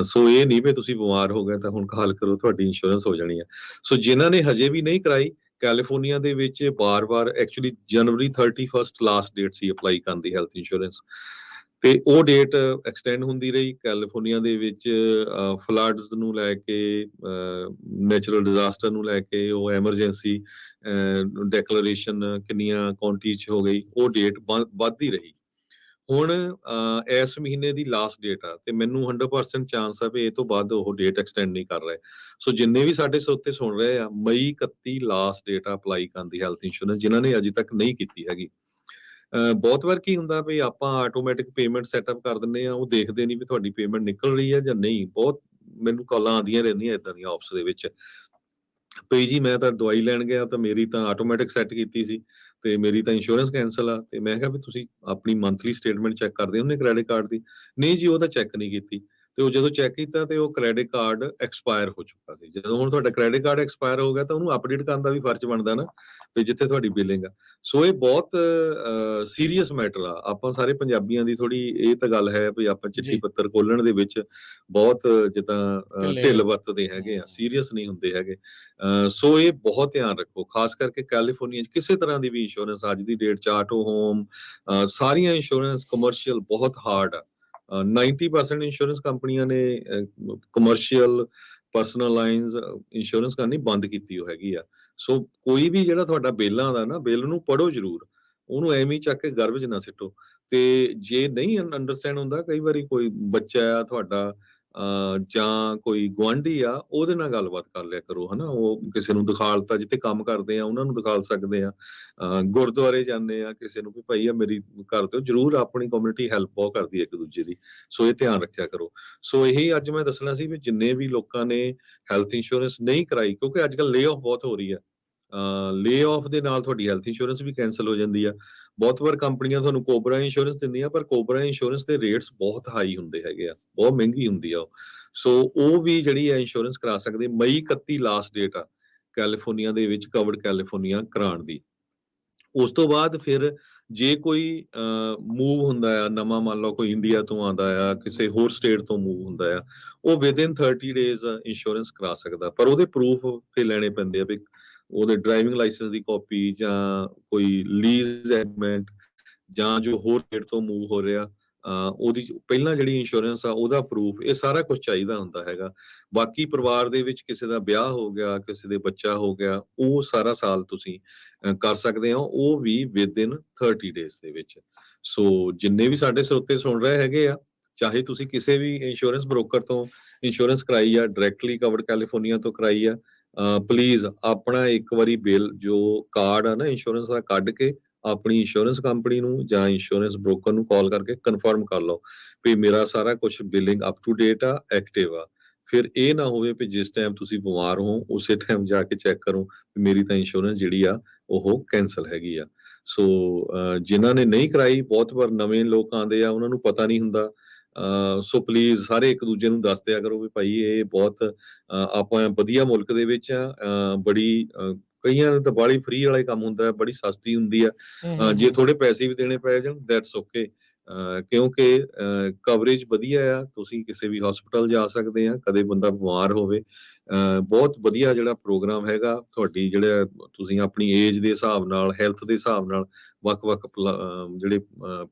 ਸੋ ਇਹ ਨਹੀਂ ਵੀ ਤੁਸੀਂ ਬਿਮਾਰ ਹੋ ਗਏ ਤਾਂ ਹੁਣ ਕਾਲ ਕਰੋ ਤੁਹਾਡੀ ਇੰਸ਼ੋਰੈਂਸ ਹੋ ਜਾਣੀ ਹੈ। ਸੋ ਜਿਨ੍ਹਾਂ ਨੇ ਹਜੇ ਵੀ ਨਹੀਂ ਕਰਾਈ, ਕੈਲੀਫੋਰਨੀਆ ਦੇ ਵਿੱਚ ਬਾਰ-ਬਾਰ ਐਕਚੁਅਲੀ ਜਨਵਰੀ 31 ਲਾਸਟ ਡੇਟ ਸੀ ਅਪਲਾਈ ਕਰਨ ਦੀ ਹੈਲਥ ਇੰਸ਼ੋਰੈਂਸ, ਤੇ ਉਹ ਡੇਟ ਐਕਸਟੈਂਡ ਹੁੰਦੀ ਰਹੀ। ਕੈਲੀਫੋਰਨੀਆ ਦੇ ਵਿੱਚ ਫਲੱਡਸ ਨੂੰ ਲੈ ਕੇ, ਨੈਚੁਰਲ ਡਿਜ਼ਾਸਟਰ ਨੂੰ ਲੈ ਕੇ ਉਹ ਐਮਰਜੈਂਸੀ ਡੈਕਲੇਰੇਸ਼ਨ ਕਿੰਨੀਆਂ ਕਾਉਂਟੀ 'ਚ ਹੋ ਗਈ, ਉਹ ਡੇਟ ਵੱਧਦੀ ਰਹੀ। ਹੁਣ ਇਸ ਮਹੀਨੇ ਦੀ ਲਾਸਟ ਡੇਟ ਆ ਤੇ ਮੈਨੂੰ 100% ਚਾਂਸ ਆ ਵੀ ਇਹ ਤੋਂ ਬਾਅਦ ਉਹ ਡੇਟ ਐਕਸਟੈਂਡ ਨਹੀਂ ਕਰ ਰਹੇ। ਸੋ ਜਿੰਨੇ ਵੀ ਸਾਡੇ ਸਰੋਤੇ ਸੁਣ ਰਹੇ ਆ, ਮਈ 31 ਲਾਸਟ ਡੇਟ ਆ ਅਪਲਾਈ ਕਰਨ ਦੀ ਹੈਲਥ ਇੰਸ਼ੋਰੈਂਸ, ਜਿਨ੍ਹਾਂ ਨੇ ਅਜੇ ਤੱਕ ਨਹੀਂ ਕੀਤੀ ਹੈਗੀ। ਬਹੁਤ ਵਾਰ ਕੀ ਹੁੰਦਾ ਵੀ ਆਪਾਂ ਆਟੋਮੈਟਿਕ ਪੇਮੈਂਟ ਸੈਟਅਪ ਕਰ ਦਿੰਦੇ ਆ, ਉਹ ਦੇਖਦੇ ਨਹੀਂ ਵੀ ਤੁਹਾਡੀ ਪੇਮੈਂਟ ਨਿਕਲ ਰਹੀ ਹੈ ਜਾਂ ਨਹੀਂ। ਬਹੁਤ ਮੈਨੂੰ ਕਾਲਾਂ ਆਉਂਦੀਆਂ ਰਹਿੰਦੀਆਂ ਇਦਾਂ ਦੀਆਂ ਆਫਿਸ ਦੇ ਵਿੱਚ, ਪਈ ਜੀ ਮੈਂ ਤਾਂ ਦਵਾਈ ਲੈਣ ਗਿਆ ਤਾਂ ਮੇਰੀ ਤਾਂ ਆਟੋਮੈਟਿਕ ਸੈੱਟ ਕੀਤੀ ਸੀ ਤੇ ਮੇਰੀ ਤਾਂ ਇੰਸ਼ੋਰੈਂਸ ਕੈਂਸਲ ਆ। ਤੇ ਮੈਂ ਕਿਹਾ ਵੀ ਤੁਸੀਂ ਆਪਣੀ ਮੰਥਲੀ ਸਟੇਟਮੈਂਟ ਚੈੱਕ ਕਰਦੇ ਹੁੰਦੇ ਕ੍ਰੈਡਿਟ ਕਾਰਡ ਦੀ? ਨਹੀਂ ਜੀ ਉਹ ਤਾਂ ਚੈੱਕ ਨਹੀਂ ਕੀਤੀ। ਤੇ ਉਹ ਜਦੋਂ ਚੈੱਕ ਕੀਤਾ ਤੇ ਉਹ ਕ੍ਰੈਡਿਟ ਕਾਰਡ ਐਕਸਪਾਇਰ ਹੋ ਚੁੱਕਾ ਸੀ। ਜਦੋਂ ਹੁਣ ਤੁਹਾਡਾ ਕ੍ਰੈਡਿਟ ਕਾਰਡ ਐਕਸਪਾਇਰ ਹੋ ਗਿਆ ਤਾਂ ਉਹਨੂੰ ਅਪਡੇਟ ਕਰਨ ਦਾ ਵੀ ਫਰਜ਼ ਬਣਦਾ ਨਾ, ਵੀ ਜਿੱਥੇ ਤੁਹਾਡੀ ਬਿਲਿੰਗ ਆ। ਸੋ ਇਹ ਬਹੁਤ ਸੀਰੀਅਸ ਮੈਟਰ ਆ। ਆਪਾਂ ਸਾਰੇ ਪੰਜਾਬੀਆਂ ਦੀ ਥੋੜੀ ਇਹ ਤਾਂ ਗੱਲ ਹੈ ਵੀ ਆਪਾਂ ਚਿੱਠੀ ਜੀ ਪੱਤਰ ਖੋਲਣ ਦੇ ਵਿੱਚ ਬਹੁਤ ਜਿੱਦਾਂ ਢਿੱਲੇ ਢਿੱਲ ਹੋ। ਵਰਤਦੇ ਹੈਗੇ ਆ, ਸੀਰੀਅਸ ਨਹੀਂ ਹੁੰਦੇ ਹੈਗੇ। ਸੋ ਇਹ ਬਹੁਤ ਧਿਆਨ ਰੱਖੋ, ਖਾਸ ਕਰਕੇ ਕੈਲੀਫੋਰਨੀਆ 'ਚ ਕਿਸੇ ਤਰ੍ਹਾਂ ਦੀ ਵੀ ਇੰਸ਼ੋਰੈਂਸ ਅੱਜ ਦੀ ਡੇਟ 'ਚ ਆਟੋ ਹੋਮ, ਸਾਰੀਆਂ ਇੰਸ਼ੋਰੈਂਸ ਕਮਰਸ਼ੀਅਲ ਬਹੁਤ ਹਾਰਡ ਆ। 90% ਇੰਸ਼ੋਰੈਂਸ ਕੰਪਨੀਆਂ ਨੇ ਕਮਰਸ਼ੀਅਲ ਪਰਸਨਲ ਲਾਈਨਸ ਇੰਸ਼ੋਰੈਂਸ ਕਰਨੀ ਬੰਦ ਕੀਤੀ ਹੋ ਹੈਗੀ ਆ। ਸੋ ਕੋਈ ਵੀ ਜਿਹੜਾ ਤੁਹਾਡਾ ਬਿੱਲਾਂ ਦਾ ਨਾ, ਬਿੱਲ ਨੂੰ ਪੜ੍ਹੋ ਜ਼ਰੂਰ, ਉਹਨੂੰ ਐਵੇਂ ਹੀ ਚੱਕ ਕੇ ਗਰਭ 'ਚ ਨਾ ਸਿੱਟੋ। ਤੇ ਜੇ ਨਹੀਂ ਅੰਡਰਸਟੈਂਡ ਹੁੰਦਾ, ਕਈ ਵਾਰੀ ਕੋਈ ਬੱਚਾ ਆ ਤੁਹਾਡਾ ਜਾਂ ਕੋਈ ਗੁਆਂਢੀ ਆ, ਉਹਦੇ ਨਾਲ ਗੱਲਬਾਤ ਕਰ ਲਿਆ ਕਰੋ, ਹਨਾ। ਉਹ ਕਿਸੇ ਨੂੰ ਦਿਖਾਲਤਾ, ਜਿੱਥੇ ਕੰਮ ਕਰਦੇ ਆ ਉਹਨਾਂ ਨੂੰ ਦਿਖਾਲ ਸਕਦੇ ਆ, ਗੁਰਦੁਆਰੇ ਜਾਂਦੇ ਆ ਕਿਸੇ ਨੂੰ ਵੀ ਭਾਈ ਆ ਮੇਰੀ ਕਰ ਦਿਓ ਜ਼ਰੂਰ। ਆਪਣੀ ਕਮਿਊਨਿਟੀ ਹੈਲਪ ਬਹੁਤ ਕਰਦੀ ਹੈ ਇੱਕ ਦੂਜੇ ਦੀ, ਸੋ ਇਹ ਧਿਆਨ ਰੱਖਿਆ ਕਰੋ। ਸੋ ਇਹੀ ਅੱਜ ਮੈਂ ਦੱਸਣਾ ਸੀ ਵੀ ਜਿੰਨੇ ਵੀ ਲੋਕਾਂ ਨੇ ਹੈਲਥ ਇੰਸ਼ੋਰੈਂਸ ਨਹੀਂ ਕਰਾਈ, ਕਿਉਂਕਿ ਅੱਜ ਕੱਲ੍ਹ ਲੇ ਆਫ ਬਹੁਤ ਹੋ ਰਹੀ ਆ, ਲੇ ਆਫ ਦੇ ਨਾਲ ਤੁਹਾਡੀ ਹੈਲਥ ਇੰਸ਼ੋਰੈਂਸ ਵੀ ਕੈਂਸਲ ਹੋ ਜਾਂਦੀ ਆ। ਬਹੁਤ ਵਾਰ ਕੰਪਨੀਆਂ ਤੁਹਾਨੂੰ ਕੋਬਰਾ ਇੰਸ਼ੋਰੈਂਸ ਦਿੰਦੀਆਂ, ਪਰ ਕੋਬਰਾ ਇੰਸ਼ੋਰੈਂਸ ਦੇ ਰੇਟਸ ਬਹੁਤ ਹਾਈ ਹੁੰਦੇ ਹੈਗੇ ਆ, ਬਹੁਤ ਮਹਿੰਗੀ ਹੁੰਦੀ ਆ ਉਹ। ਸੋ ਉਹ ਵੀ ਜਿਹੜੀ ਹੈ ਇੰਸ਼ੋਰੈਂਸ ਕਰਾ ਸਕਦੇ। ਮਈ 31 ਲਾਸਟ ਡੇਟ ਆ ਕੈਲੀਫੋਰਨੀਆ ਦੇ ਵਿੱਚ ਕਵਰਡ ਕੈਲੀਫੋਰਨੀਆ ਕਰਾਉਣ ਦੀ। ਉਸ ਤੋਂ ਬਾਅਦ ਫਿਰ ਜੇ ਕੋਈ ਮੂਵ ਹੁੰਦਾ ਆ ਨਵਾਂ, ਮੰਨ ਲਓ ਕੋਈ ਇੰਡੀਆ ਤੋਂ ਆਉਂਦਾ ਆ, ਕਿਸੇ ਹੋਰ ਸਟੇਟ ਤੋਂ ਮੂਵ ਹੁੰਦਾ ਆ, ਉਹ ਵਿਦਿਨ 30 ਡੇਜ਼ ਇੰਸ਼ੋਰੈਂਸ ਕਰਾ ਸਕਦਾ। ਪਰ ਉਹਦੇ ਪ੍ਰੂਫ ਫਿਰ ਲੈਣੇ ਪੈਂਦੇ ਆ ਵੀ ਉਹਦੇ ਡਰਾਈਵਿੰਗ ਲਾਇਸੈਂਸ ਦੀ ਕਾਪੀ, ਜਾਂ ਕੋਈ ਲੀਜ਼ ਐਗਰੀਮੈਂਟ, ਜਾਂ ਜੋ ਹੋਰ ਸਟੇਟ ਤੋਂ ਮੂਵ ਹੋ ਰਿਹਾ ਉਹਦੀ ਪਹਿਲਾਂ ਜਿਹੜੀ ਇੰਸ਼ੋਰੈਂਸ ਆ ਉਹਦਾ ਪ੍ਰੂਫ, ਇਹ ਸਾਰਾ ਕੁਝ ਚਾਹੀਦਾ ਹੁੰਦਾ ਹੈਗਾ। ਬਾਕੀ ਪਰਿਵਾਰ ਦੇ ਵਿੱਚ ਕਿਸੇ ਦਾ ਵਿਆਹ ਹੋ ਗਿਆ, ਕਿਸੇ ਦੇ ਬੱਚਾ ਹੋ ਗਿਆ, ਉਹ ਸਾਰਾ ਸਾਲ ਤੁਸੀਂ ਕਰ ਸਕਦੇ ਹੋ, ਉਹ ਵੀ ਵਿਦਿਨ 30 ਡੇਜ਼ ਦੇ ਵਿੱਚ। ਸੋ ਜਿੰਨੇ ਵੀ ਸਾਡੇ ਸਰੋਤੇ ਸੁਣ ਰਹੇ ਹੈਗੇ ਆ, ਚਾਹੇ ਤੁਸੀਂ ਕਿਸੇ ਵੀ ਇੰਸ਼ੋਰੈਂਸ ਬ੍ਰੋਕਰ ਤੋਂ ਇੰਸ਼ੋਰੈਂਸ ਕਰਾਈ ਆ, ਡਾਇਰੈਕਟਲੀ ਕਵਰਡ ਕੈਲੀਫੋਰਨੀਆ ਤੋਂ ਕਰਾਈ ਆ, ਪਲੀਜ਼ ਆਪਣਾ ਇੱਕ ਵਾਰੀ ਬਿੱਲ ਜੋ ਕਾਰਡ ਆ ਨਾ ਇੰਸ਼ੋਰੈਂਸ ਦਾ ਕੱਢ ਕੇ ਆਪਣੀ ਇੰਸ਼ੋਰੈਂਸ ਕੰਪਨੀ ਨੂੰ ਜਾਂ ਇੰਸ਼ੋਰੈਂਸ ਬ੍ਰੋਕਰ ਨੂੰ ਕਾਲ ਕਰਕੇ ਕਨਫਰਮ ਕਰ ਲਓ ਵੀ ਮੇਰਾ ਸਾਰਾ ਕੁਝ ਬਿਲਿੰਗ ਅਪ ਟੂ ਡੇਟ ਆ, ਐਕਟਿਵ ਆ। ਫਿਰ ਇਹ ਨਾ ਹੋਵੇ ਵੀ ਜਿਸ ਟਾਈਮ ਤੁਸੀਂ ਬਿਮਾਰ ਹੋ ਉਸੇ ਟਾਈਮ ਜਾ ਕੇ ਚੈੱਕ ਕਰੋ ਵੀ ਮੇਰੀ ਤਾਂ ਇੰਸ਼ੋਰੈਂਸ ਜਿਹੜੀ ਆ ਉਹ ਕੈਂਸਲ ਹੈਗੀ ਆ। ਸੋ ਜਿਨ੍ਹਾਂ ਨੇ ਨਹੀਂ ਕਰਾਈ, ਬਹੁਤ ਵਾਰ ਨਵੇਂ ਲੋਕ ਆਉਂਦੇ ਆ, ਉਹਨਾਂ ਨੂੰ ਪਤਾ ਨਹੀਂ ਹੁੰਦਾ। ਸੋ ਪਲੀਜ਼ ਸਾਰੇ ਇੱਕ ਦੂਜੇ ਨੂੰ ਦੱਸ ਦਿਆ ਕਰੋ ਵੀ ਭਾਈ ਇਹ ਬਹੁਤ ਆਪਾਂ ਵਧੀਆ ਮੁਲਕ ਦੇ ਵਿੱਚ ਆ, ਬੜੀ ਕਈਆਂ ਦਾ ਤਾਂ ਬਾਹਲੀ ਫ੍ਰੀ ਵਾਲਾ ਹੀ ਕੰਮ ਹੁੰਦਾ, ਬੜੀ ਸਸਤੀ ਹੁੰਦੀ ਆ। ਜੇ ਥੋੜੇ ਪੈਸੇ ਵੀ ਦੇਣੇ ਪੈ ਜਾਣ ਦੈਟਸ ਓਕੇ, ਕਿਉਂਕਿ ਕਵਰੇਜ ਵਧੀਆ ਆ। ਤੁਸੀਂ ਕਿਸੇ ਵੀ ਹਸਪਤਾਲ ਜਾ ਸਕਦੇ ਆ, ਕਦੇ ਬੰਦਾ ਬਿਮਾਰ ਹੋਵੇ, ਬਹੁਤ ਵਧੀਆ ਜਿਹੜਾ ਪ੍ਰੋਗਰਾਮ ਹੈਗਾ। ਤੁਹਾਡੀ ਜਿਹੜਾ ਤੁਸੀਂ ਆਪਣੀ ਏਜ ਦੇ ਹਿਸਾਬ ਨਾਲ, ਹੈਲਥ ਦੇ ਹਿਸਾਬ ਨਾਲ ਵੱਖ-ਵੱਖ ਜਿਹੜੇ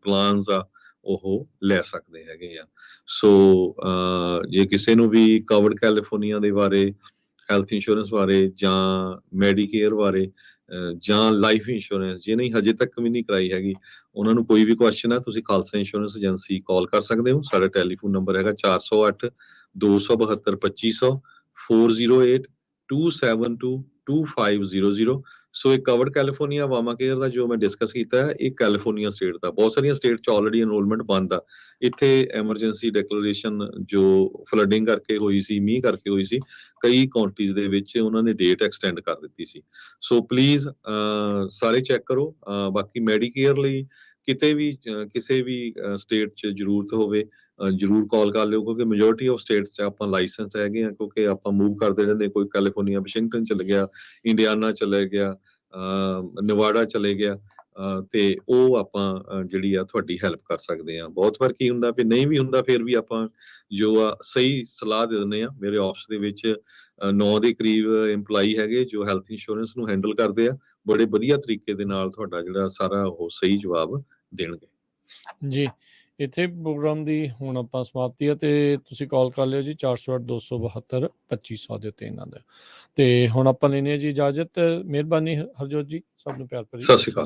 ਪਲਾਨਸ ਆ ਉਹ ਲੈ ਸਕਦੇ ਹੈਗੇ ਆ। ਸੋ ਜੇ ਕਿਸੇ ਨੂੰ ਵੀ ਕਵਰਡ ਕੈਲੀਫੋਰਨੀਆ ਦੇ ਬਾਰੇ, ਹੈਲਥ ਇੰਸ਼ੋਰੈਂਸ ਬਾਰੇ, ਜਾਂ ਮੈਡੀਕੇਅਰ ਬਾਰੇ, ਜਾਂ ਲਾਈਫ ਇੰਸ਼ੋਰੈਂਸ ਜਿਹਨੇ ਹਜੇ ਤੱਕ ਵੀ ਨਹੀਂ ਕਰਾਈ ਹੈਗੀ, ਉਹਨਾਂ ਨੂੰ ਕੋਈ ਵੀ ਕੁਐਸਚਨ ਆ, ਤੁਸੀਂ ਖਾਲਸਾ ਇੰਸ਼ੋਰੈਂਸ ਏਜੰਸੀ ਕਾਲ ਕਰ ਸਕਦੇ ਹੋ। ਸਾਡਾ ਟੈਲੀਫੋਨ ਨੰਬਰ ਹੈਗਾ 408 272 2500 408 272 2500। ਸੋ ਇਹ ਕਵਰਡ ਕੈਲੀਫੋਰਨੀਆ ਅਵਾਮਾ ਕੇਅਰ ਦਾ ਜੋ ਮੈਂ ਡਿਸਕਸ ਕੀਤਾ ਹੈ, ਇਹ ਕੈਲੀਫੋਰਨੀਆ ਸਟੇਟ ਦਾ। ਬਹੁਤ ਸਾਰੀਆਂ ਸਟੇਟ 'ਚ ਆਲਰੇਡੀ ਐਨਰੋਲਮੈਂਟ ਬੰਦ ਆ। ਇੱਥੇ ਐਮਰਜੈਂਸੀ ਡਿਕਲੇਰੇਸ਼ਨ ਜੋ ਫਲੱਡਿੰਗ ਕਰਕੇ ਹੋਈ ਸੀ, ਮੀਂਹ ਕਰਕੇ ਹੋਈ ਸੀ, ਕਈ ਕਾਉਂਟੀਜ਼ ਦੇ ਵਿੱਚ ਉਹਨਾਂ ਨੇ ਡੇਟ ਐਕਸਟੈਂਡ ਕਰ ਦਿੱਤੀ ਸੀ। ਸੋ ਪਲੀਜ਼ ਸਾਰੇ ਚੈੱਕ ਕਰੋ। ਬਾਕੀ ਮੈਡੀਕੇਅਰ ਲਈ ਕਿਤੇ ਵੀ ਕਿਸੇ ਵੀ ਸਟੇਟ 'ਚ ਜ਼ਰੂਰਤ ਹੋਵੇ ਜ਼ਰੂਰ ਕਾਲ ਕਰ ਲਿਓ, ਕਿਉਂਕਿ ਮੈਜੋਰਿਟੀ ਆਫ ਸਟੇਟਸ 'ਚ ਆਪਾਂ ਲਾਇਸੈਂਸ ਹੈਗੇ ਆ, ਕਿਉਂਕਿ ਆਪਾਂ ਮੂਵ ਕਰਦੇ ਰਹਿੰਦੇ। ਕੋਈ ਕੈਲੀਫੋਰਨੀਆ ਵਾਸ਼ਿੰਗਟਨ ਚਲੇ ਗਿਆ, ਇੰਡੀਆਨਾ ਚਲੇ ਗਿਆ, ਨਵਾਡਾ ਚਲੇ ਗਿਆ, ਤੇ ਉਹ ਆਪਾਂ ਜਿਹੜੀ ਆ ਤੁਹਾਡੀ ਹੈਲਪ ਕਰ ਸਕਦੇ ਆ। ਬਹੁਤ ਵਾਰ ਕੀ ਹੁੰਦਾ, ਫਿਰ ਨਹੀਂ ਵੀ ਹੁੰਦਾ, ਫਿਰ ਵੀ ਆਪਾਂ ਜੋ ਆ ਸਹੀ ਸਲਾਹ ਦੇ ਦਿੰਦੇ ਆ। ਮੇਰੇ ਆਫਿਸ ਦੇ ਵਿੱਚ 9 ਦੇ ਕਰੀਬ EMPLOYEE ਹੈਗੇ ਜੋ ਹੈਲਥ ਇੰਸ਼ੋਰੈਂਸ ਨੂੰ ਹੈਂਡਲ ਕਰਦੇ ਆ। ਬੜੇ ਵਧੀਆ ਤਰੀਕੇ ਦੇ ਨਾਲ ਤੁਹਾਡਾ ਜਿਹੜਾ ਸਾਰਾ ਉਹ ਸਹੀ ਜਵਾਬ ਦੇਣਗੇ। ਜੀ, ਇੱਥੇ ਪ੍ਰੋਗਰਾਮ ਦੀ ਹੁਣ ਆਪਾਂ ਸਮਾਪਤੀ ਆ, ਤੇ ਤੁਸੀਂ ਕਾਲ ਕਰ ਲਿਓ ਜੀ 408-272-2500 ਦੇ ਉੱਤੇ ਇਹਨਾਂ ਦਾ। ਤੇ ਹੁਣ ਆਪਾਂ ਲੈਂਦੇ ਹਾਂ ਜੀ ਇਜਾਜ਼ਤ। ਮਿਹਰਬਾਨੀ ਹਰਜੋਤ ਜੀ, ਸਭ ਨੂੰ ਪਿਆਰ ਭਰੀ ਸਤਿ ਸ਼੍ਰੀ ਅਕਾਲ।